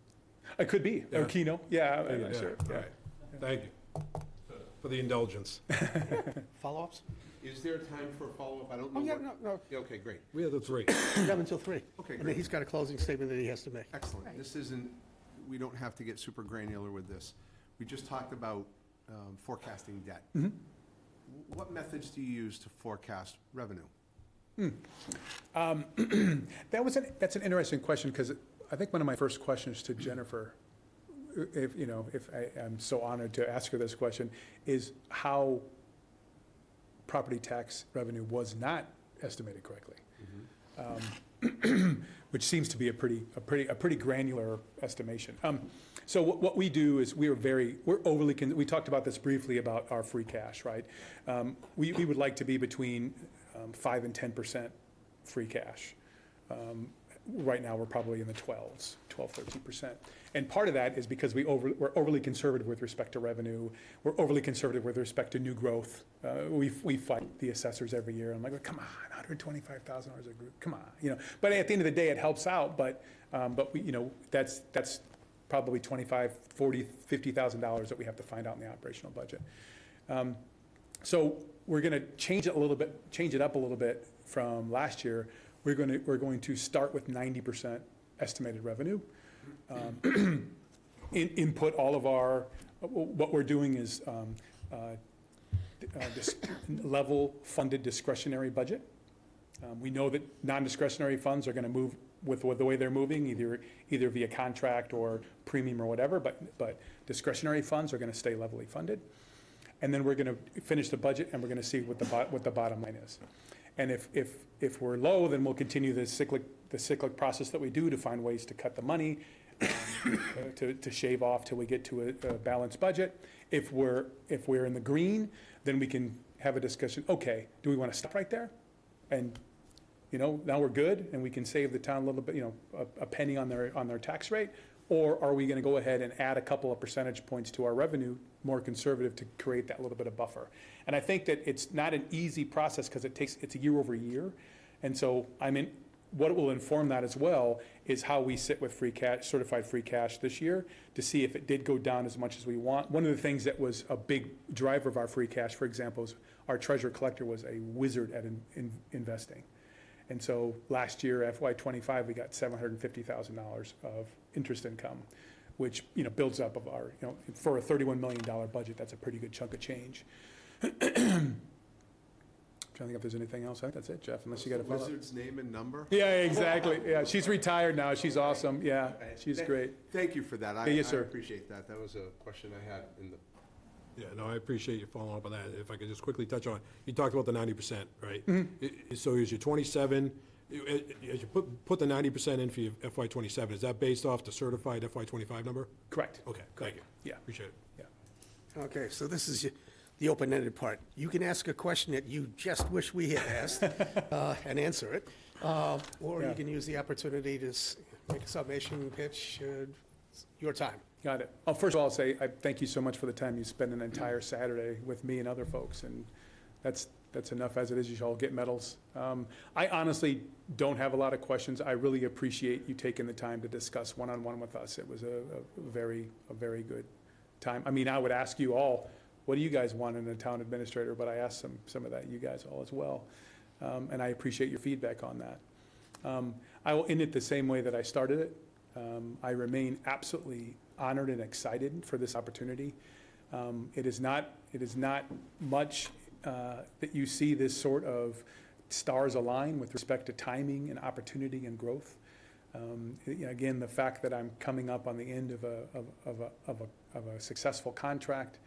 It could be, or Yeah. Keno, yeah, I'm Yeah, not sure, all yeah. right. Thank you for the indulgence. Follow-ups? Is there time for a follow-up? I don't know. Oh, yeah, what- no, Yeah, okay, great. We have the three. we have until 3. Okay, And then great. he's got a closing statement that he has to make. Excellent. This isn't, we don't have to get super granular with this. We just talked about forecasting debt. What methods do you use to forecast revenue? That's an interesting question, because I think one of my first questions to Jennifer, if I'm so honored to ask her this question, is how property tax revenue was not estimated correctly. Which seems to be a pretty granular estimation. So what we do is we talked about this briefly about our free cash, right? We would like to be between 5 and 10% free cash. Right now, we're probably in the 12, 13%. And part of that is because we're overly conservative with respect to revenue. We're overly conservative with respect to new growth. We fight the assessors every year. I'm like, come on, $125,000 a group, come on, But at the end of the day, it helps out. But we, that's probably $25,000, $40,000, $50,000 that we have to find out in the operational budget. So we're going to change it up a little bit from last year. We're going to start with 90% estimated revenue. Input all of our, what we're doing is this level funded discretionary budget. We know that non-discretionary funds are going to move with the way they're moving, either via contract or premium or whatever, but discretionary funds are going to stay levelly funded. And then we're going to finish the budget, and we're going to see what the bottom line is. And if we're low, then we'll continue the cyclic process that we do to find ways to cut the money, to shave off till we get to a balanced budget. If we're in the green, then we can have a discussion. Okay, do we want to stop right there? And now we're good, and we can save the town a little bit, a penny on their tax rate. Or are we going to go ahead and add a couple of percentage points to our revenue, more conservative, to create that little bit of buffer? And I think that it's not an easy process because it's a year over year. And so what will inform that as well is how we sit with free cash, certified free cash this year, to see if it did go down as much as we want. One of the things that was a big driver of our free cash, for example, is our treasurer collector was a wizard at investing. And so last year, FY25, we got $750,000 of interest income, which builds up of our, for a $31 million budget, that's a pretty good chunk of change. Trying to think if there's anything else. I think that's it, Jeff, unless you got a follow-up. Wizard's name and number? Yeah, exactly. Yeah, she's retired now. She's awesome. Yeah, she's great. Thank you for that. Yes, I sir. appreciate that. That was a question I had in the, Yeah, no, I appreciate you following up on that. If I could just quickly touch on, you talked about the 90%, right? So is your 27, as you put the 90% in for your FY '27, is that based off the certified FY '25 number? Correct. Okay, thank you. Yeah. Appreciate it. Yeah. Okay, so this is the open-ended part. You can ask a question that you just wish we had asked and answer it, or you Yeah. can use the opportunity to make a summation, pitch, your time. Got it. Oh, first of all, I'll say, I thank you so much for the time you spend an entire Saturday with me and other folks, and that's enough as it is. You should all get medals. I honestly don't have a lot of questions. I really appreciate you taking the time to discuss one-on-one with us. It was a very good time. I mean, I would ask you all, what do you guys want in a town administrator? But I asked some of that you guys all as well. And I appreciate your feedback on that. I will end it the same way that I started it. I remain absolutely honored and excited for this opportunity. It is not much that you see this sort of stars align with respect to timing and opportunity and growth. Again, the fact that I'm coming up on the end of a successful contract,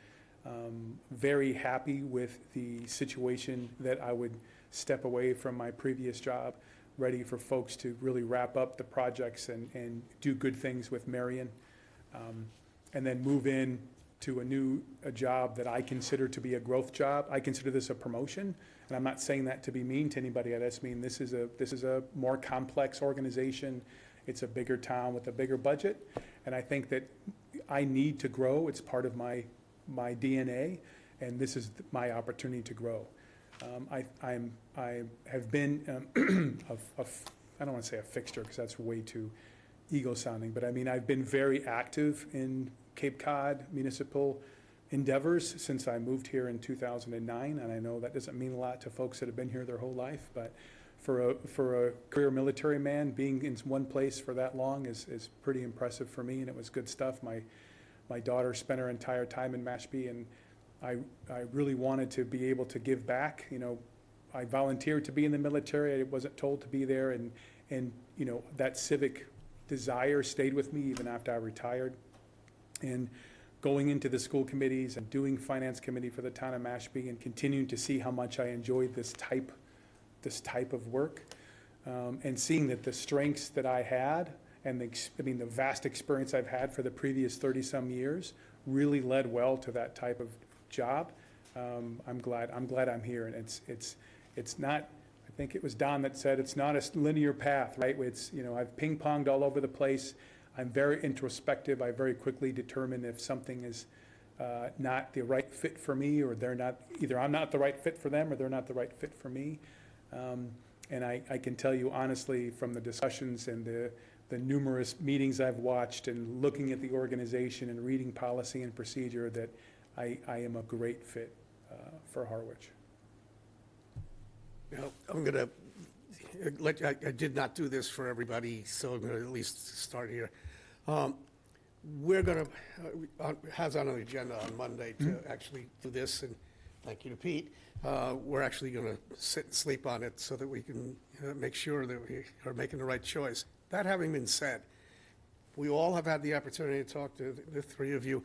very happy with the situation that I would step away from my previous job, ready for folks to really wrap up the projects and do good things with Marion, and then move in to a job that I consider to be a growth job. I consider this a promotion, and I'm not saying that to be mean to anybody. I just mean this is a more complex organization. It's a bigger town with a bigger budget, and I think that I need to grow. It's part of my DNA, and this is my opportunity to grow. I have been I don't want to say a fixture because that's way too ego sounding, but I mean, I've been very active in Cape Cod municipal endeavors since I moved here in 2009, and I know that doesn't mean a lot to folks that have been here their whole life, but for a career military man, being in one place for that long is pretty impressive for me, and it was good stuff. My daughter spent her entire time in Mashpee, and I really wanted to be able to give back. You know, I volunteered to be in the military. I wasn't told to be there, and you know, that civic desire stayed with me even after I retired. And going into the school committees and doing finance committee for the town of Mashpee and continuing to see how much I enjoyed this type of work, and seeing that the strengths that I had and the vast experience I've had for the previous 30-some years really led well to that type of job. I'm glad I'm here, and it's not. I think it was Don that said it's not a linear path, right? It's, you know, I've ping-ponged all over the place. I'm very introspective. I very quickly determine if something is not the right fit for me, or either I'm not the right fit for them, or they're not the right fit for me. And I can tell you honestly, from the discussions and the numerous meetings I've watched and looking at the organization and reading policy and procedure, that I am a great fit for Harwich. Now, I'm going to I did not do this for everybody, so I'm going to at least start here. We're going to, has on the agenda on Monday to actually do this, and thank you to Pete. We're actually going to sit and sleep on it so that we can make sure that we are making the right choice. That having been said, we all have had the opportunity to talk to the three of you.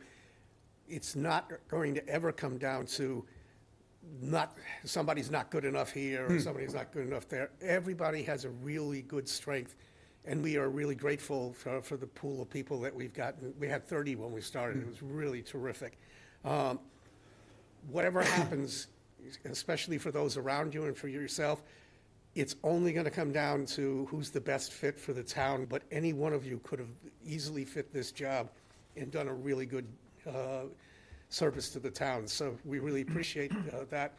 It's not going to ever come down to somebody's not good enough here or somebody's not good enough there. Everybody has a really good strength, and we are really grateful for the pool of people that we've gotten. We had 30 when we started. It was really terrific. Whatever happens, especially for those around you and for yourself, it's only going to come down to who's the best fit for the town, but any one of you could have easily fit this job and done a really good service to the town. So we really appreciate that,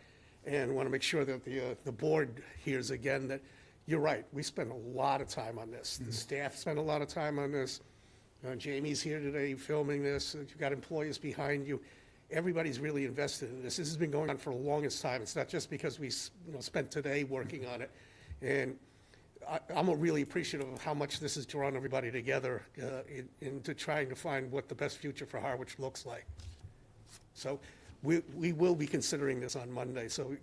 and want to make sure that the board hears again that you're right. We spent a lot of time on this. The staff spent a lot of time on this. Jamie's here today filming this. You've got employees behind you. Everybody's really invested in this. This has been going on for the longest time. It's not just because we spent today working on it. And I'm really appreciative of how much this has drawn everybody together into trying to find what the best future for Harwich looks like. So we will be considering this on Monday, so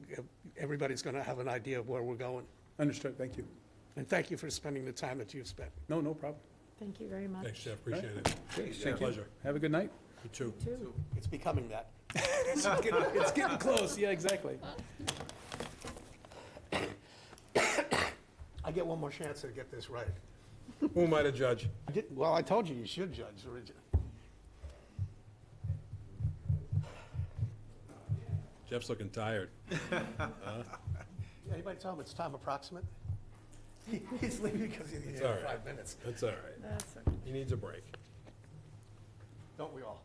everybody's going to have an idea of where we're going. Understood, thank you. And thank you for spending the time that you've spent. No, no problem. Thank you very much. Thanks, Jeff, appreciate it. Thank you. Pleasure. Have a good night. You too. Too. It's becoming that. It's getting close, yeah, exactly. I get one more chance to get this right. Who am I to judge? Well, I told you should judge originally. Jeff's looking tired. Anybody tell him it's time approximate? He's leaving because he's It's here all in right. 5 minutes. That's all right. That's okay. He needs a break. Don't we all?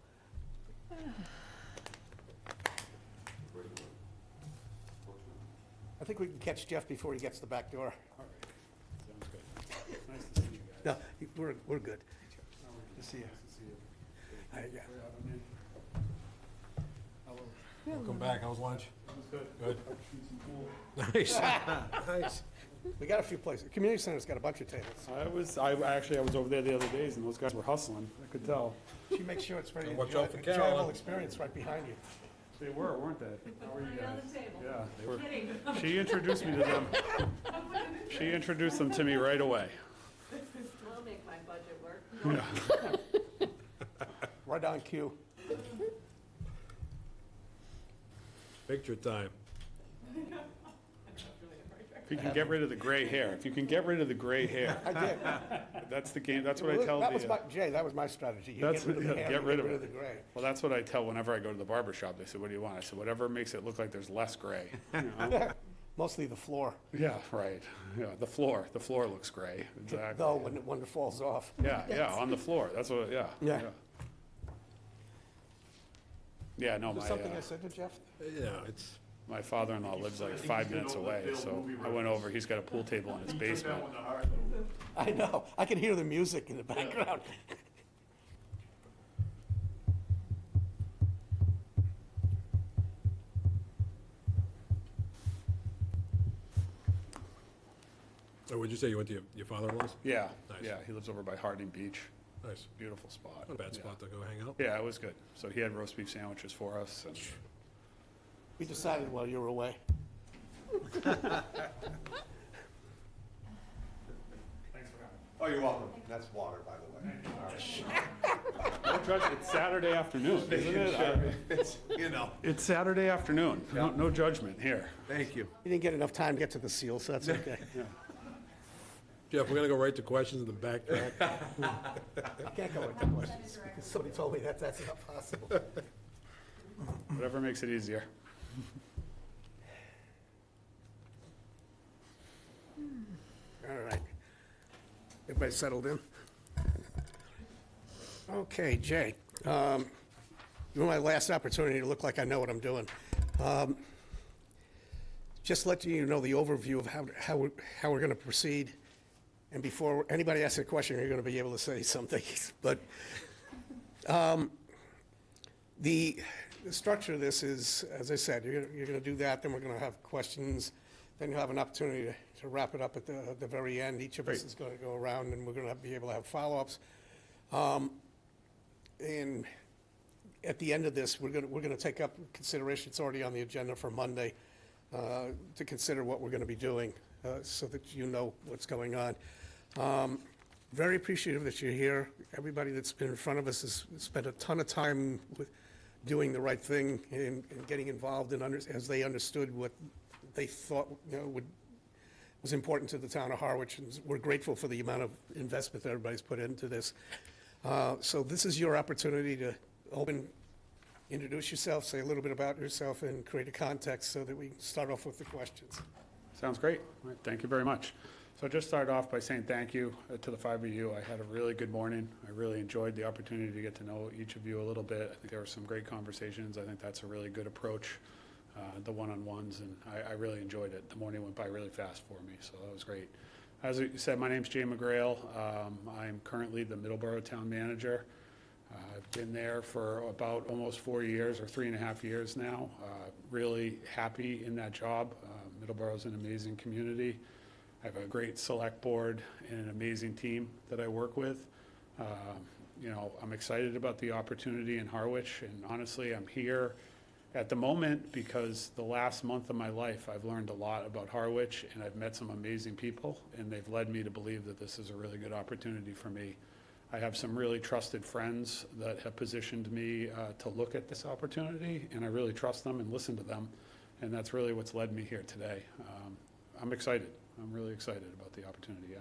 I think we can catch Jeff before he gets the back door. Sounds good. No, we're good. To see you. Yeah. Welcome back, how's lunch? Good. Nice, nice. We got a few places. Community Center's got a bunch of tables. I was over there the other days, and those guys were hustling, I could tell. She makes sure it's very Watch out for enjoyable Carolyn. experience right behind you. They were, weren't they? How are you guys? Yeah, they were. She introduced me to them. She introduced them to me right away. I'll make my budget work. Right on cue. Picture time. If you can get rid of the gray hair, if you can get rid of the gray hair, I did. that's the game, that's what I tell That was the, Jay, that was my strategy. You That's- get rid of the yeah, hair, get you rid of get rid it. of the gray. well, that's what I tell whenever I go to the barber shop. They say, what do you want? I said, whatever makes it look like there's less gray. You know? Mostly the floor, Yeah, right. Yeah, the floor looks gray, exactly. though, when it falls off. Yeah, on the floor, that's what, yeah. Yeah. Yeah, no, Was there something I said to Jeff? Yeah, it's, my father-in-law lives like 5 minutes away, so I went over, he's got a pool table in his basement. I know. I can hear the music in the background. oh, would you say you went to your father-in-law's? Yeah, Nice. yeah, he lives over by Harding Beach, Nice. beautiful spot. Not a bad Yeah. spot to go hang out. Yeah, it was good. So he had roast beef sandwiches for us, and We decided while you were away. Oh, you're welcome. That's water, by the way. no judgment. It's Saturday afternoon, isn't it? It's, you know. It's Saturday afternoon, no judgment here. Thank you. You didn't get enough time to get to the seal, so that's okay. Jeff, we're gonna go right to questions in the back track. I can't go with the questions. Somebody told me that that's not possible. Whatever makes it easier. All right. Everybody settled in? Okay, Jay, you're my last opportunity to look like I know what I'm doing. Just let you know the overview of how we're going to proceed. And before anybody asks a question, you're going to be able to say something. But the structure of this is, as I said, you're going to do that, then we're going to have questions, then you'll have an opportunity to wrap it up at the very end. Each of us is going to go around, and we're going to be able to have follow-ups. And at the end of this, we're going to take up consideration, it's already on the agenda for Monday, to consider what we're going to be doing, so that you know what's going on. Very appreciative that you're here. Everybody that's been in front of us has spent a ton of time with doing the right thing and getting involved in as they understood what they thought, was important to the town of Harwich, and we're grateful for the amount of investment that everybody's put into this. So this is your opportunity to introduce yourself, say a little bit about yourself, and create a context so that we can start off with the questions. Sounds great. All right, thank you very much. So I'll just start off by saying thank you to the five of you. I had a really good morning. I really enjoyed the opportunity to get to know each of you a little bit. I think there were some great conversations. I think that's a really good approach, the one-on-ones, and I really enjoyed it. The morning went by really fast for me, so that was great. As you said, my name's Jay McGrail. I'm currently the Middleborough Town Manager. I've been there for about almost 4 years, or 3.5 years now. Really happy in that job. Middleborough's an amazing community. I have a great select board and an amazing team that I work with. I'm excited about the opportunity in Harwich, and honestly, I'm here At the moment, because the last month of my life, I've learned a lot about Harwich, and I've met some amazing people, and they've led me to believe that this is a really good opportunity for me. I have some really trusted friends that have positioned me to look at this opportunity, and I really trust them and listen to them, and that's really what's led me here today. I'm excited. I'm really excited about the opportunity.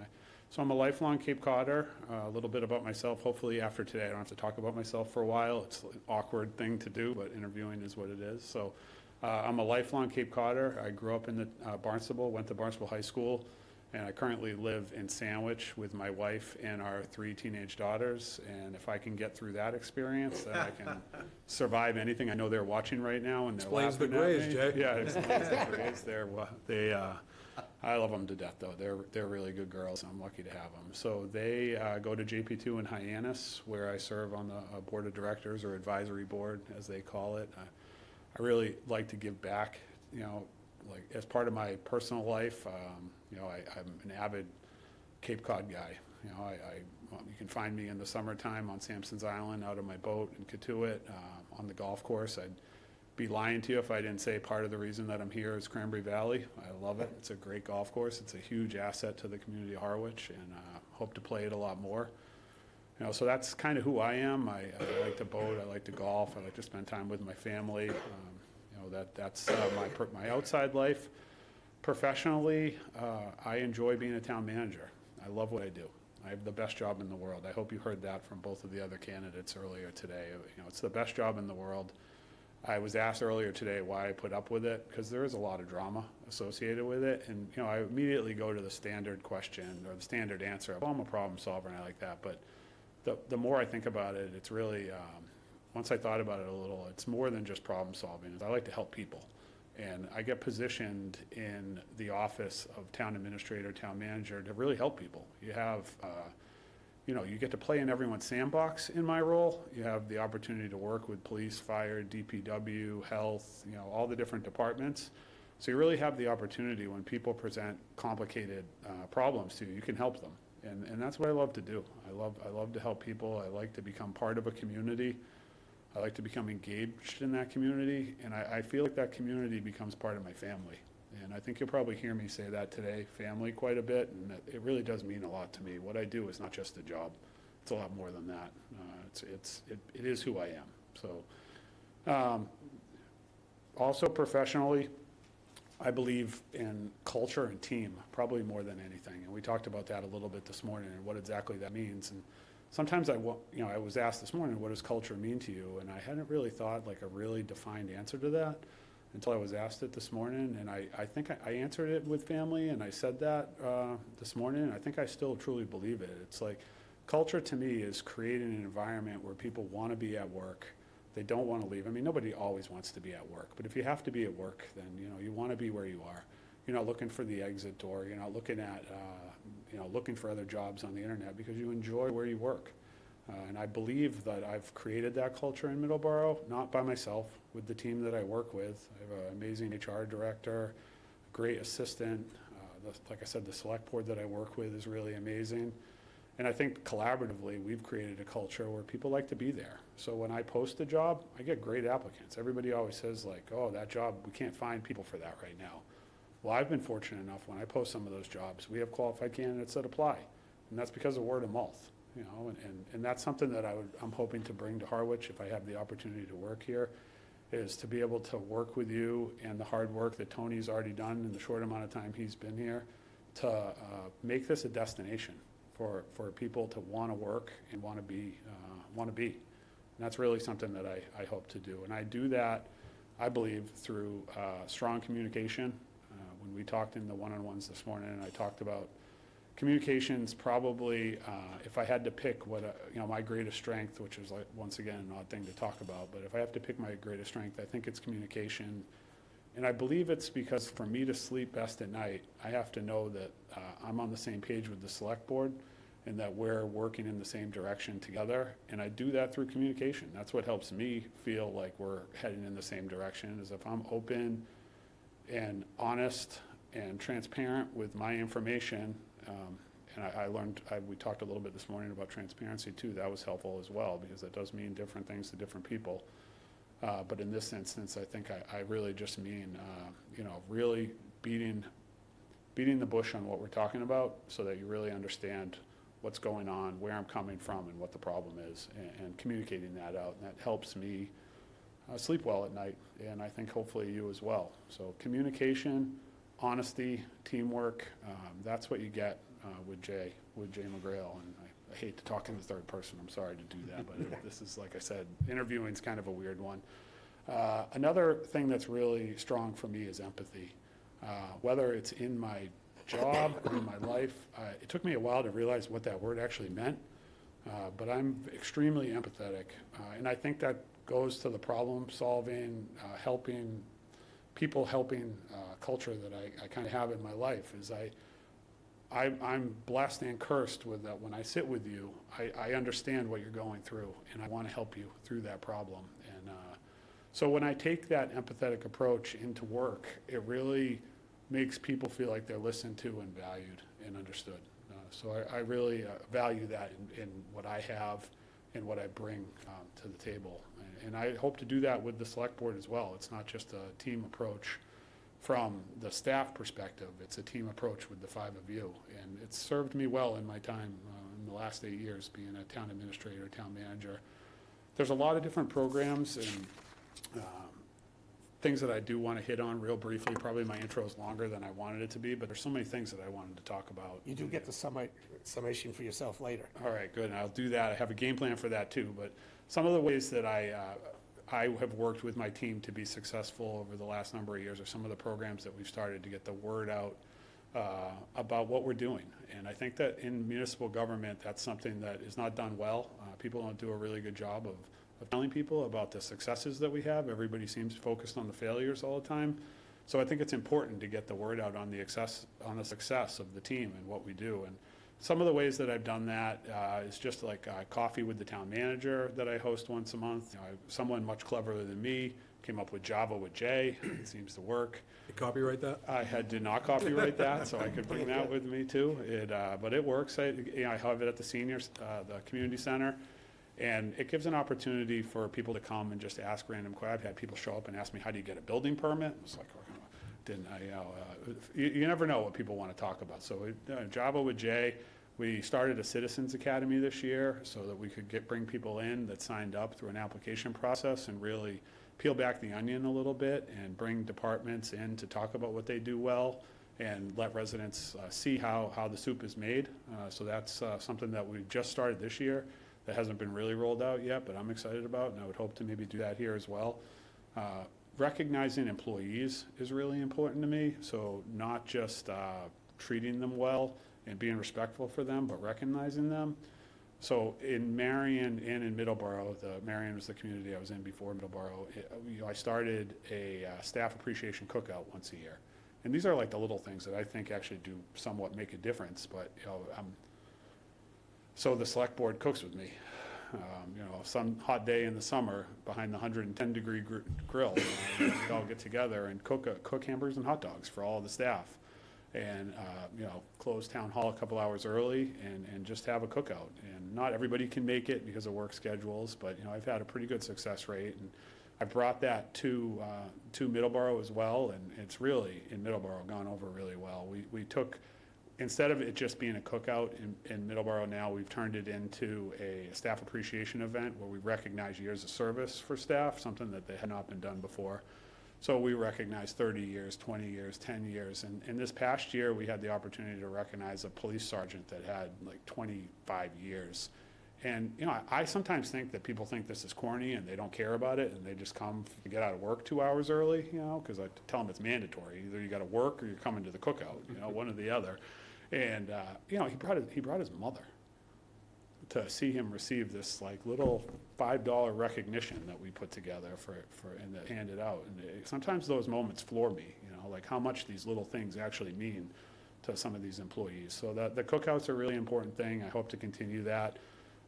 So I'm a lifelong Cape Codder. A little bit about myself. Hopefully after today, I don't have to talk about myself for a while. It's an awkward thing to do, but interviewing is what it is. So I'm a lifelong Cape Codder. I grew up in the Barnstable, went to Barnstable High School, and I currently live in Sandwich with my wife and our 3 teenage daughters. And if I can get through that experience, then I can survive anything. I know they're watching right now and they're Explains the laughing at Grays, me. Jay. Yeah, it explains the Grays. I love them to death, though. They're really good girls. I'm lucky to have them. So they go to JP2 in Hyannis, where I serve on the board of directors, or advisory board, as they call it. I really like to give back, like as part of my personal life. I'm an avid Cape Cod guy. You can find me in the summertime on Sampson's Island, out on my boat in Katuitt, on the golf course. I'd be lying to you if I didn't say part of the reason that I'm here is Cranberry Valley. I love it. It's a great golf course. It's a huge asset to the community of Harwich, and hope to play it a lot more. So that's kind of who I am. I like to boat. I like to golf. I like to spend time with my family. That's my outside life. Professionally, I enjoy being a town manager. I love what I do. I have the best job in the world. I hope you heard that from both of the other candidates earlier today. It's the best job in the world. I was asked earlier today why I put up with it, because there is a lot of drama associated with it. And, I immediately go to the standard question or the standard answer of, I'm a problem solver and I like that. But the more I think about it, it's really, once I thought about it a little, it's more than just problem solving. I like to help people. And I get positioned in the office of town administrator, town manager to really help people. You have, you get to play in everyone's sandbox in my role. You have the opportunity to work with police, fire, DPW, health, all the different departments. So you really have the opportunity when people present complicated problems to you, you can help them. And that's what I love to do. I love to help people. I like to become part of a community. I like to become engaged in that community, and I feel like that community becomes part of my family. And I think you'll probably hear me say that today, family, quite a bit, and it really does mean a lot to me. What I do is not just a job. It's a lot more than that. It is who I am. So, also professionally, I believe in culture and team, probably more than anything. And we talked about that a little bit this morning and what exactly that means. And sometimes I was asked this morning, what does culture mean to you? And I hadn't really thought like a really defined answer to that until I was asked it this morning. And I think I answered it with family, and I said that this morning, and I think I still truly believe it. It's like culture to me is creating an environment where people want to be at work. They don't want to leave. I mean, nobody always wants to be at work, but if you have to be at work, then you want to be where you are. You're not looking for the exit door. You're not looking at looking for other jobs on the internet, because you enjoy where you work. And I believe that I've created that culture in Middleborough, not by myself, with the team that I work with. I have an amazing HR director, a great assistant. Like I said, the select board that I work with is really amazing. And I think collaboratively, we've created a culture where people like to be there. So when I post a job, I get great applicants. Everybody always says like, oh, that job, we can't find people for that right now. Well, I've been fortunate enough when I post some of those jobs, we have qualified candidates that apply. And that's because of word of mouth, and that's something that I'm hoping to bring to Harwich if I have the opportunity to work here, is to be able to work with you and the hard work that Tony's already done in the short amount of time he's been here to make this a destination for people to want to work and want to be. And that's really something that I hope to do. And I do that, I believe, through strong communication. When we talked in the one-on-ones this morning, and I talked about communications, probably, if I had to pick what, my greatest strength, which is like, once again, an odd thing to talk about, but if I have to pick my greatest strength, I think it's communication. And I believe it's because for me to sleep best at night, I have to know that I'm on the same page with the select board and that we're working in the same direction together. And I do that through communication. That's what helps me feel like we're heading in the same direction, is if I'm open and honest and transparent with my information. And I learned, we talked a little bit this morning about transparency too. That was helpful as well, because that does mean different things to different people. But in this instance, I think I really just mean, really beating the bush on what we're talking about so that you really understand what's going on, where I'm coming from, and what the problem is, and communicating that out. And that helps me sleep well at night, and I think hopefully you as well. So communication, honesty, teamwork, that's what you get with Jay McGrail. And I hate to talk in the third person, I'm sorry to do that, but this is, like I said, interviewing's kind of a weird one. Another thing that's really strong for me is empathy. Whether it's in my job or in my life, it took me a while to realize what that word actually meant, but I'm extremely empathetic, and I think that goes to the problem solving, helping culture that I kind of have in my life. Is I'm blessed and cursed with that. When I sit with you, I understand what you're going through, and I want to help you through that problem. And so when I take that empathetic approach into work, it really makes people feel like they're listened to and valued and understood. So I really value that in what I have and what I bring to the table. And I hope to do that with the select board as well. It's not just a team approach from the staff perspective, it's a team approach with the five of you. And it's served me well in my time in the last 8 years being a town administrator, town manager. There's a lot of different programs and things that I do want to hit on real briefly. Probably my intro is longer than I wanted it to be, but there's so many things that I wanted to talk about. You do get the summation for yourself later. All right, good, and I'll do that. I have a game plan for that too, but some of the ways that I have worked with my team to be successful over the last number of years are some of the programs that we've started to get the word out about what we're doing. And I think that in municipal government, that's something that is not done well. People don't do a really good job of telling people about the successes that we have. Everybody seems focused on the failures all the time. So I think it's important to get the word out on the success of the team and what we do. And some of the ways that I've done that is just like coffee with the town manager that I host once a month. Someone much cleverer than me came up with Java with Jay. It seems to work. You copyright that? I did not copyright that, so I could bring that with me too. But it works. I have it at the seniors, the community center. And it gives an opportunity for people to come and just ask random questions. I've had people show up and ask me, how do you get a building permit? It's like, you never know what people want to talk about. So Java with Jay, we started a Citizens Academy this year so that we could bring people in that signed up through an application process and really peel back the onion a little bit and bring departments in to talk about what they do well and let residents see how the soup is made. So that's something that we just started this year. That hasn't been really rolled out yet, but I'm excited about, and I would hope to maybe do that here as well. Recognizing employees is really important to me, so not just treating them well and being respectful for them, but recognizing them. So in Marion and in Middleborough, Marion was the community I was in before Middleborough, I started a staff appreciation cookout once a year. And these are like the little things that I think actually do somewhat make a difference, but so the select board cooks with me. Some hot day in the summer behind the 110-degree grill, we all get together and cook hamburgers and hot dogs for all the staff. And, close town hall a couple hours early and just have a cookout. And not everybody can make it because of work schedules, but, I've had a pretty good success rate. And I brought that to Middleborough as well, and it's really, in Middleborough, gone over really well. We took, instead of it just being a cookout in Middleborough now, we've turned it into a staff appreciation event where we recognize years of service for staff, something that they had not been done before. So we recognize 30 years, 20 years, 10 years. And this past year, we had the opportunity to recognize a police sergeant that had like 25 years. And, I sometimes think that people think this is corny and they don't care about it and they just come to get out of work 2 hours early, because I tell them it's mandatory. Either you got to work or you're coming to the cookout, one or the other. And, he brought his mother to see him receive this like little $5 recognition that we put together and that handed out. And sometimes those moments floor me, like how much these little things actually mean to some of these employees. So the cookouts are a really important thing. I hope to continue that.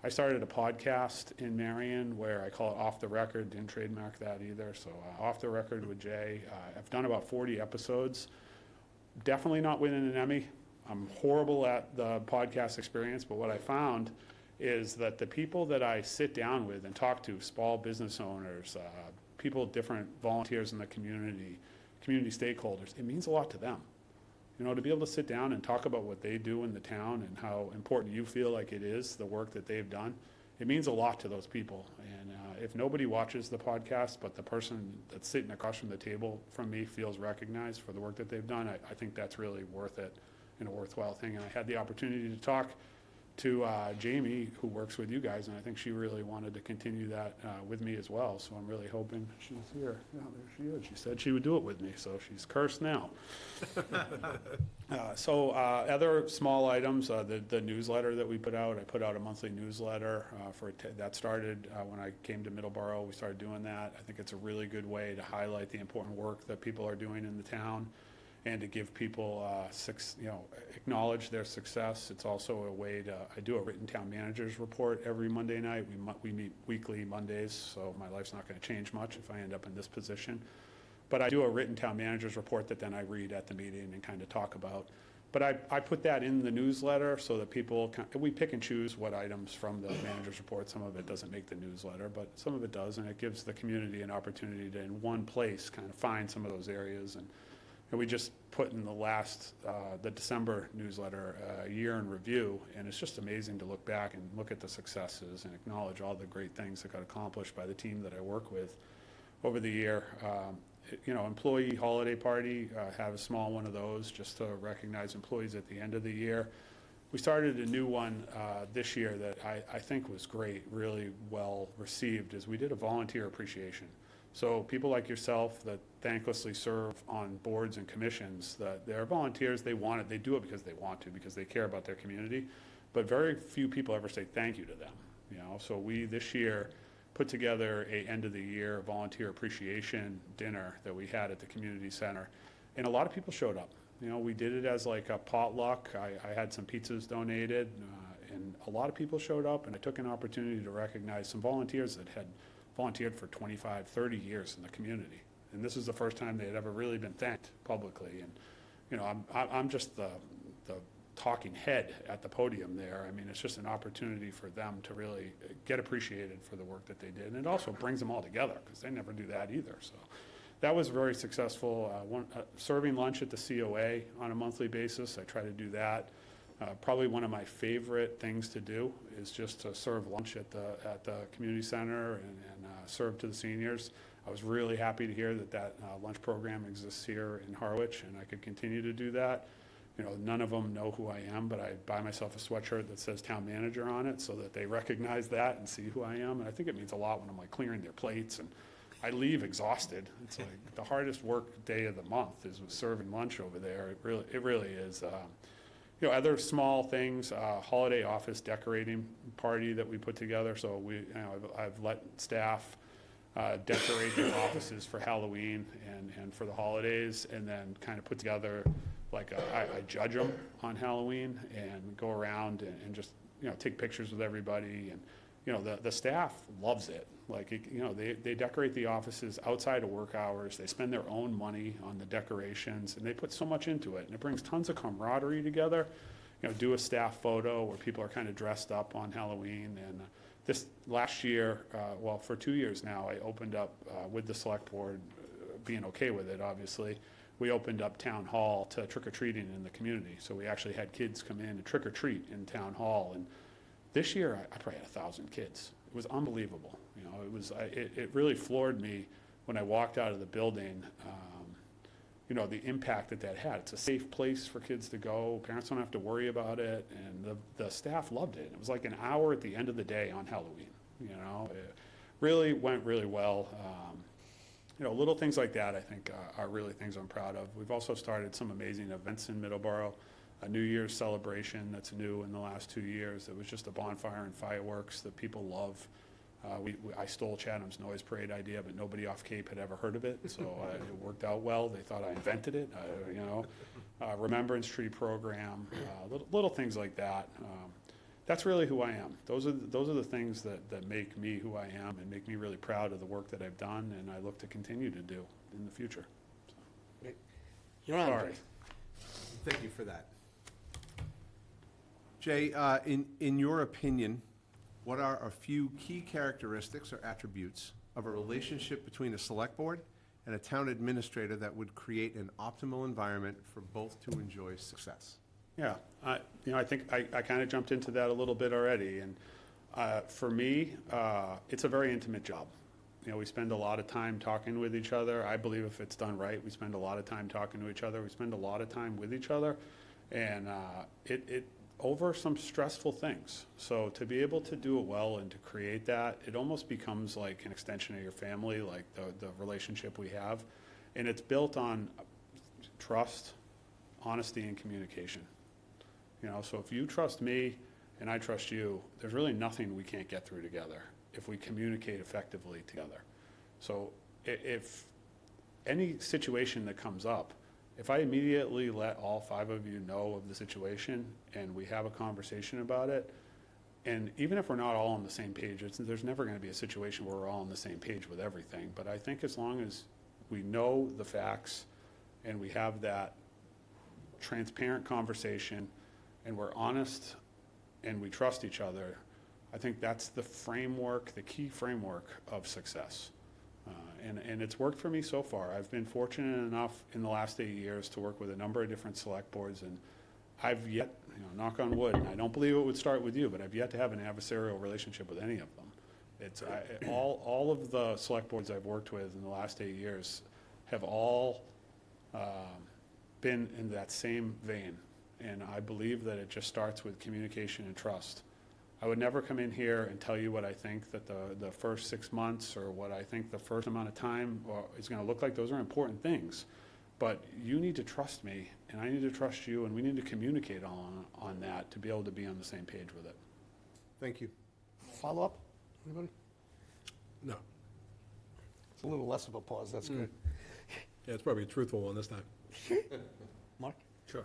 I started a podcast in Marion where I call it Off the Record, didn't trademark that either. So Off the Record with Jay. I've done about 40 episodes. Definitely not winning an Emmy. I'm horrible at the podcast experience, but what I found is that the people that I sit down with and talk to, small business owners, people, different volunteers in the community stakeholders, it means a lot to them. You know, to be able to sit down and talk about what they do in the town and how important you feel like it is, the work that they've done, it means a lot to those people. And if nobody watches the podcast, but the person that's sitting across from the table from me feels recognized for the work that they've done, I think that's really worth it and a worthwhile thing. And I had the opportunity to talk to Jamie, who works with you guys, and I think she really wanted to continue that with me as well. So I'm really hoping she's here. Yeah, there she is. She said she would do it with me, so she's cursed now. Other small items, the newsletter that we put out, I put out a monthly newsletter that started when I came to Middleborough. We started doing that. I think it's a really good way to highlight the important work that people are doing in the town, and to give people, acknowledge their success. It's also a way I do a written town manager's report every Monday night. We meet weekly Mondays, so my life's not gonna change much if I end up in this position. But I do a written town manager's report that then I read at the meeting and kind of talk about. But I put that in the newsletter so that people, we pick and choose what items from the manager's report. Some of it doesn't make the newsletter, but some of it does, and it gives the community an opportunity to, in one place, kind of find some of those areas. And we just put in the December newsletter, a year in review, and it's just amazing to look back and look at the successes and acknowledge all the great things that got accomplished by the team that I work with over the year. Employee holiday party, have a small one of those just to recognize employees at the end of the year. We started a new one this year that I think was great, really well received, is we did a volunteer appreciation. So people like yourself that thanklessly serve on boards and commissions, that they're volunteers, they do it because they want to, because they care about their community, but very few people ever say thank you to them, So we, this year, put together a end of the year volunteer appreciation dinner that we had at the community center, and a lot of people showed up. We did it as like a potluck. I had some pizzas donated, and a lot of people showed up, and I took an opportunity to recognize some volunteers that had volunteered for 25, 30 years in the community. And this is the first time they had ever really been thanked publicly. And, I'm just the talking head at the podium there. I mean, it's just an opportunity for them to really get appreciated for the work that they did. And it also brings them all together, because they never do that either. So that was very successful. Serving lunch at the COA on a monthly basis, I try to do that. Probably one of my favorite things to do is just to serve lunch at the community center and serve to the seniors. I was really happy to hear that lunch program exists here in Harwich, and I could continue to do that. None of them know who I am, but I buy myself a sweatshirt that says town manager on it so that they recognize that and see who I am. And I think it means a lot when I'm like clearing their plates, and I leave exhausted. It's like the hardest work day of the month is with serving lunch over there. It really is. Other small things, holiday office decorating party that we put together. So I've let staff decorate their offices for Halloween and for the holidays, and then kind of put together I judge them on Halloween and go around and just take pictures with everybody. And the staff loves it. They decorate the offices outside of work hours. They spend their own money on the decorations, and they put so much into it, and it brings tons of camaraderie together. Do a staff photo where people are kind of dressed up on Halloween. And this last year, for 2 years now, I opened up with the select board being okay with it, obviously. We opened up town hall to trick-or-treating in the community. So we actually had kids come in and trick-or-treat in town hall. And this year, I probably had 1,000 kids. It was unbelievable. It really floored me when I walked out of the building, the impact that had. It's a safe place for kids to go. Parents don't have to worry about it. And the staff loved it. It was like an hour at the end of the day on Halloween. It really went really well. Little things like that, I think, are really things I'm proud of. We've also started some amazing events in Middleborough. A New Year's celebration that's new in the last 2 years. It was just a bonfire and fireworks that people love. I stole Chatham's Noise Parade idea, but nobody off Cape had ever heard of it, so it worked out well. They thought I invented it, Remembrance Tree program, little things like that. That's really who I am. Those are the things that make me who I am and make me really proud of the work that I've done, and I look to continue to do in the future. Your Honor. Sorry. Thank you for that. Jay, in your opinion, what are a few key characteristics or attributes of a relationship between a select board and a town administrator that would create an optimal environment for both to enjoy success? Yeah, I think I kind of jumped into that a little bit already, and for me, it's a very intimate job. We spend a lot of time talking with each other. I believe if it's done right, we spend a lot of time talking to each other. We spend a lot of time with each other, and it over some stressful things. So to be able to do it well and to create that, it almost becomes like an extension of your family, like the relationship we have, and it's built on trust, honesty, and communication. So if you trust me and I trust you, there's really nothing we can't get through together if we communicate effectively together. So if any situation that comes up, if I immediately let all 5 of you know of the situation and we have a conversation about it, and even if we're not all on the same page, there's never going to be a situation where we're all on the same page with everything. But I think as long as we know the facts and we have that transparent conversation and we're honest and we trust each other, I think that's the framework, the key framework of success. And it's worked for me so far. I've been fortunate enough in the last 8 years to work with a number of different select boards, and I've yet, knock on wood, and I don't believe it would start with you, but I've yet to have an adversarial relationship with any of them. It's all of the select boards I've worked with in the last 8 years have all been in that same vein, and I believe that it just starts with communication and trust. I would never come in here and tell you what I think that the first 6 months or what I think the first amount of time is going to look like. Those are important things. But you need to trust me, and I need to trust you, and we need to communicate on that to be able to be on the same page with it. Thank you. Follow-up? Anybody? No. It's a little less of a pause, that's good. Yeah, it's probably a truthful one this time. Mark? Sure.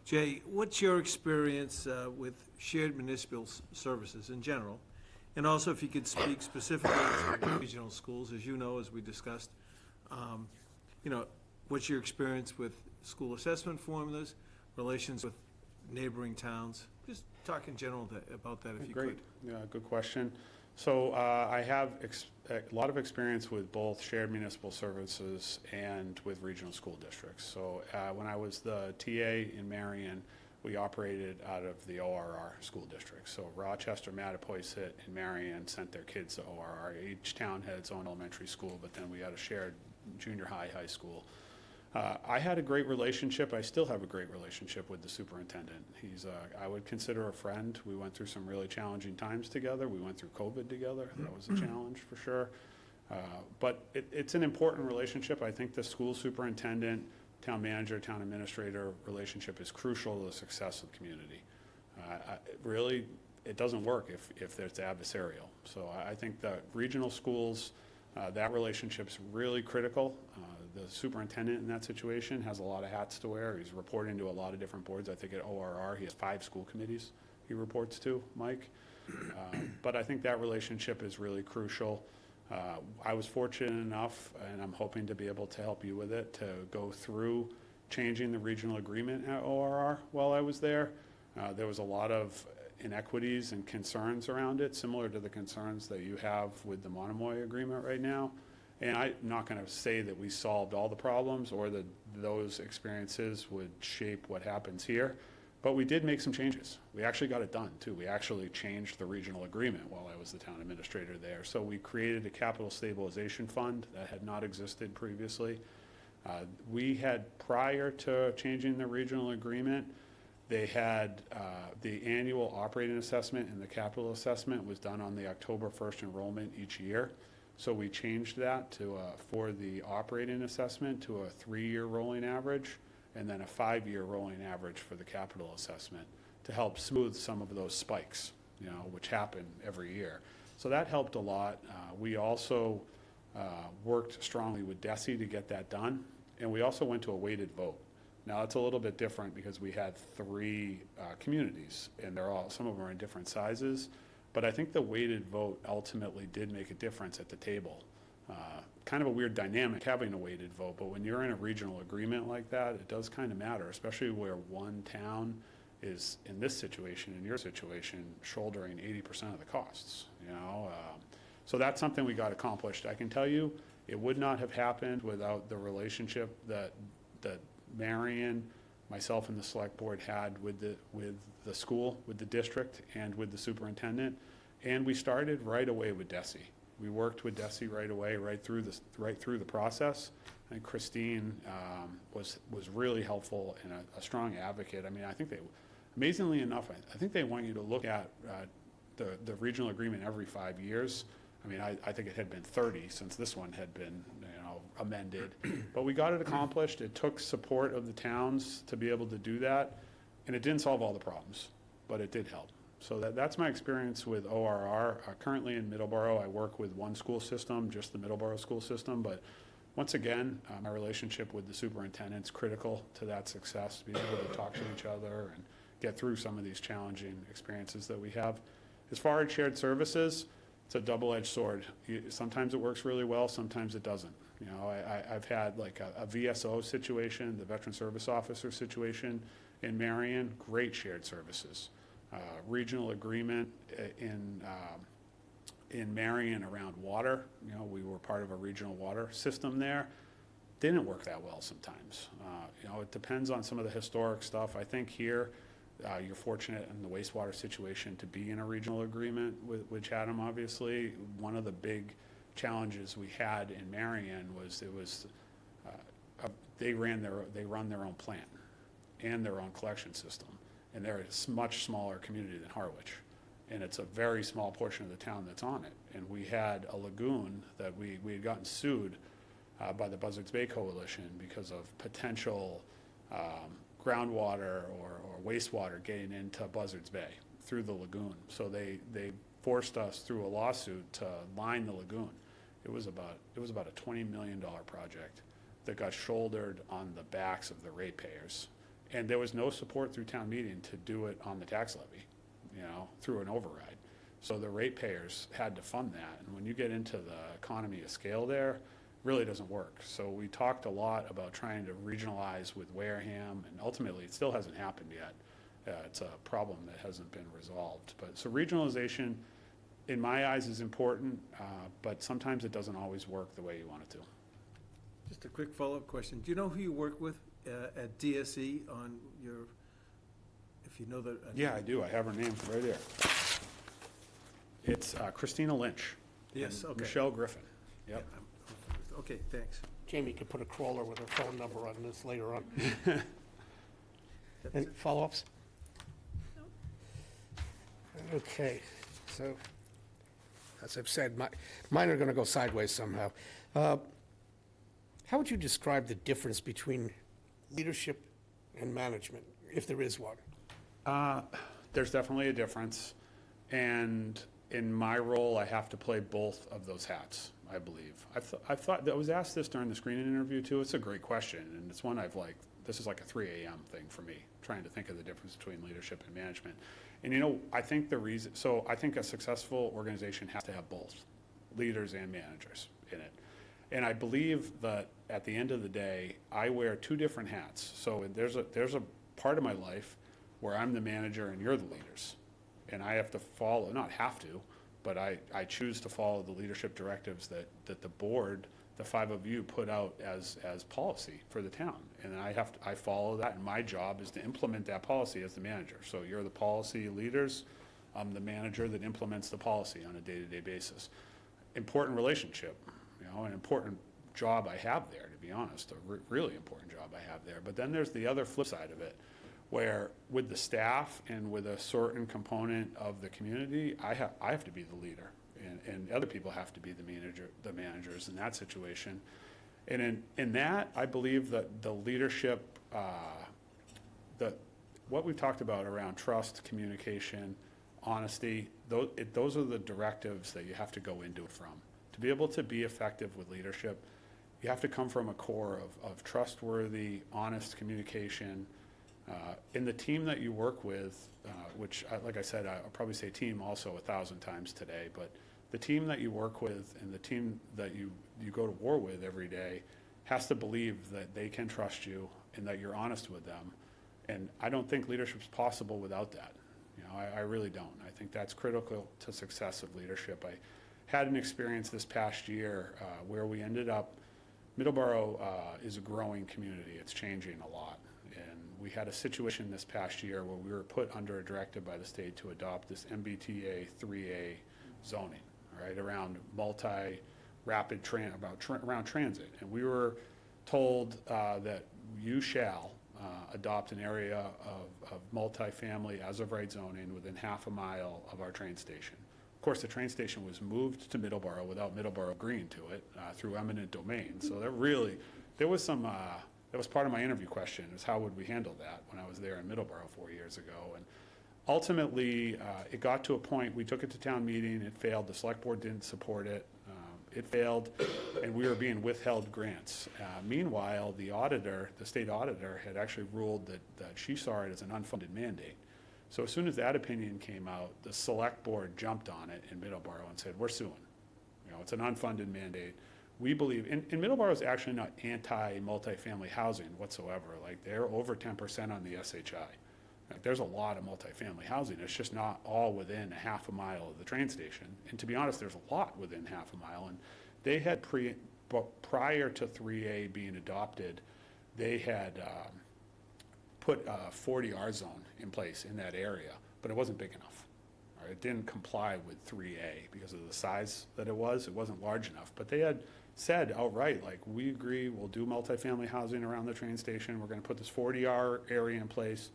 Jay, what's your experience with shared municipal services in general? And also, if you could speak specifically to regional schools, as you know, as we discussed, what's your experience with school assessment formulas, relations with neighboring towns? Just talk in general about that, if you could. Great. Yeah, good question. So I have a lot of experience with both shared municipal services and with regional school districts. So when I was the TA in Marion, we operated out of the ORR school district. So Rochester, Mattapoisett, and Marion sent their kids to ORR. Each town had its own elementary school, but then we had a shared junior high school. I had a great relationship. I still have a great relationship with the superintendent. He's, I would consider a friend. We went through some really challenging times together. We went through COVID together. That was a challenge for sure. But it's an important relationship. I think the school superintendent, town manager, town administrator relationship is crucial to the success of the community. Really, it doesn't work if it's adversarial. So I think the regional schools, that relationship's really critical. The superintendent in that situation has a lot of hats to wear. He's reporting to a lot of different boards. I think at ORR, he has 5 school committees he reports to, Mike. But I think that relationship is really crucial. I was fortunate enough, and I'm hoping to be able to help you with it, to go through changing the regional agreement at ORR while I was there. There was a lot of inequities and concerns around it, similar to the concerns that you have with the Monomoy agreement right now. And I'm not going to say that we solved all the problems or that those experiences would shape what happens here, but we did make some changes. We actually got it done, too. We actually changed the regional agreement while I was the town administrator there. So we created a capital stabilization fund that had not existed previously. We had, prior to changing the regional agreement, they had the annual operating assessment and the capital assessment was done on the October 1st enrollment each year. So we changed that to, for the operating assessment, to a 3-year rolling average, and then a 5-year rolling average for the capital assessment to help smooth some of those spikes, which happen every year. So that helped a lot. We also worked strongly with DESE to get that done, and we also went to a weighted vote. Now, it's a little bit different because we had 3 communities, and some of them are in different sizes. But I think the weighted vote ultimately did make a difference at the table. Kind of a weird dynamic having a weighted vote, but when you're in a regional agreement like that, it does kind of matter, especially where one town is, in this situation, in your situation, shouldering 80% of the costs, So that's something we got accomplished. I can tell you, it would not have happened without the relationship that Marion, myself, and the select board had with the school, with the district, and with the superintendent. And we started right away with DESI. We worked with DESI right away, right through the process. And Christine was really helpful and a strong advocate. I mean, I think amazingly enough, I think they want you to look at the regional agreement every 5 years. I mean, I think it had been 30 since this one had been, amended. But we got it accomplished. It took support of the towns to be able to do that. And it didn't solve all the problems, but it did help. So that's my experience with ORR. Currently in Middleborough, I work with one school system, just the Middleborough school system. But once again, my relationship with the superintendent's critical to that success, to be able to talk to each other and get through some of these challenging experiences that we have. As far as shared services, it's a double-edged sword. Sometimes it works really well, sometimes it doesn't. I've had like a VSO situation, the Veteran Service Officer situation in Marion, great shared services. Regional agreement in Marion around water. We were part of a regional water system there. Didn't work that well sometimes. It depends on some of the historic stuff. I think here, you're fortunate in the wastewater situation to be in a regional agreement with Chatham, obviously. One of the big challenges we had in Marion was they run their own plant and their own collection system. And they're a much smaller community than Harwich. And it's a very small portion of the town that's on it. And we had a lagoon that we had gotten sued by the Buzzards Bay Coalition because of potential groundwater or wastewater getting into Buzzards Bay through the lagoon. So they forced us through a lawsuit to line the lagoon. It was about a $20 million project that got shouldered on the backs of the ratepayers. And there was no support through town meeting to do it on the tax levy, through an override. So the ratepayers had to fund that. And when you get into the economy of scale there, it really doesn't work. So we talked a lot about trying to regionalize with Wareham, and ultimately it still hasn't happened yet. It's a problem that hasn't been resolved. So regionalization, in my eyes, is important, but sometimes it doesn't always work the way you want it to. Just a quick follow-up question. Do you know who you work with at DSE on your, if you know that? Yeah, I do. I have her name right there. It's Christina Lynch. Yes, and okay. Michelle Griffin. Yep. Yeah, okay, thanks. Jamie could put a crawler with her phone number on this later on. Any follow-ups? Okay, so, as I've said, mine are going to go sideways somehow. How would you describe the difference between leadership and management, if there is one? There's definitely a difference. And in my role, I have to play both of those hats, I believe. I thought, I was asked this during the screening interview too. It's a great question. And it's one this is like a 3 a.m. thing for me, trying to think of the difference between leadership and management. And I think I think a successful organization has to have both leaders and managers in it. And I believe that at the end of the day, I wear two different hats. So there's a part of my life where I'm the manager and you're the leaders. And I have to follow, not have to, but I choose to follow the leadership directives that the board, the 5 of you, put out as policy for the town. And I follow that, and my job is to implement that policy as the manager. So you're the policy leaders, I'm the manager that implements the policy on a day-to-day basis. Important relationship, an important job I have there, to be honest, a really important job I have there. But then there's the other flip side of it, where with the staff and with a certain component of the community, I have to be the leader, and other people have to be the managers in that situation. And in that, I believe that the leadership, what we've talked about around trust, communication, honesty, those are the directives that you have to go into it from. To be able to be effective with leadership, you have to come from a core of trustworthy, honest communication. In the team that you work with, which, like I said, I'll probably say team also 1,000 times today, but the team that you work with and the team that you go to war with every day has to believe that they can trust you and that you're honest with them. And I don't think leadership's possible without that. I really don't. I think that's critical to success of leadership. had an experience this past year where we ended up, Middleborough is a growing community. It's changing a lot. And we had a situation this past year where we were put under a directive by the state to adopt this MBTA 3A zoning, right, around multi-rapid around transit. And we were told that you shall adopt an area of multifamily as of right zoning within half a mile of our train station. Of course, the train station was moved to Middleborough without Middleborough agreeing to it through eminent domain. So there was some, that was part of my interview question, is how would we handle that when I was there in Middleborough 4 years ago. And ultimately, it got to a point, we took it to town meeting, it failed, the select board didn't support it. It failed, and we were being withheld grants. Meanwhile, the auditor, the state auditor, had actually ruled that she saw it as an unfunded mandate. So as soon as that opinion came out, the select board jumped on it in Middleborough and said, we're suing. You know, it's an unfunded mandate. We believe, and Middleborough is actually not anti-multifamily housing whatsoever. Like, they're over 10% on the SHI. Like, there's a lot of multifamily housing. It's just not all within a half a mile of the train station. And to be honest, there's a lot within half a mile. And they had prior to 3A being adopted, they had put a 40R zone in place in that area, but it wasn't big enough. Right? It didn't comply with 3A because of the size that it was. It wasn't large enough. But they had said outright, like, we agree, we'll do multifamily housing around the train station. We're going to put this 40R area in place.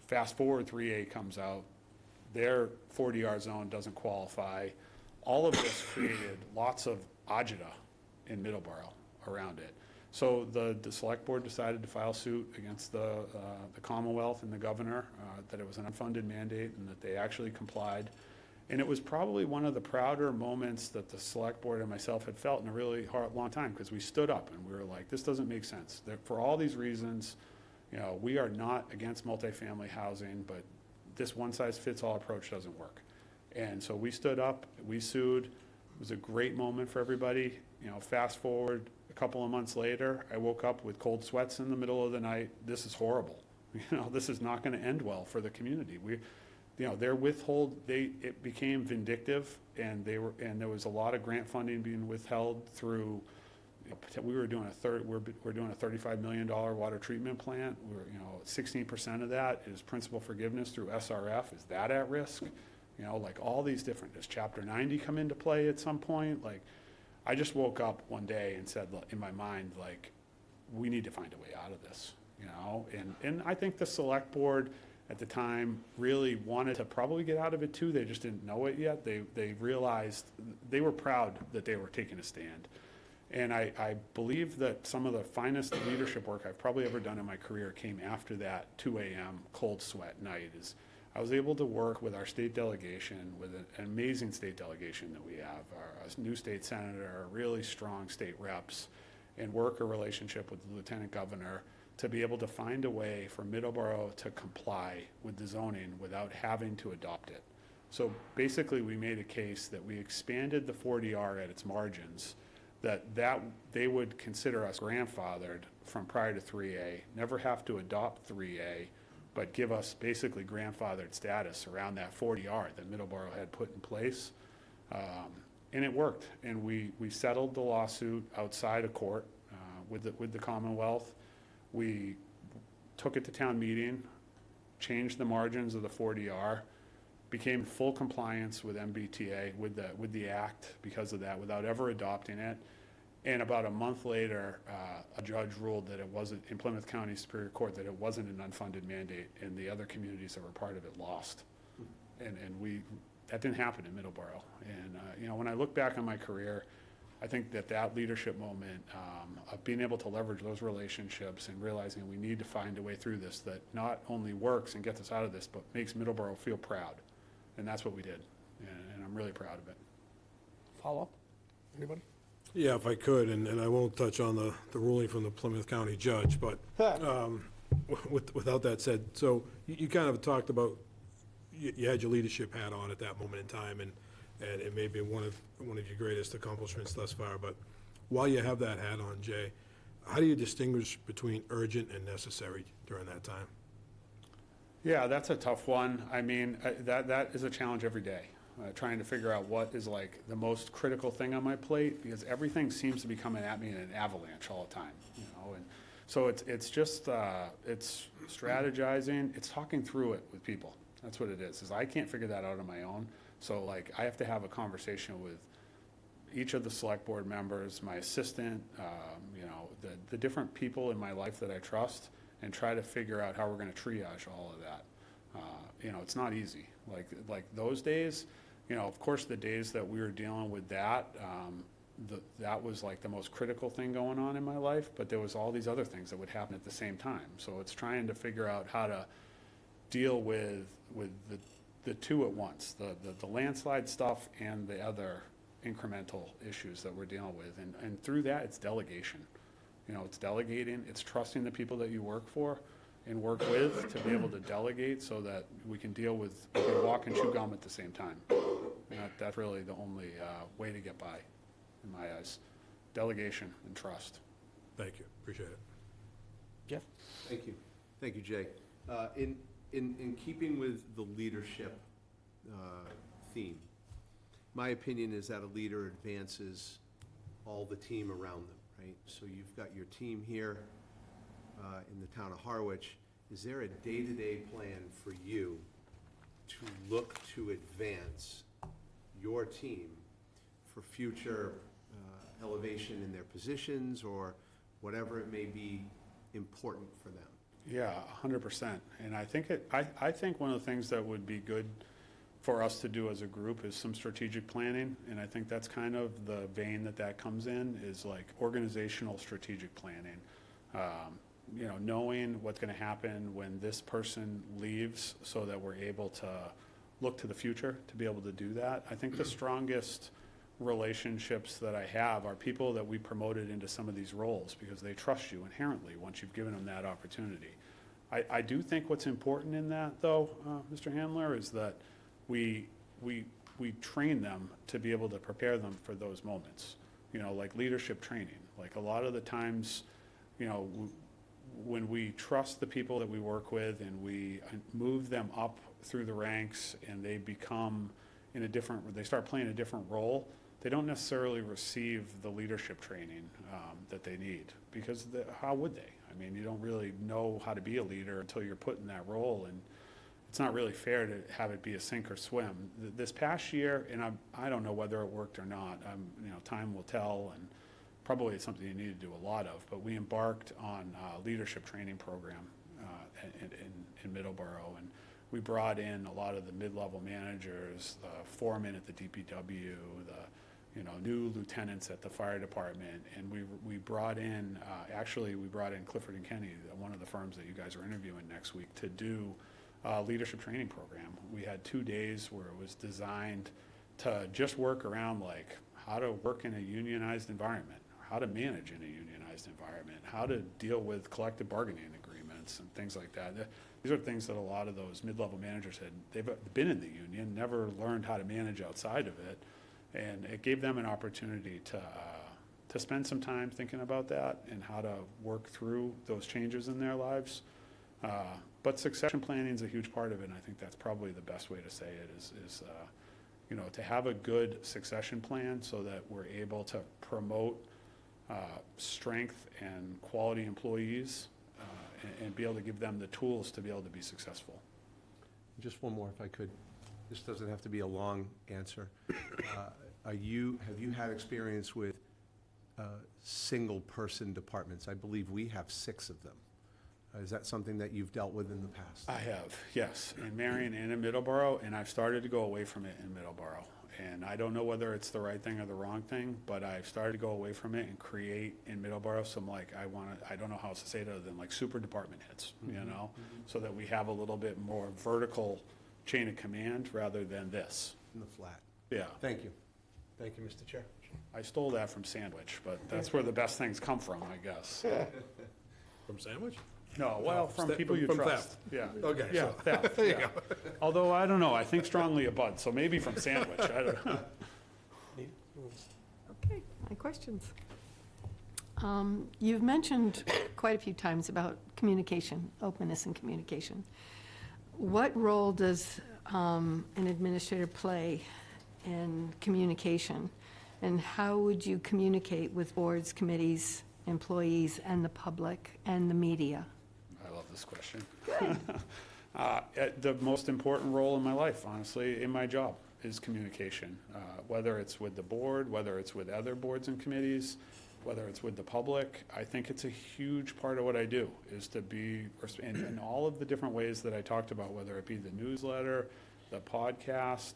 Fast forward, 3A comes out, their 40R zone doesn't qualify. All of this created lots of agita in Middleborough around it. So the select board decided to file suit against the Commonwealth and the governor, that it was an unfunded mandate and that they actually complied. And it was probably one of the prouder moments that the select board and myself had felt in a really long time, because we stood up and we were like, this doesn't make sense. For all these reasons, you know, we are not against multifamily housing, but this one-size-fits-all approach doesn't work. And so we stood up, we sued. It was a great moment for everybody. You know, fast forward a couple of months later, I woke up with cold sweats in the middle of the night. This is horrible. You know, this is not going to end well for the community. You know, their it became vindictive, and there was a lot of grant funding being withheld through. We're doing a $35 million water treatment plant. 16% of that is principal forgiveness through SRF. Is that at risk? You know, like, all these different, does Chapter 90 come into play at some point? Like, I just woke up one day and said in my mind, like, we need to find a way out of this, you know? And I think the select board at the time really wanted to probably get out of it too. They just didn't know it yet. They realized, they were proud that they were taking a stand. And I believe that some of the finest leadership work I've probably ever done in my career came after that 2 a.m. cold sweat night. I was able to work with our state delegation, with an amazing state delegation that we have, our new state senator, our really strong state reps, and work a relationship with the lieutenant governor to be able to find a way for Middleborough to comply with the zoning without having to adopt it. So basically, we made a case that we expanded the 40R at its margins, that they would consider us grandfathered from prior to 3A, never have to adopt 3A, but give us basically grandfathered status around that 40R that Middleborough had put in place. And it worked, and we settled the lawsuit outside of court with the Commonwealth. We took it to town meeting, changed the margins of the 40R, became in full compliance with MBTA, with the act because of that, without ever adopting it. And about a month later, a judge ruled that it wasn't, in Plymouth County Superior Court, that it wasn't an unfunded mandate, and the other communities that were part of it lost. And that didn't happen in Middleborough. And you know, when I look back on my career, I think that leadership moment of being able to leverage those relationships and realizing we need to find a way through this that not only works and gets us out of this, but makes Middleborough feel proud. And that's what we did, and I'm really proud of it. Follow-up? Anybody? Yeah, if I could, and I won't touch on the ruling from the Plymouth County judge, but without that said, so you kind of talked about, you had your leadership hat on at that moment in time, and it may be one of your greatest accomplishments thus far, but while you have that hat on, Jay, how do you distinguish between urgent and necessary during that time? Yeah, that's a tough one. I mean, that is a challenge every day. trying to figure out what is like the most critical thing on my plate, because everything seems to be coming at me in an avalanche all the time, you know, and so it's just, it's strategizing, it's talking through it with people. That's what it is I can't figure that out on my own, so like, I have to have a conversation with each of the select board members, my assistant, you know, the different people in my life that I trust, and try to figure out how we're gonna triage all of that. You know, it's not easy. Like those days, you know, of course, the days that we were dealing with that, that was like the most critical thing going on in my life, but there was all these other things that would happen at the same time. So it's trying to figure out how to deal with the two at once, the landslide stuff and the other incremental issues that we're dealing with. And through that, it's delegation. You know, it's delegating, it's trusting the people that you work for and work with to be able to delegate so that we can deal with, we can walk and chew gum at the same time. And that's really the only way to get by, in my eyes. Delegation and trust. Thank you, appreciate it. Jeff? Thank you. Thank you, Jay. In keeping with the leadership theme, my opinion is that a leader advances all the team around them, right? So you've got your team here in the town of Harwich. Is there a day-to-day plan for you to look to advance your team for future elevation in their positions or whatever it may be important for them? Yeah, 100%. And I think I think one of the things that would be good for us to do as a group is some strategic planning. And I think that's kind of the vein that comes in, is like organizational strategic planning. You know, knowing what's going to happen when this person leaves so that we're able to look to the future to be able to do that. I think the strongest relationships that I have are people that we promoted into some of these roles because they trust you inherently once you've given them that opportunity. I do think what's important in that, though, Mr. Handler, is that we train them to be able to prepare them for those moments. You know, like leadership training. Like a lot of the times, you know, when we trust the people that we work with and we move them up through the ranks and they become they start playing a different role, they don't necessarily receive the leadership training that they need, because how would they? I mean, you don't really know how to be a leader until you're put in that role, and it's not really fair to have it be a sink or swim. This past year, and I don't know whether it worked or not, you know, time will tell, and probably it's something you need to do a lot of, but we embarked on a leadership training program in Middleborough, and we brought in a lot of the mid-level managers, the foreman at the DPW, the new lieutenants at the fire department, and we brought in Clifford and Kenny, one of the firms that you guys are interviewing next week, to do a leadership training program. We had 2 days where it was designed to just work around like how to work in a unionized environment, how to manage in a unionized environment, how to deal with collective bargaining agreements and things like that. These are things that a lot of those mid-level managers they've been in the union, never learned how to manage outside of it, and it gave them an opportunity to spend some time thinking about that and how to work through those changes in their lives. But succession planning is a huge part of it, and I think that's probably the best way to say it is you know, to have a good succession plan so that we're able to promote strength and quality employees and be able to give them the tools to be able to be successful. Just one more, if I could. This doesn't have to be a long answer. Have you had experience with single-person departments? I believe we have 6 of them. Is that something that you've dealt with in the past? I have, yes, in Marion and in Middleborough, and I've started to go away from it in Middleborough. And I don't know whether it's the right thing or the wrong thing, but I've started to go away from it and create in Middleborough some I don't know how else to say it other than like super department heads, you know, so that we have a little bit more vertical chain of command rather than this. In the flat. Yeah, Thank you. Thank you, Mr. Chair. I stole that from Sandwich, but that's where the best things come from, I guess. From Sandwich? No, well, from Theft- people you from trust. theft. Yeah. Okay, Yeah, so- theft, There you yeah. Although, I don't know, I think strongly of Bud, so maybe from Sandwich, I don't know. Okay, my questions. You've mentioned quite a few times about communication, openness and communication. What role does an administrator play and communication. And how would you communicate with boards, committees, employees, and the public, and the media? I love this question. The most important role in my life, honestly, in my job, is communication. Whether it's with the board, whether it's with other boards and committees, whether it's with the public, I think it's a huge part of what I do, is to be, in all of the different ways that I talked about, whether it be the newsletter, the podcast.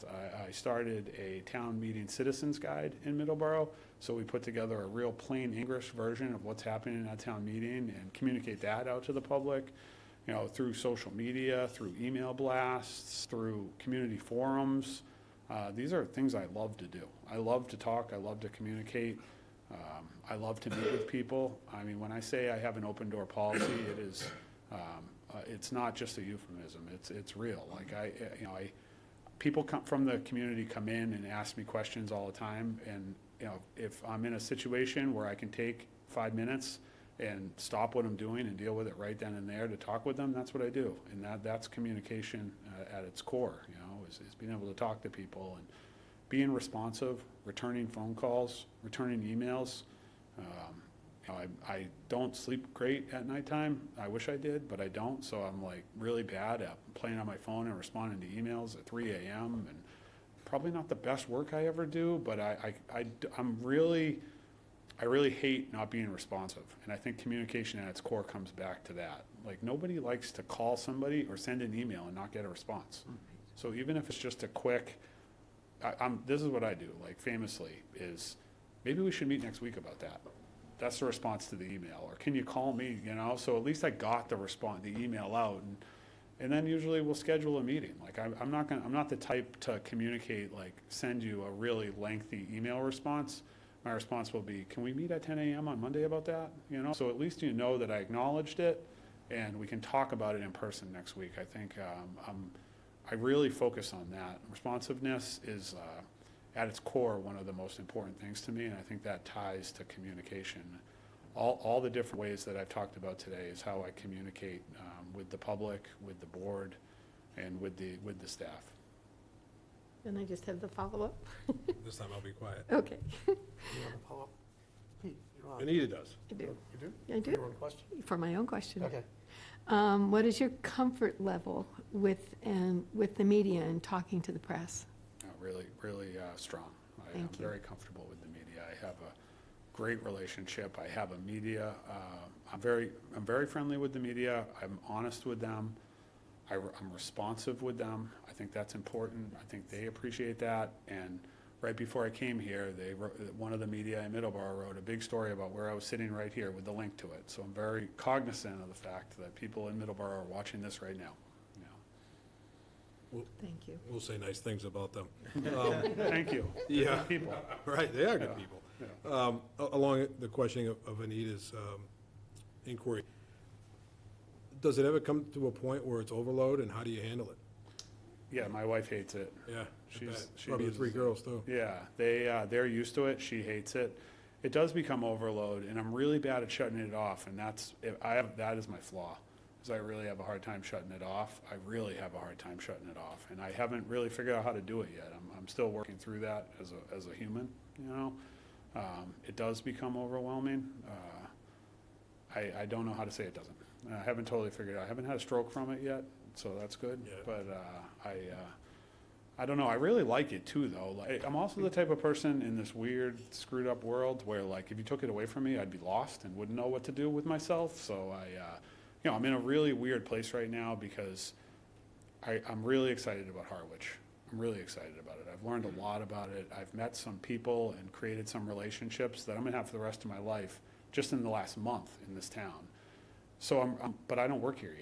I started a town meeting citizens guide in Middleborough, so we put together a real plain English version of what's happening at town meeting and communicate that out to the public, you know, through social media, through email blasts, through community forums. These are things I love to do. I love to talk, I love to communicate, I love to meet with people. I mean, when I say I have an open door policy, it is, it's not just a euphemism, it's real. Like people come from the community, come in and ask me questions all the time, and, you know, if I'm in a situation where I can take 5 minutes and stop what I'm doing and deal with it right then and there to talk with them, that's what I do. And that's communication at its core, you know, is being able to talk to people and being responsive, returning phone calls, returning emails. You know, I don't sleep great at nighttime. I wish I did, but I don't. So I'm like really bad at playing on my phone and responding to emails at 3 a.m. and probably not the best work I ever do, but I really hate not being responsive. And I think communication at its core comes back to that. Like, nobody likes to call somebody or send an email and not get a response. So even if it's just a quick, this is what I do, like famously, is maybe we should meet next week about that. That's the response to the email. Or can you call me, you know? So at least I got the email out, and then usually we'll schedule a meeting. Like, I'm not the type to communicate, like send you a really lengthy email response. My response will be, can we meet at 10 a.m. on Monday about that? You know, so at least you know that I acknowledged it, and we can talk about it in person next week. I think I really focus on that. Responsiveness is, at its core, one of the most important things to me, and I think that ties to communication. All the different ways that I've talked about today is how I communicate with the public, with the board, and with the staff. And I just have the follow-up? This time I'll be quiet. Okay. Anita does. I do. You do? I do, Your own question? for my own question. Okay. What is your comfort level with the media and talking to the press? Really strong. I'm Thank you. very comfortable with the media. I have a great relationship. I have a media, I'm very friendly with the media. I'm honest with them. I'm responsive with them. I think that's important. I think they appreciate that. And right before I came here, one of the media in Middleborough wrote a big story about where I was sitting right here with the link to it. So I'm very cognizant of the fact that people in Middleborough are watching this right now. Thank you. We'll say nice things about them. Thank you. Yeah. Good people. Right, they are good Yeah. people. Yeah. Along the questioning of Anita's inquiry, does it ever come to a point where it's overload, and how do you handle it? Yeah, my wife hates it. Yeah, She probably the uses 3 it. girls, too. Yeah, they're used to it. She hates it. It does become overload, and I'm really bad at shutting it off, and that is my flaw, is I really have a hard time shutting it off. I really have a hard time shutting it off, and I haven't really figured out how to do it yet. I'm still working through that as a human, you know? It does become overwhelming. I don't know how to say it doesn't. I haven't totally figured it out. I haven't had a stroke from it yet, so that's good. Yeah. But I don't know. I really like it too, though. Like, I'm also the type of person in this weird, screwed up world where, like, if you took it away from me, I'd be lost and wouldn't know what to do with myself. So I'm in a really weird place right now because I'm really excited about Harwich. I'm really excited about it. I've learned a lot about it. I've met some people and created some relationships that I'm gonna have for the rest of my life just in the last month in this town. So but I don't work here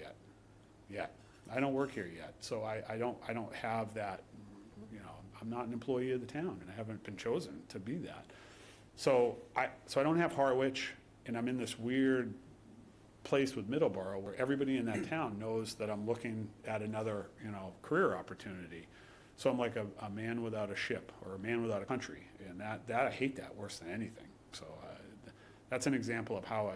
yet. I don't work here yet. So I don't have that, you know, I'm not an employee of the town, and I haven't been chosen to be that. So I don't have Harwich, and I'm in this weird place with Middleborough where everybody in that town knows that I'm looking at another, you know, career opportunity. So I'm like a man without a ship, or a man without a country, and that I hate that worse than anything. So that's an example of how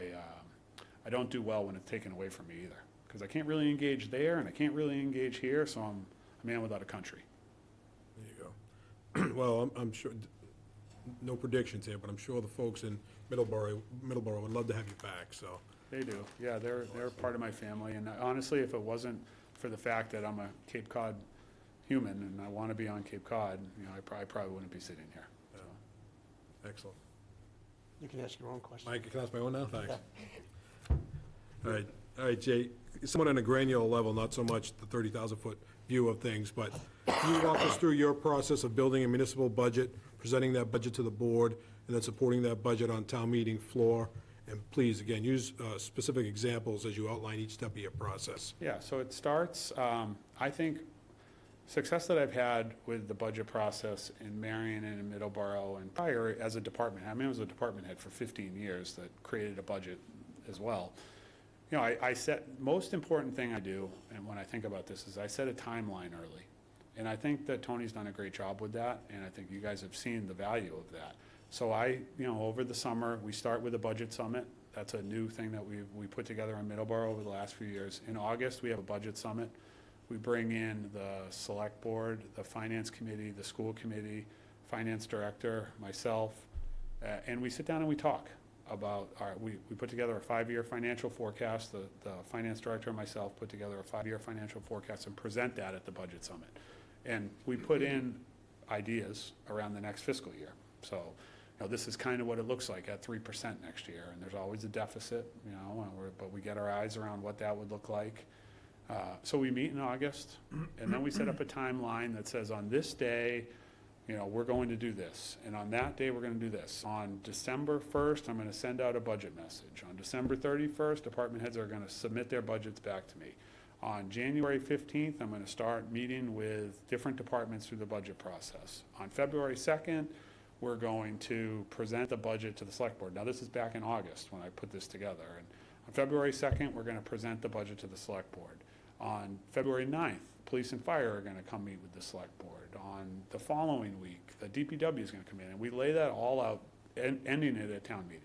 I don't do well when it's taken away from me either, because I can't really engage there and I can't really engage here, so I'm a man without a country. There you well, I'm sure, no predictions here, but I'm sure the folks in Middleborough would love to have you back, so. They do, yeah, they're part of my family, and honestly, if it wasn't for the fact that I'm a Cape Cod human and I want to be on Cape Cod, you know, I probably wouldn't be sitting here, so. Excellent. You can ask your own question. Mike, can I ask my own now? Thanks. All right, Jay, somewhat on a granular level, not so much the 30,000-foot view of things, but can you walk us through your process of building a municipal budget, presenting that budget to the board, and then supporting that budget on town meeting floor? And please, again, use specific examples as you outline each step of your process. Yeah, so it starts, I think, success that I've had with the budget process in Marion and in Middleborough and prior as a department, I mean, I was a department head for 15 years that created a budget as well. You know, I set, most important thing I do, and when I think about this, is I set a timeline early. And I think that Tony's done a great job with that, and I think you guys have seen the value of that. So you know, over the summer, we start with a budget summit. That's a new thing that we put together in Middleborough over the last few years. In August, we have a budget summit. We bring in the select board, the finance committee, the school committee, finance director, myself, and we sit down and we talk about we put together a 5-year financial forecast. The finance director and myself put together a 5-year financial forecast and present that at the budget summit. And we put in ideas around the next fiscal year. So, you know, this is kind of what it looks like at 3% next year, and there's always a deficit, you know, but we get our eyes around what that would look like. So we meet in August, and then we set up a timeline that says on this day, you know, we're going to do this, and on that day, we're going to do this. On December 1st, I'm going to send out a budget message. On December 31st, department heads are going to submit their budgets back to me. On January 15th, I'm going to start meeting with different departments through the budget process. On February 2nd, we're going to present the budget to the select board. Now, this is back in August when I put this together. And on February 2nd, we're going to present the budget to the select board. On February 9th, police and fire are going to come meet with the select board. On the following week, the DPW is going to come in, and we lay that all out, ending it at town meeting.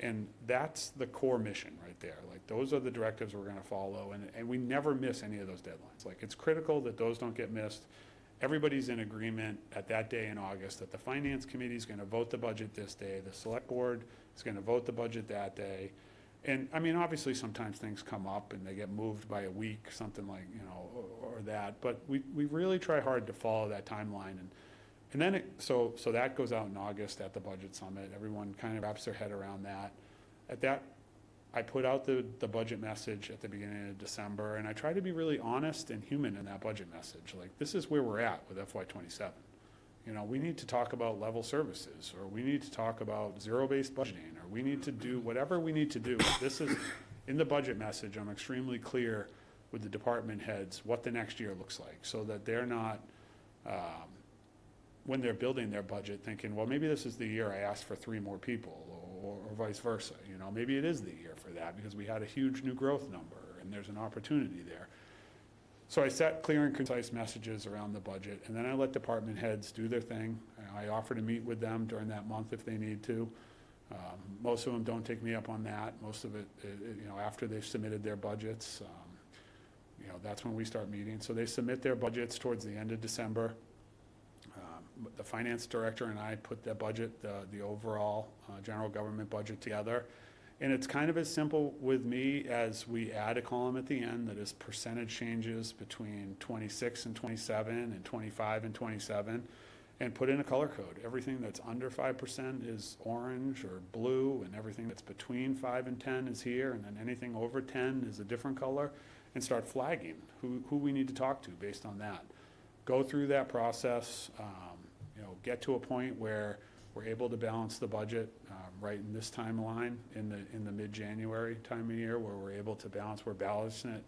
And that's the core mission right there. Like, those are the directives we're going to follow, and we never miss any of those deadlines. Like, it's critical that those don't get missed. Everybody's in agreement at that day in August that the finance committee is going to vote the budget this day, the select board is going to vote the budget that day. And, I mean, obviously, sometimes things come up and they get moved by a week, something like, you know, or that, but we really try hard to follow that timeline. And then, so that goes out in August at the budget summit. Everyone kind of wraps their head around that. At that, I put out the budget message at the beginning of December, and I try to be really honest and human in that budget message. Like, this is where we're at with FY27. You know, we need to talk about level services, or we need to talk about zero-based budgeting, or we need to do whatever we need to do. This is, in the budget message, I'm extremely clear with the department heads what the next year looks like, so that they're not, when they're building their budget, thinking, well, maybe this is the year I asked for 3 more people, or vice versa. You know, maybe it is the year for that because we had a huge new growth number and there's an opportunity there. So I set clear and concise messages around the budget, and then I let department heads do their thing. I offer to meet with them during that month if they need to. Most of them don't take me up on that. Most of it, you know, after they've submitted their budgets, you know, that's when we start meeting. So they submit their budgets towards the end of December. The finance director and I put the budget, the overall general government budget together. And it's kind of as simple with me as we add a column at the end that is percentage changes between 26 and 27 and 25 and 27, and put in a color code. Everything that's under 5% is orange or blue, and everything that's between 5 and 10 is here, and then anything over 10 is a different color, and start flagging who we need to talk to based on that. Go through that process, you know, get to a point where we're able to balance the budget right in this timeline, in the mid-January time of year, where we're able to balance. We're balancing it.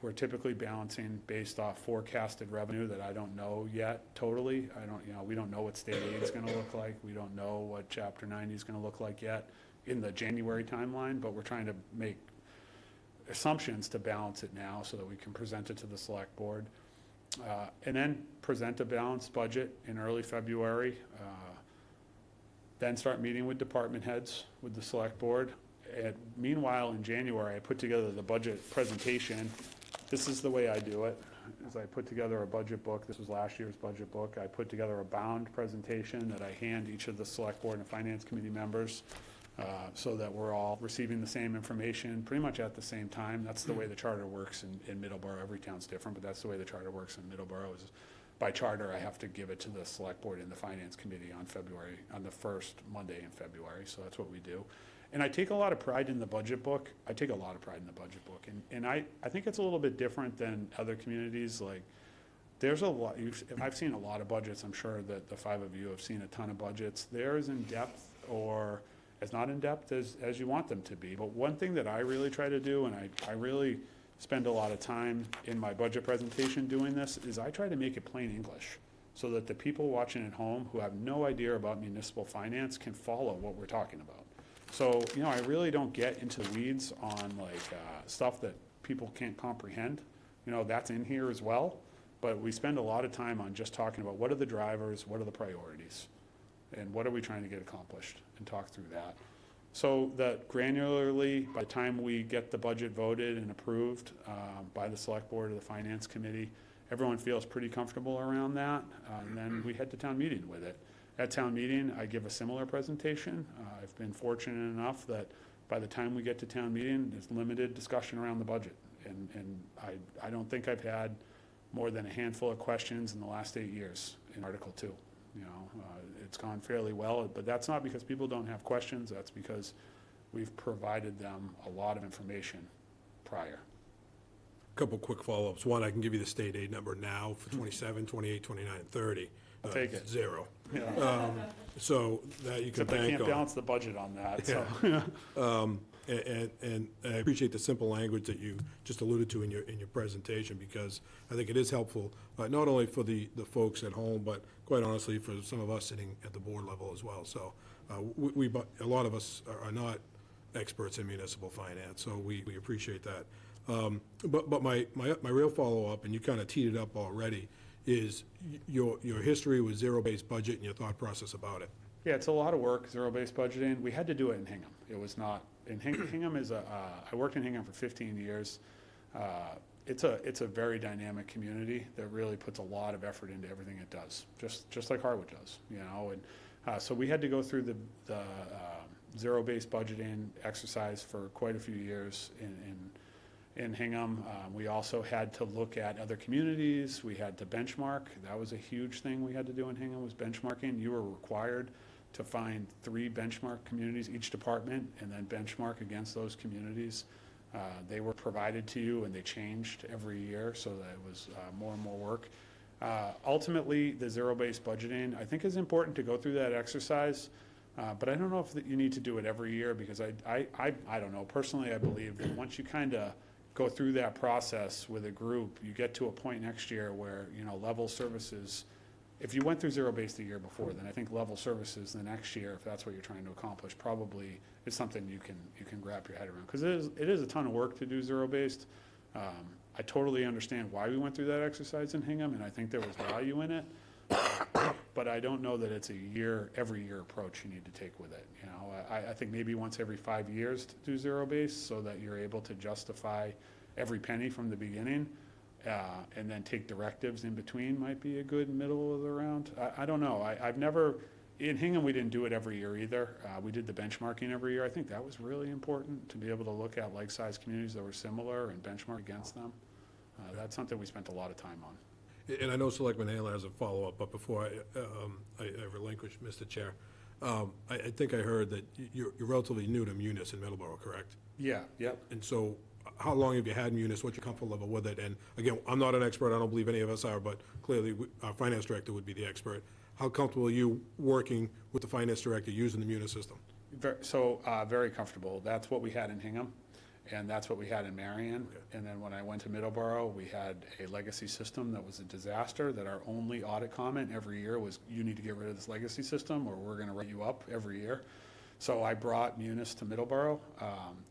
We're typically balancing based off forecasted revenue that I don't know yet totally. We don't know what state aid is going to look like. We don't know what Chapter 90 is going to look like yet in the January timeline, but we're trying to make assumptions to balance it now so that we can present it to the select board. And then present a balanced budget in early February. Then start meeting with department heads, with the select board. Meanwhile, in January, I put together the budget presentation. This is the way I do it. is I put together a budget book. This was last year's budget book. I put together a bound presentation that I hand each of the select board and finance committee members, so that we're all receiving the same information pretty much at the same time. That's the way the charter works in Middleborough. Every town's different, but that's the way the charter works in Middleborough. Is by charter, I have to give it to the select board and the finance committee on the first Monday in February, so that's what we do. And I take a lot of pride in the budget book. And I think it's a little bit different than other communities. Like, there's a lot, I've seen a lot of budgets. I'm sure that the five of you have seen a ton of budgets. They're as in-depth or as not in-depth as you want them to be. But one thing that I really try to do, and I really spend a lot of time in my budget presentation doing this, is I try to make it plain English so that the people watching at home who have no idea about municipal finance can follow what we're talking about. So, I really don't get into the weeds on stuff that people can't comprehend. That's in here as well, but we spend a lot of time on just talking about what are the drivers, what are the priorities, and what are we trying to get accomplished, and talk through that. So that granularly, by the time we get the budget voted and approved by the select board or the finance committee, everyone feels pretty comfortable around that, and then we head to town meeting with it. At town meeting, I give a similar presentation. I've been fortunate enough that by the time we get to town meeting, there's limited discussion around the budget. And I don't think I've had more than a handful of questions in the last 8 years in Article 2. It's gone fairly well, but that's not because people don't have questions. That's because we've provided them a lot of information prior. Couple quick follow-ups. One, I can give you the state aid number now for 27, 28, 29, and 30. I'll take it. Zero. Yeah. So that you can Except I bank can't on. balance the budget on that, so. And I appreciate the simple language that you just alluded to in your presentation, because I think it is helpful, not only for the folks at home, but quite honestly, for some of us sitting at the board level as well. So a lot of us are not experts in municipal finance, so we appreciate that. But my real follow-up, and you kind of teed it up already, is your history with zero-based budget and your thought process about it. Yeah, it's a lot of work, zero-based budgeting. We had to do it in Hingham. It was not, Hingham is I worked in Hingham for 15 years. It's a very dynamic community that really puts a lot of effort into everything it does, just like Harwood does, and so we had to go through the zero-based budgeting exercise for quite a few years in Hingham. We also had to look at other communities. We had to benchmark. That was a huge thing we had to do in Hingham, was benchmarking. You were required to find 3 benchmark communities, each department, and then benchmark against those communities. They were provided to you, and they changed every year, so that it was more and more work. Ultimately, the zero-based budgeting, I think, is important to go through that exercise, but I don't know if you need to do it every year, because I don't know. Personally, I believe that once you kind of go through that process with a group, you get to a point next year where, level services, if you went through zero-based the year before, then I think level services the next year, if that's what you're trying to accomplish, probably is something you can grab your head around. Because it is a ton of work to do zero-based. I totally understand why we went through that exercise in Hingham, and I think there was value in it. But I don't know that it's every year approach you need to take with it. I think maybe once every 5 years to do zero-based, so that you're able to justify every penny from the beginning, and then take directives in between might be a good middle of the round. I don't know. I've never, in Hingham, we didn't do it every year either. We did the benchmarking every year. I think that was really important, to be able to look at like-sized communities that were similar and benchmark against them. That's something we spent a lot of time on. And I know Selectman Naylor has a follow-up, but before I relinquish, Mr. Chair, I think I heard that you're relatively new to Munis in Middleborough, correct? Yeah, yep. And so how long have you had Munis? What's your comfort level with it? And again, I'm not an expert. I don't believe any of us are, but clearly our finance director would be the expert. How comfortable are you working with the finance director using the Munis system? Very comfortable. That's what we had in Hingham, and that's what we had in Marion. Okay. And then when I went to Middleborough, we had a legacy system that was a disaster, that our only audit comment every year was, you need to get rid of this legacy system, or we're gonna write you up every year. So I brought Munis to Middleborough.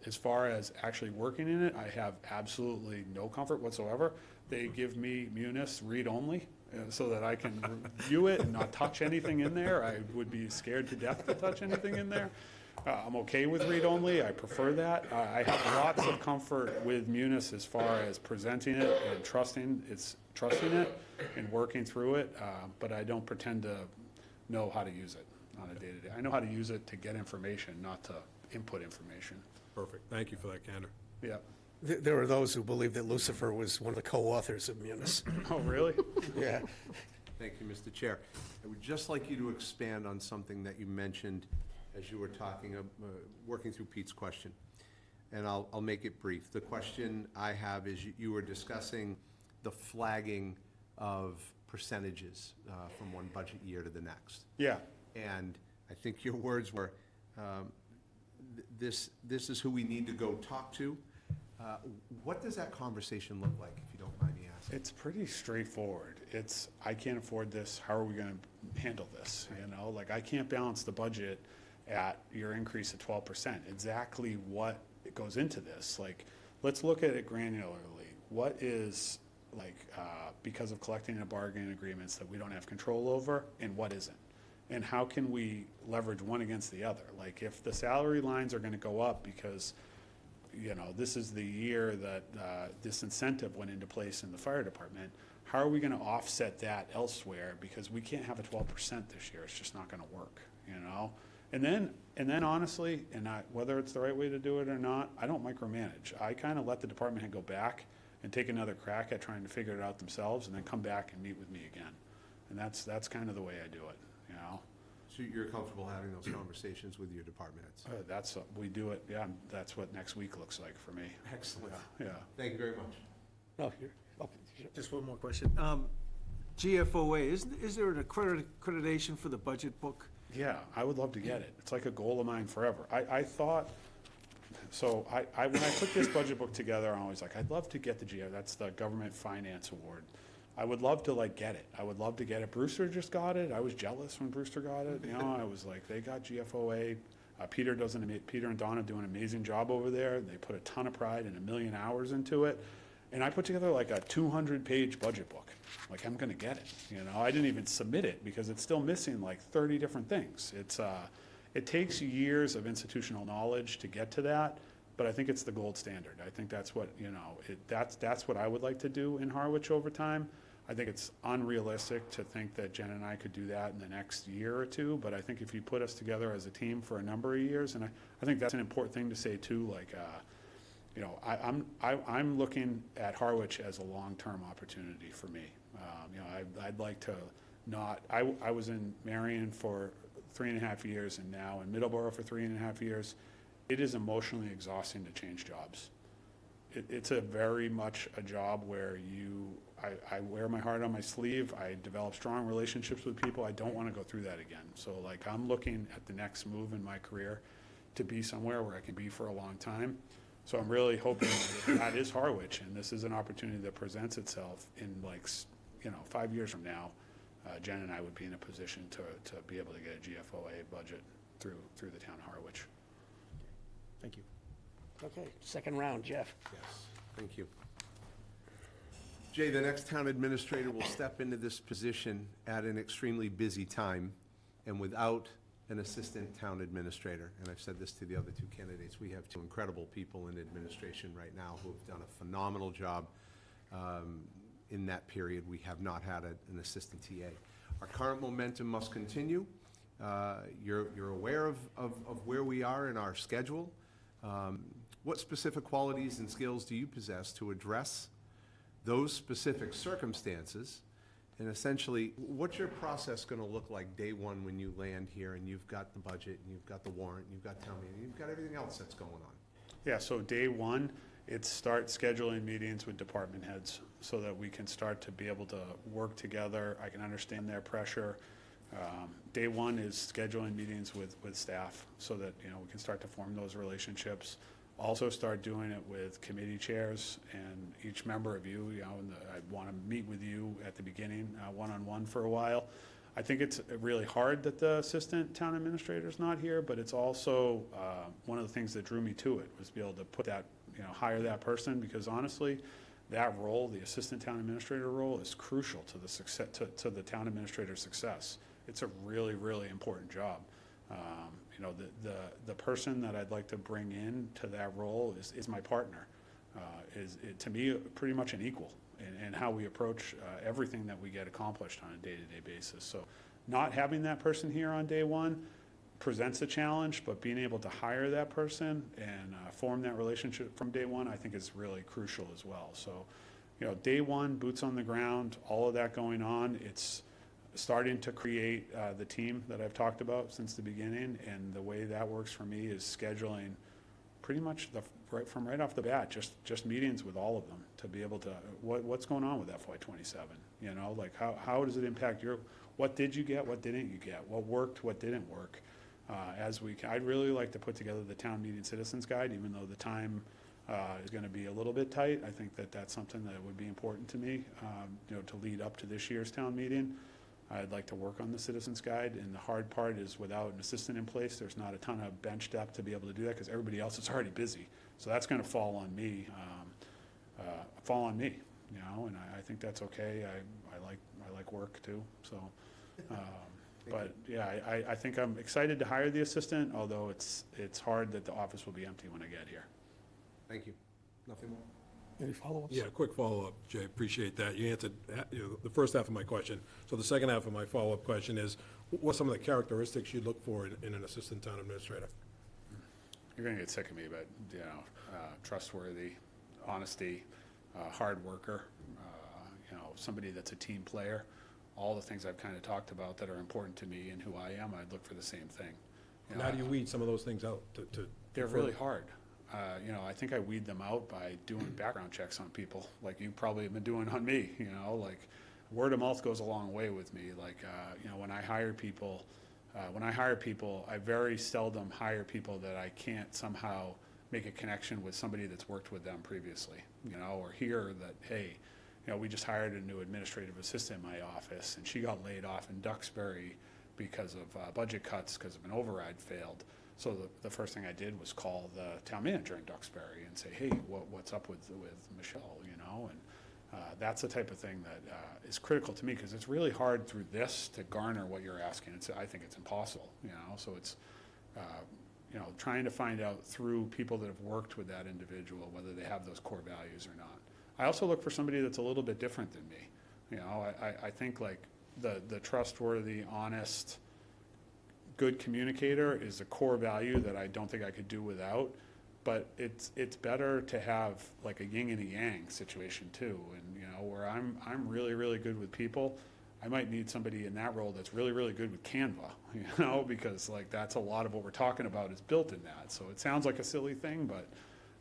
As far as actually working in it, I have absolutely no comfort whatsoever. They give me Munis read-only, so that I can review it and not touch anything in there. I would be scared to death to touch anything in there. I'm okay with read-only. I prefer that. I have lots of comfort with Munis as far as presenting it and trusting. trusting it and working through it, but I don't pretend to know how to use it on a day-to-day. I know how to use it to get information, not to input information. Perfect. Thank you for that candor. Yeah. There are those who believe that Lucifer was one of the co-authors of Munis. Oh, really? Yeah. Thank you, Mr. Chair. I would just like you to expand on something that you mentioned as you were talking, working through Pete's question. And I'll make it brief. The question I have is you were discussing the flagging of percentages from one budget year to the next. Yeah. And I think your words were, this is who we need to go talk to. What does that conversation look like, if you don't mind me asking? It's pretty straightforward. It's, I can't afford this, how are we gonna handle this, you know? Like, I can't balance the budget at your increase of 12%. Exactly what goes into this, like, let's look at it granularly. What is, like, because of collecting and bargaining agreements that we don't have control over, and what isn't? And how can we leverage one against the other? Like, if the salary lines are gonna go up because, you know, this is the year that this incentive went into place in the fire department, how are we gonna offset that elsewhere? Because we can't have a 12% this year, it's just not gonna work, you know? And then honestly, whether it's the right way to do it or not, I don't micromanage. I kinda let the department head go back and take another crack at trying to figure it out themselves, and then come back and meet with me again. And that's kind of the way I do it, you know? So you're comfortable having those conversations with your department heads? We do it, yeah, that's what next week looks like for me. Excellent. Yeah. Thank you very much. No, you're, oh, Just one more question. GFOA, is there an accreditation for the budget book? Yeah, I would love to get it. It's like a goal of mine forever. I thought, so when I put this budget book together, I'm always like, I'd love to get the that's the Government Finance Award. I would love to like get it. I would love to get it. Brewster just got it. I was jealous when Brewster got it. You know, I was like, they got GFOA. Peter and Donna do an amazing job over there. They put a ton of pride and 1 million hours into it. And I put together like a 200-page budget book. Like, I'm gonna get it, you know? I didn't even submit it because it's still missing like 30 different things. It takes years of institutional knowledge to get to that, but I think it's the gold standard. I think that's what, you know, that's what I would like to do in Harwich over time. I think it's unrealistic to think that Jen and I could do that in the next year or two, but I think if you put us together as a team for a number of years, and I think that's an important thing to say too, like, you know, I'm looking at Harwich as a long-term opportunity for me. You know, I'd like to not, I was in Marion for 3.5 years and now in Middleborough for 3.5 years. It is emotionally exhausting to change jobs. It's a very much a job where I wear my heart on my sleeve. I develop strong relationships with people. I don't want to go through that again. So like, I'm looking at the next move in my career to be somewhere where I can be for a long time. So I'm really hoping that is Harwich, and this is an opportunity that presents itself in like, you know, 5 years from now, Jen and I would be in a position to be able to get a GFOA budget through the town of Harwich. Thank you. okay, second round, Jeff. Yes, thank you. Jay, the next town administrator will step into this position at an extremely busy time and without an assistant town administrator. And I've said this to the other two candidates. We have two incredible people in administration right now who have done a phenomenal job. In that period, we have not had an assistant TA. Our current momentum must continue. You're aware of where we are in our schedule. What specific qualities and skills do you possess to address those specific circumstances? And essentially, what's your process gonna look like day one when you land here and you've got the budget, and you've got the warrant, and you've got town meeting, and you've got everything else that's going on? Yeah, so day one, it's start scheduling meetings with department heads so that we can start to be able to work together. I can understand their pressure. Day one is scheduling meetings with staff so that, you know, we can start to form those relationships. Also start doing it with committee chairs and each member of you, you know, and I want to meet with you at the beginning, one-on-one for a while. I think it's really hard that the assistant town administrator's not here, but it's also one of the things that drew me to it was to be able to put that, you know, hire that person, because honestly, that role, the assistant town administrator role, is crucial to the success, to the town administrator's success. It's a really, really important job. You know, the person that I'd like to bring in to that role is my partner. To me, pretty much an equal. and how we approach everything that we get accomplished on a day-to-day basis. So not having that person here on day one presents a challenge, but being able to hire that person and form that relationship from day one, I think is really crucial as well. So, you know, day one, boots on the ground, all of that going on, it's starting to create the team that I've talked about since the beginning, and the way that works for me is scheduling pretty much from right off the bat, just meetings with all of them to be able to, what's going on with FY27? You know, like how does it impact what did you get, what didn't you get, what worked, what didn't work? I'd really like to put together the town meeting citizens guide, even though the time is going to be a little bit tight. I think that that's something that would be important to me, you know, to lead up to this year's town meeting. I'd like to work on the citizens guide, and the hard part is without an assistant in place, there's not a ton of bench depth to be able to do that because everybody else is already busy. So that's going to fall on me, you know, and I think that's okay. I like work too, so. But yeah, I think I'm excited to hire the assistant, although it's hard that the office will be empty when I get here. Thank you. Nothing more? Any follow-ups? Yeah, quick follow-up, Jay, appreciate that. You answered, you know, the first half of my question. So the second half of my follow-up question is, what's some of the characteristics you look for in an assistant town administrator? You're gonna get sick of me, but, you know, trustworthy, honesty, hard worker, you know, somebody that's a team player. All the things I've kind of talked about that are important to me and who I am, I'd look for the same thing. You And know, how do you weed some of those things out to? They're really hard. You know, I think I weed them out by doing background checks on people, like you probably have been doing on me, you know, like word of mouth goes a long way with me. Like, you know, when I hire people, I very seldom hire people that I can't somehow make a connection with somebody that's worked with them previously, you know, or hear that, hey, you know, we just hired a new administrative assistant in my office and she got laid off in Duxbury because of budget cuts, because of an override failed. So the first thing I did was call the town manager in Duxbury and say, hey, what's up with Michelle, you know? And that's the type of thing that is critical to me, because it's really hard through this to garner what you're asking. I think it's impossible, you know? So it's, you know, trying to find out through people that have worked with that individual, whether they have those core values or not. I also look for somebody that's a little bit different than me. You know, I think like the trustworthy, honest, good communicator is a core value that I don't think I could do without, but it's better to have like a yin and a yang situation too. And, you know, where I'm really, really good with people, I might need somebody in that role that's really, really good with Canva, you know, because like that's a lot of what we're talking about is built in that. So it sounds like a silly thing, but,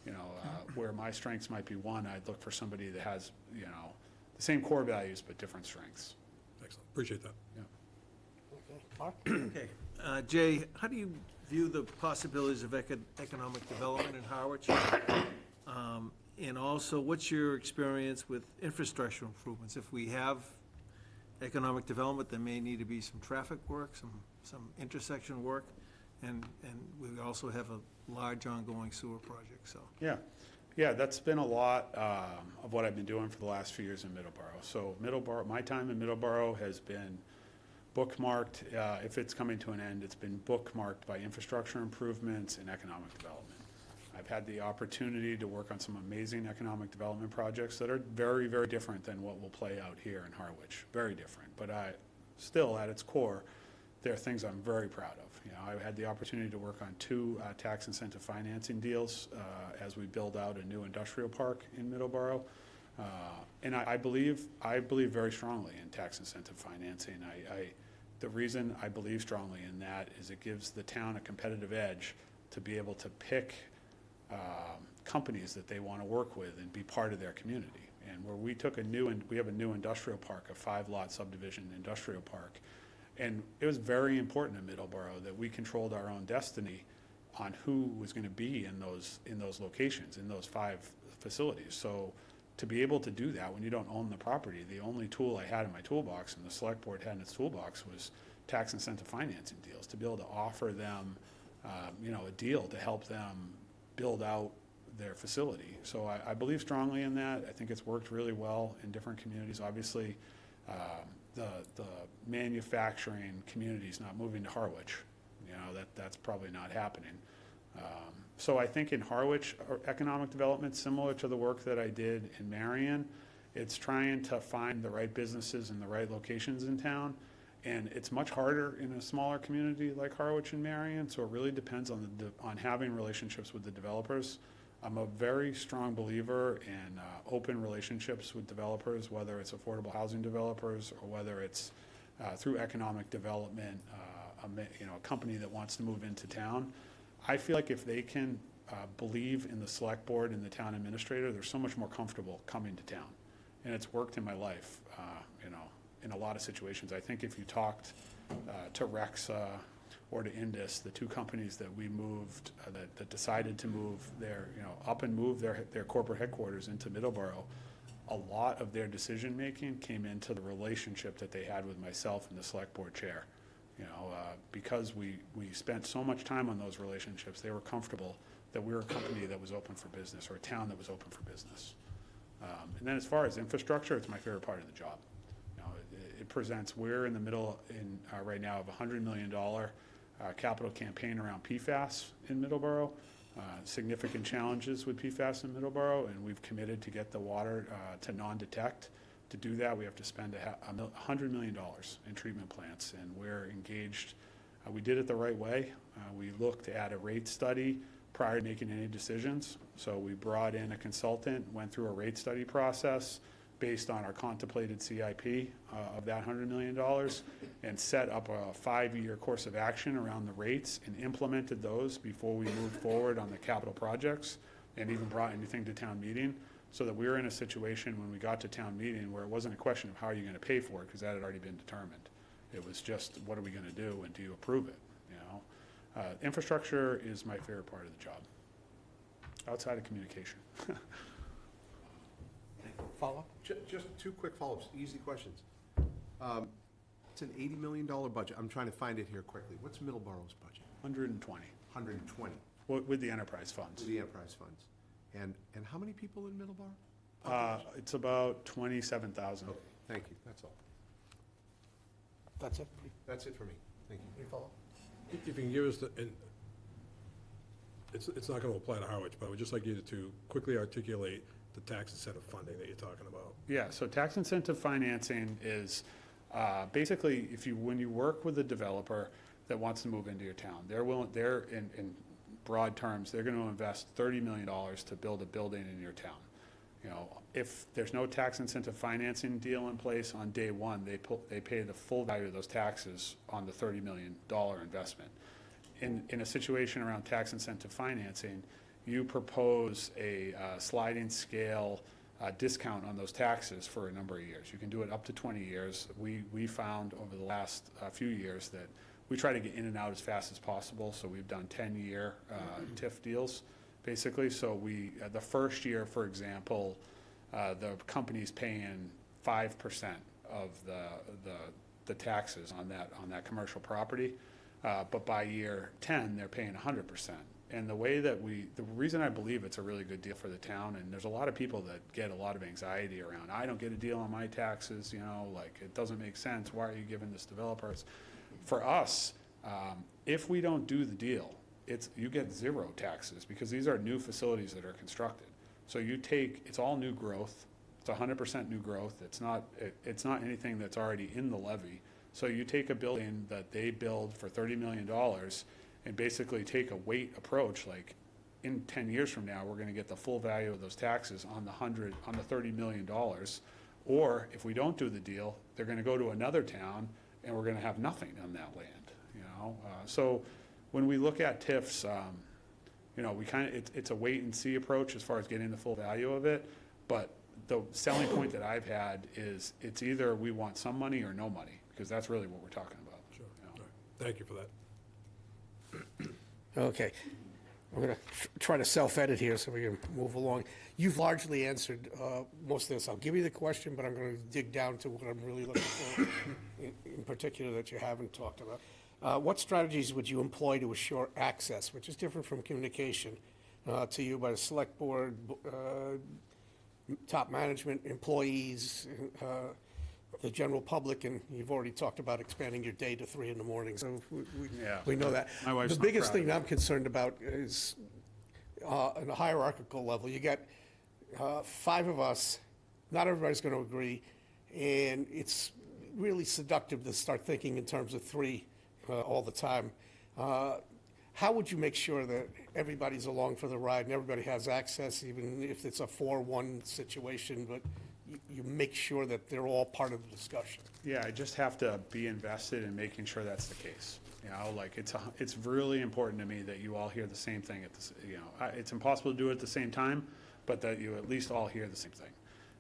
you know, where my strengths might be one, I'd look for somebody that has, you know, the same core values, but different strengths. Excellent, appreciate that. Yeah. Okay. Mark? Okay. Jay, how do you view the possibilities of economic development in Harwich? And also, what's your experience with infrastructure improvements? If we have economic development, there may need to be some traffic work, some intersection work, and we also have a large ongoing sewer project, so. Yeah, that's been a lot of what I've been doing for the last few years in Middleborough. So my time in Middleborough has been bookmarked. If it's coming to an end, it's been bookmarked by infrastructure improvements and economic development. I've had the opportunity to work on some amazing economic development projects that are very, very different than what will play out here in Harwich. Very different, but still at its core, they're things I'm very proud of. You know, I had the opportunity to work on 2 tax incentive financing deals as we build out a new industrial park in Middleborough. And I believe very strongly in tax incentive financing. The reason I believe strongly in that is it gives the town a competitive edge to be able to pick companies that they want to work with and be part of their community. And where we have a new industrial park, a 5-lot subdivision industrial park. And it was very important in Middleborough that we controlled our own destiny on who was going to be in those locations, in those 5 facilities. So to be able to do that when you don't own the property, the only tool I had in my toolbox and the select board had in its toolbox was tax incentive financing deals, to be able to offer them, you know, a deal to help them build out their facility. So I believe strongly in that. I think it's worked really well in different communities. Obviously, the manufacturing community is not moving to Harwich. You know, that's probably not happening. So I think in Harwich, economic development, similar to the work that I did in Marion, It's trying to find the right businesses in the right locations in town. And it's much harder in a smaller community like Harwich and Marion, so it really depends on on having relationships with the developers. I'm a very strong believer in open relationships with developers, whether it's affordable housing developers or whether it's through economic development, a company that wants to move into town. I feel like if they can believe in the select board and the town administrator, they're so much more comfortable coming to town. And it's worked in my life, in a lot of situations. I think if you talked to Rexa or to Indus, the two companies that we moved, that decided to move up and move their corporate headquarters into Middleborough, a lot of their decision-making came into the relationship that they had with myself and the select board chair. Because we spent so much time on those relationships, they were comfortable that we were a company that was open for business, or a town that was open for business. And then as far as infrastructure, it's my favorite part of the job. It presents, we're in the middle right now of a $100 million capital campaign around PFAS in Middleborough. Significant challenges with PFAS in Middleborough, and we've committed to get the water to non-detect. To do that, we have to spend $100 million in treatment plants, and we're engaged. We did it the right way. We looked at a rate study prior to making any decisions. So we brought in a consultant, went through a rate study process based on our contemplated CIP of that $100 million, and set up a 5-year course of action around the rates and implemented those before we moved forward on the capital projects and even brought anything to town meeting, so that we were in a situation when we got to town meeting where it wasn't a question of how are you going to pay for it, because that had already been determined. It was just, what are we going to do, and do you approve it? Infrastructure is my favorite part of the job, outside of communication. Follow-up? Just two quick follow-ups, easy questions. It's an $80 million budget. I'm trying to find it here quickly. What's Middleborough's budget? 120 120 with the enterprise funds. with the enterprise funds. And how many people in Middleborough? It's about 27,000. Okay, thank you, that's all. That's it? That's it for me. Thank you. Any follow-up? If you can give us and it's not going to apply to Harwich, but I would just like you to quickly articulate the tax incentive funding that you're talking about. Yeah, so tax incentive financing is basically when you work with a developer that wants to move into your town, they're in broad terms, they're going to invest $30 million to build a building in your town. If there's no tax incentive financing deal in place on day one, they pay the full value of those taxes on the $30 million investment. In a situation around tax incentive financing, you propose a sliding scale discount on those taxes for a number of years. You can do it up to 20 years. We found over the last few years that we try to get in and out as fast as possible, so we've done 10-year TIF deals, basically. So the first year, for example, the company's paying 5% of the taxes on that commercial property, but by year 10, they're paying 100%. And the reason I believe it's a really good deal for the town, and there's a lot of people that get a lot of anxiety around, I don't get a deal on my taxes, it doesn't make sense, why are you giving this developers? For us, if we don't do the deal, you get zero taxes, because these are new facilities that are constructed. So it's all new growth, it's 100% new growth, it's not anything that's already in the levy. So you take a building that they build for $30 million and basically take a weight approach, like in 10 years from now, we're gonna get the full value of those taxes on the $30 million. Or if we don't do the deal, they're gonna go to another town and we're gonna have nothing on that land, So when we look at TIFs, it's a wait and see approach as far as getting the full value of it. But the selling point that I've had is it's either we want some money or no money, because that's really what we're talking about. Sure. All right. Thank you for that. Okay. I'm going to try to self-edit here so we can move along. You've largely answered most of this. I'll give you the question, but I'm going to dig down to what I'm really looking for in particular that you haven't talked about. What strategies would you employ to assure access, which is different from communication, to you by the select board, top management, employees, the general public, and you've already talked about expanding your day to 3 in the morning, so Yeah. we know that. My wife's The not biggest proud thing of I'm concerned about is on a hierarchical level, you got 5 of us not everybody's going to agree, and it's really seductive to start thinking in terms of three all the time. How would you make sure that everybody's along for the ride and everybody has access, even if it's a 4-1 situation, but you make sure that they're all part of the discussion? Yeah, I just have to be invested in making sure that's the case. You know, like, it's really important to me that you all hear the same thing at this, you know, it's impossible to do it at the same time, but that you at least all hear the same thing.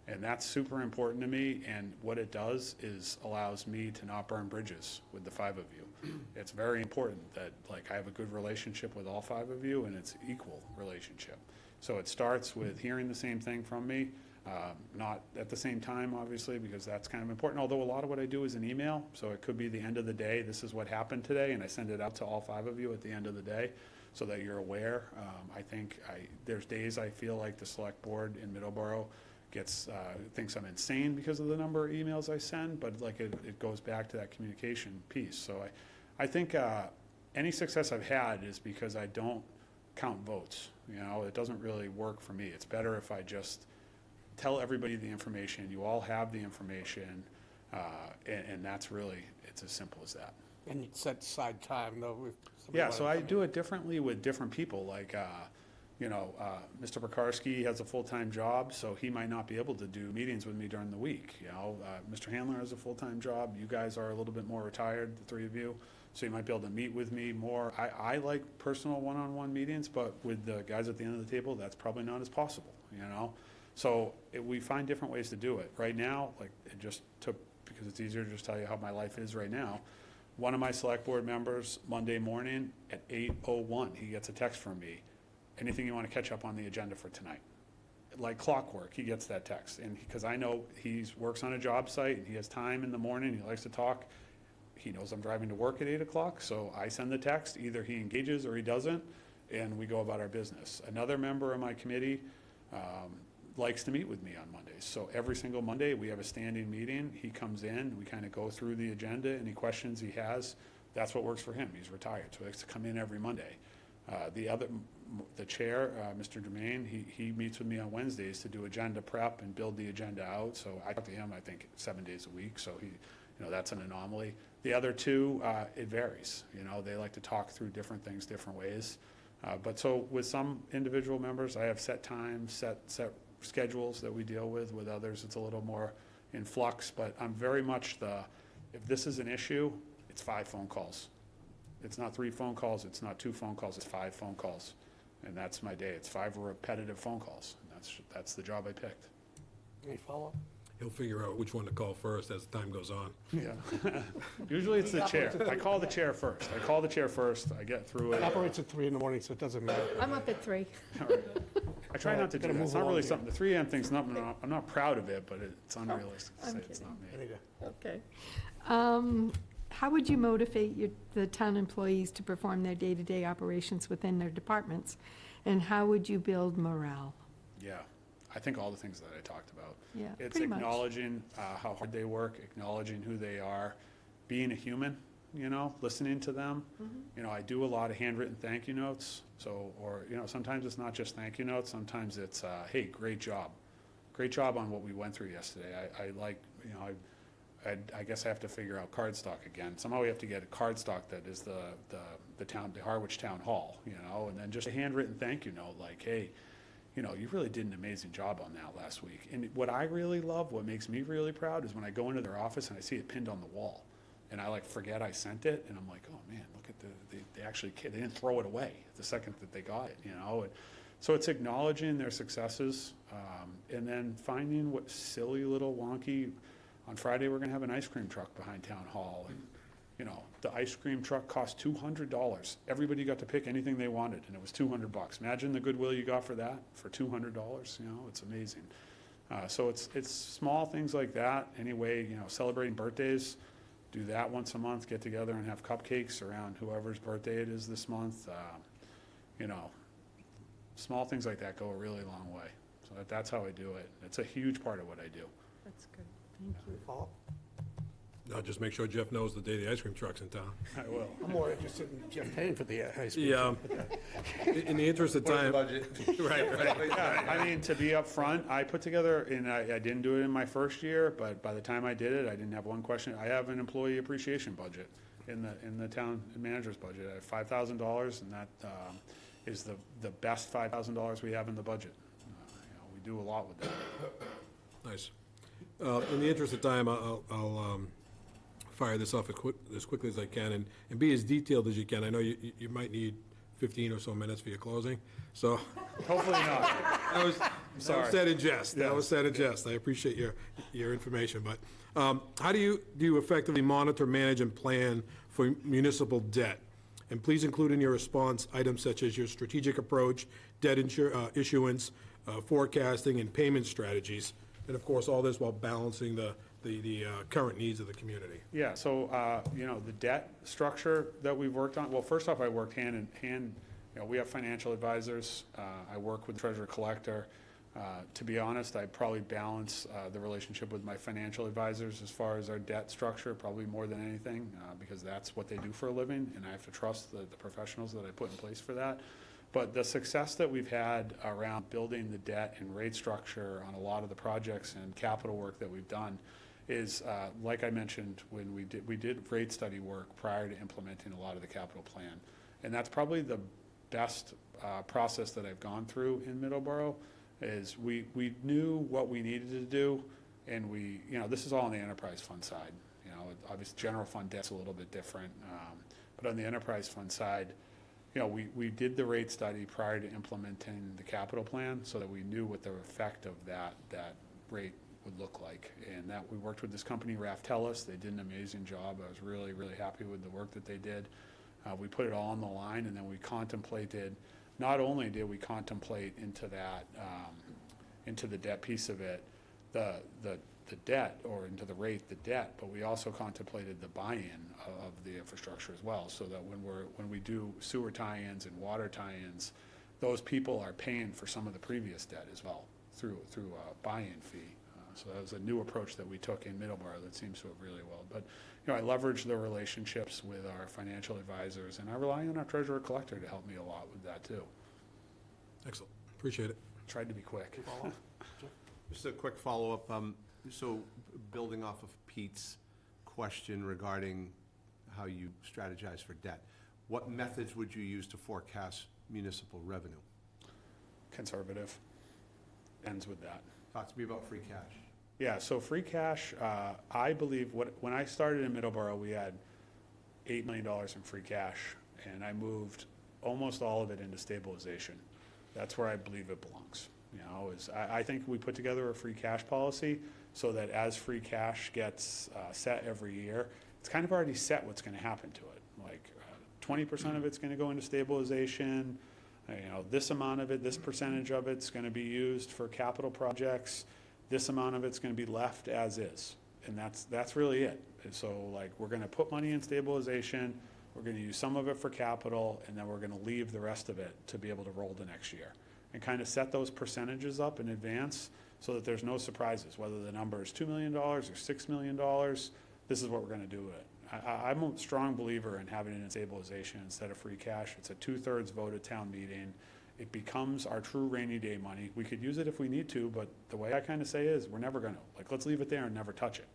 And that's super important to me, and what it does is allows me to not burn bridges with the 5 of you. It's very important that, like, I have a good relationship with all 5 of you, and it's equal relationship. So it starts with hearing the same thing from me, not at the same time, obviously, because that's kind of important, although a lot of what I do is an email, so it could be the end of the day, this is what happened today, and I send it out to all 5 of you at the end of the day, so that you're aware. I think there's days I feel like the select board in Middleborough thinks I'm insane because of the number of emails I send, but like it goes back to that communication piece. So I think any success I've had is because I don't count votes. You know, it doesn't really work for me. It's better if I just tell everybody the information. You all have the information, and that's really, it's as simple as that. And you set aside time, though, if somebody Yeah, wanted so to I come in. do it differently with different people, like, Mr. Pekarski has a full-time job, so he might not be able to do meetings with me during the week, you know? Mr. Handler has a full-time job, you guys are a little bit more retired, the 3 of you, so you might be able to meet with me more. I like personal one-on-one meetings, but with the guys at the end of the table, that's probably not as possible, you know? So we find different ways to do it. Right now, like, it just took, because it's easier to just tell you how my life is right now. One of my select board members, Monday morning at 8:01, he gets a text from me. Anything you want to catch up on the agenda for tonight? Like clockwork, he gets that text. And because I know he works on a job site and he has time in the morning, he likes to talk. He knows I'm driving to work at 8 o'clock, so I send the text. Either he engages or he doesn't, and we go about our business. Another member of my committee likes to meet with me on Mondays. So every single Monday, we have a standing meeting. He comes in, we kind of go through the agenda, any questions he has. That's what works for him. He's retired, so he likes to come in every Monday. The chair, Mr. Germain, he meets with me on Wednesdays to do agenda prep and build the agenda out. So I talk to him, I think, 7 days a week. So that's an anomaly. The other 2, it varies. You know, they like to talk through different things, different ways. But so with some individual members, I have set times, set schedules that we deal with. With others, it's a little more in flux. But I'm very much if this is an issue, it's 5 phone calls. It's not 3 phone calls, it's not 2 phone calls, it's 5 phone calls. And that's my day. It's 5 repetitive phone calls. And that's the job I picked. Any follow-up? He'll figure out which one to call first as time goes on. Yeah. Usually it's the chair. I call the chair first. I get through It it. operates at 3 in the morning, so it doesn't matter. I'm up at 3. I try not to do Gotta that. It's move not along really here. something, the 3 AM thing's not, I'm not proud of it, but it's unrealistic to say it's not me. Anita? Okay. How would you motivate the town employees to perform their day-to-day operations within their departments? And how would you build morale? Yeah, I think all the things that I talked about. Yeah, It's pretty much. acknowledging how hard they work, acknowledging who they are, being a human, you know, listening to them. Mm-hmm. You know, I do a lot of handwritten thank you notes, sometimes it's not just thank you notes, sometimes it's, hey, great job. Great job on what we went through yesterday. I guess I have to figure out cardstock again. Somehow we have to get a cardstock that is the Harwich Town Hall, you know, and then just a handwritten thank you note, like, hey, you know, you really did an amazing job on that last week. And what I really love, what makes me really proud, is when I go into their office and I see it pinned on the wall. And I forget I sent it, and I'm like, oh man, look at they didn't throw it away the second that they got it, you know. And so it's acknowledging their successes, and then finding what silly little wonky. On Friday, we're gonna have an ice cream truck behind Town Hall, and, you know, the ice cream truck cost $200. Everybody got to pick anything they wanted, and it was $200. Imagine the goodwill you got for that, for $200, you know, it's amazing. So it's small things like that. Anyway, you know, celebrating birthdays, do that once a month, get together and have cupcakes around whoever's birthday it is this month. You know, small things like that go a really long way. So that's how I do it. It's a huge part of what I do. That's good. Thank you. Follow-up? I'll just make sure Jeff knows the day the ice cream truck's in town. I will. I'm more interested in Jeff paying for the ice cream. Yeah, in the interest of time. Budget. Right, right. Yeah, I mean, to be upfront, I put together, and I didn't do it in my first year, but by the time I did it, I didn't have one question. I have an employee appreciation budget in the town manager's budget. I have $5,000, and that is the best $5,000 we have in the budget. We do a lot with that. Nice. In the interest of time, I'll fire this off as quickly as I can and be as detailed as you can. I know you might need 15 or so minutes for your closing, so. Hopefully not. That was sorry. said in jest. That Yeah. was said in jest. I appreciate your information, but how do you effectively monitor, manage, and plan for municipal debt? And please include in your response items such as your strategic approach, debt issuance, forecasting, and payment strategies. And of course, all this while balancing the current needs of the community. Yeah, so, the debt structure that we've worked on, well, first off, I worked hand in hand, we have financial advisors, I work with the treasurer collector. To be honest, I probably balance the relationship with my financial advisors as far as our debt structure, probably more than anything, because that's what they do for a living, and I have to trust the professionals that I put in place for that. But the success that we've had around building the debt and rate structure on a lot of the projects and capital work that we've done is, like I mentioned, when we did rate study work prior to implementing a lot of the capital plan. And that's probably the best process that I've gone through in Middleborough, is we knew what we needed to do, and this is all on the enterprise fund side. Obviously, general fund debt's a little bit different, but on the enterprise fund side, we did the rate study prior to implementing the capital plan so that we knew what the effect of that rate would look like. And that we worked with this company, Raftellus. They did an amazing job. I was really, really happy with the work that they did. We put it all on the line, and then we contemplated, not only did we contemplate into that, into the debt piece of it, the debt, or into the rate, the debt, but we also contemplated the buy-in of the infrastructure as well, so that when we do sewer tie-ins and water tie-ins, those people are paying for some of the previous debt as well through a buy-in fee. So that was a new approach that we took in Middleborough that seems to have really well. But I leverage the relationships with our financial advisors, and I rely on our treasurer collector to help me a lot with that too. Excellent. Appreciate it. Tried to be quick. Just a quick follow-up. So building off of Pete's question regarding how you strategize for debt, what methods would you use to forecast municipal revenue? Conservative. Ends with that. Talk to me about free cash. Yeah, so free cash, I believe, when I started in Middleborough, we had $8 million in free cash, and I moved almost all of it into stabilization. That's where I believe it belongs. I think we put together a free cash policy so that as free cash gets set every year, it's kind of already set what's going to happen to it. Like 20% of it's going to go into stabilization. This amount of it, this percentage of it's going to be used for capital projects. This amount of it's going to be left as is, and that's really it. And so, we're going to put money in stabilization. We're going to use some of it for capital, and then we're going to leave the rest of it to be able to roll to next year, and kind of set those percentages up in advance so that there's no surprises, whether the number is $2 million or $6 million. This is what we're going to do with it. I'm a strong believer in having it in stabilization instead of free cash. It's a 2/3 vote at town meeting. It becomes our true rainy day money. We could use it if we need to, but the way I kind of say is, we're never going to. Let's leave it there and never touch it,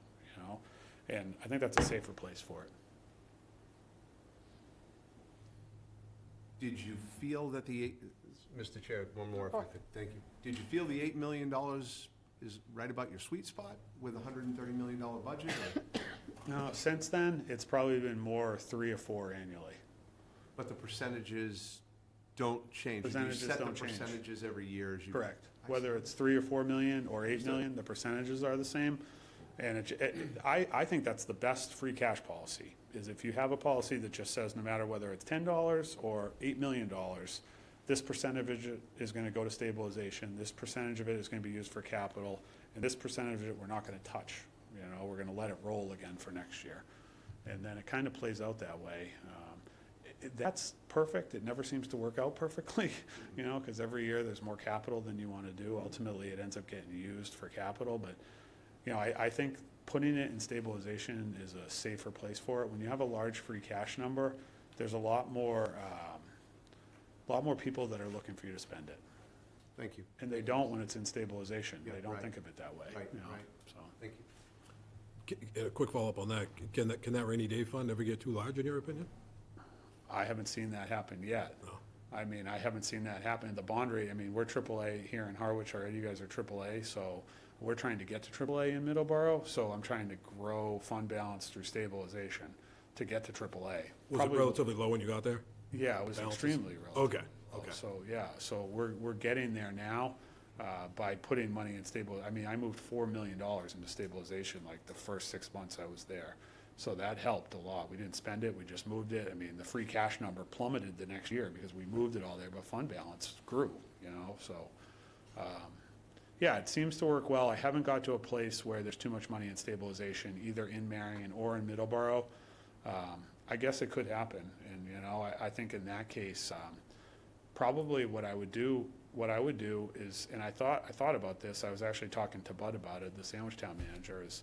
And I think that's a safer place for it. Did you feel that Mr. Chair, one more if I could, thank you. Did you feel the $8 million is right about your sweet spot with a $130 million budget? No, since then, it's probably been more 3 or 4 annually. But the percentages don't change. Percentages You set don't the change. percentages every year as you. Correct. I see. Whether it's 3 or 4 million or 8 million, the percentages are the same. And I think that's the best free cash policy, is if you have a policy that just says no matter whether it's $10 or $8 million, this percentage is going to go to stabilization, this percentage of it is going to be used for capital, and this percentage of it we're not going to touch. We're going to let it roll again for next year. And then it kind of plays out that way. That's perfect. It never seems to work out perfectly, because every year there's more capital than you want to do. Ultimately, it ends up getting used for capital. But, I think putting it in stabilization is a safer place for it. When you have a large free cash number, there's a lot more people that are looking for you to spend it. Thank you. And they don't when it's in stabilization. Yeah, They don't right. think of it that way. Right, you know, right. so. Thank you. A quick follow-up on that. Can that rainy day fund ever get too large, in your opinion? I haven't seen that happen yet. No. I mean, I haven't seen that happen. The bond rate, I mean, we're AAA here in Harwich already. You guys are AAA, so we're trying to get to AAA in Middleborough. So I'm trying to grow fund balance through stabilization to get to AAA. Was it Probably- relatively low when you got there? Yeah, it was Balances? extremely relatively Okay, low. okay. So, yeah, so we're getting there now by putting money in I mean, I moved $4 million into stabilization like the first 6 months I was there. So that helped a lot. We didn't spend it, we just moved it. I mean, the free cash number plummeted the next year because we moved it all there, but fund balance grew, you know, so. Yeah, it seems to work well. I haven't got to a place where there's too much money in stabilization, either in Marion or in Middleborough. I guess it could happen, and, you know, I think in that case, probably what I would do is, and I thought about this, I was actually talking to Bud about it, the Sandwich Town manager, is,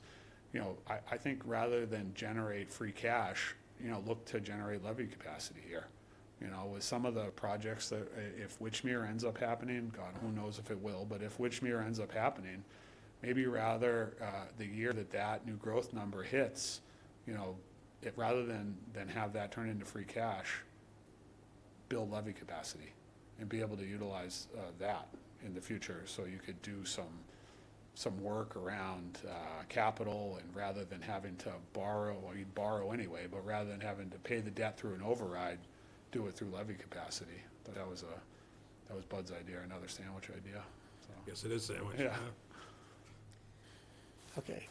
you know, I think rather than generate free cash, you know, look to generate levy capacity here. You know, with some of the projects that, if Witchmere ends up happening, God, who knows if it will, but if Witchmere ends up happening, maybe rather, the year that new growth number hits, you know, rather than have that turn into free cash, build levy capacity and be able to utilize that in the future, so you could do some work around capital, and rather than having to borrow, well, you'd borrow anyway, but rather than having to pay the debt through an override, do it through levy capacity. But that was Bud's idea, another Sandwich idea, so. Yes, it is sandwich. Yeah. Okay.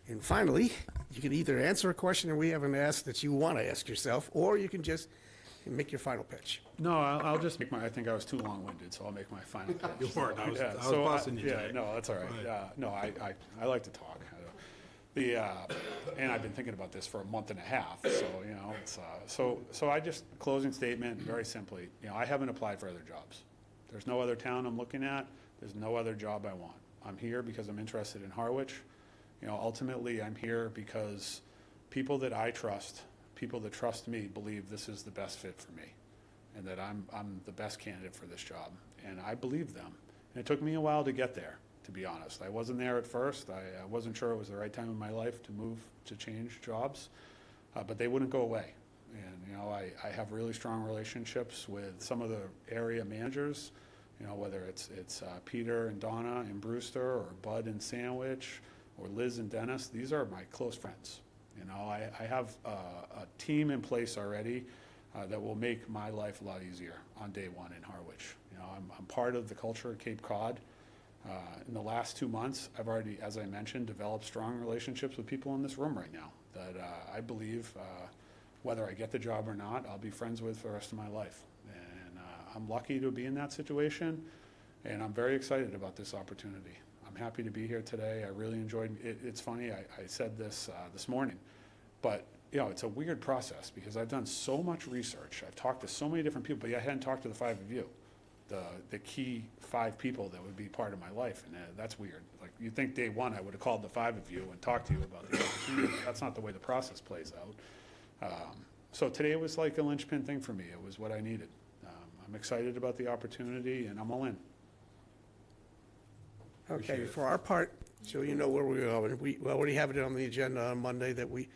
And finally, you can either answer a question that we haven't asked that you want to ask yourself, or you can just make your final pitch. No, I'll just make I think I was too long-winded, so I'll make my final pitch. You weren't. I was Yeah, I so was busting you Yeah, today. no, that's all right. Right. No, I like to talk. And I've been thinking about this for a month and a half, so, you know, it's, so I just, closing statement, very simply, you know, I haven't applied for other jobs. There's no other town I'm looking at, there's no other job I want. I'm here because I'm interested in Harwich. You know, ultimately, I'm here because people that I trust, people that trust me, believe this is the best fit for me, and that I'm the best candidate for this job, and I believe them. And it took me a while to get there, to be honest. I wasn't there at first. I wasn't sure it was the right time in my life to move, to change jobs, but they wouldn't go away. And, you know, I have really strong relationships with some of the area managers, you know, whether it's Peter and Donna in Brewster, or Bud in Sandwich, or Liz and Dennis. These are my close friends. You know, I have a team in place already that will make my life a lot easier on day one in Harwich. You know, I'm part of the culture of Cape Cod. In the last 2 months, I've already, as I mentioned, developed strong relationships with people in this room right now that I believe, whether I get the job or not, I'll be friends with for the rest of my life. And I'm lucky to be in that situation, and I'm very excited about this opportunity. I'm happy to be here today. I really enjoyed it. It's funny, I said this this morning, but, you know, it's a weird process because I've done so much research. I've talked to so many different people, but I hadn't talked to the 5 of you, the key 5 people that would be part of my life, and that's weird. Like, you'd think day one I would have called the 5 of you and talked to you about the opportunity. That's not the way the process plays out. So today was like a linchpin thing for me. It was what I needed. I'm excited about the opportunity, and I'm all in. Okay, for our part, so you know where we are, and we already have it on the agenda on Monday that we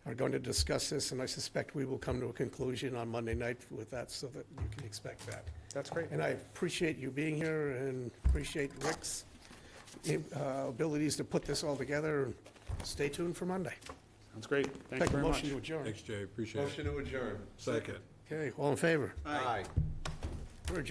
are going to discuss this, and I suspect we will come to a conclusion on Monday night with that, so that you can expect that. That's great. And I appreciate you being here and appreciate Rick's abilities to put this all together. Stay tuned for Monday. That's great. Thank you Take a very much. motion to adjourn. Thanks, Jay, appreciate it. Motion to adjourn. Second. Okay, all in favor? Aye. We're adjourned.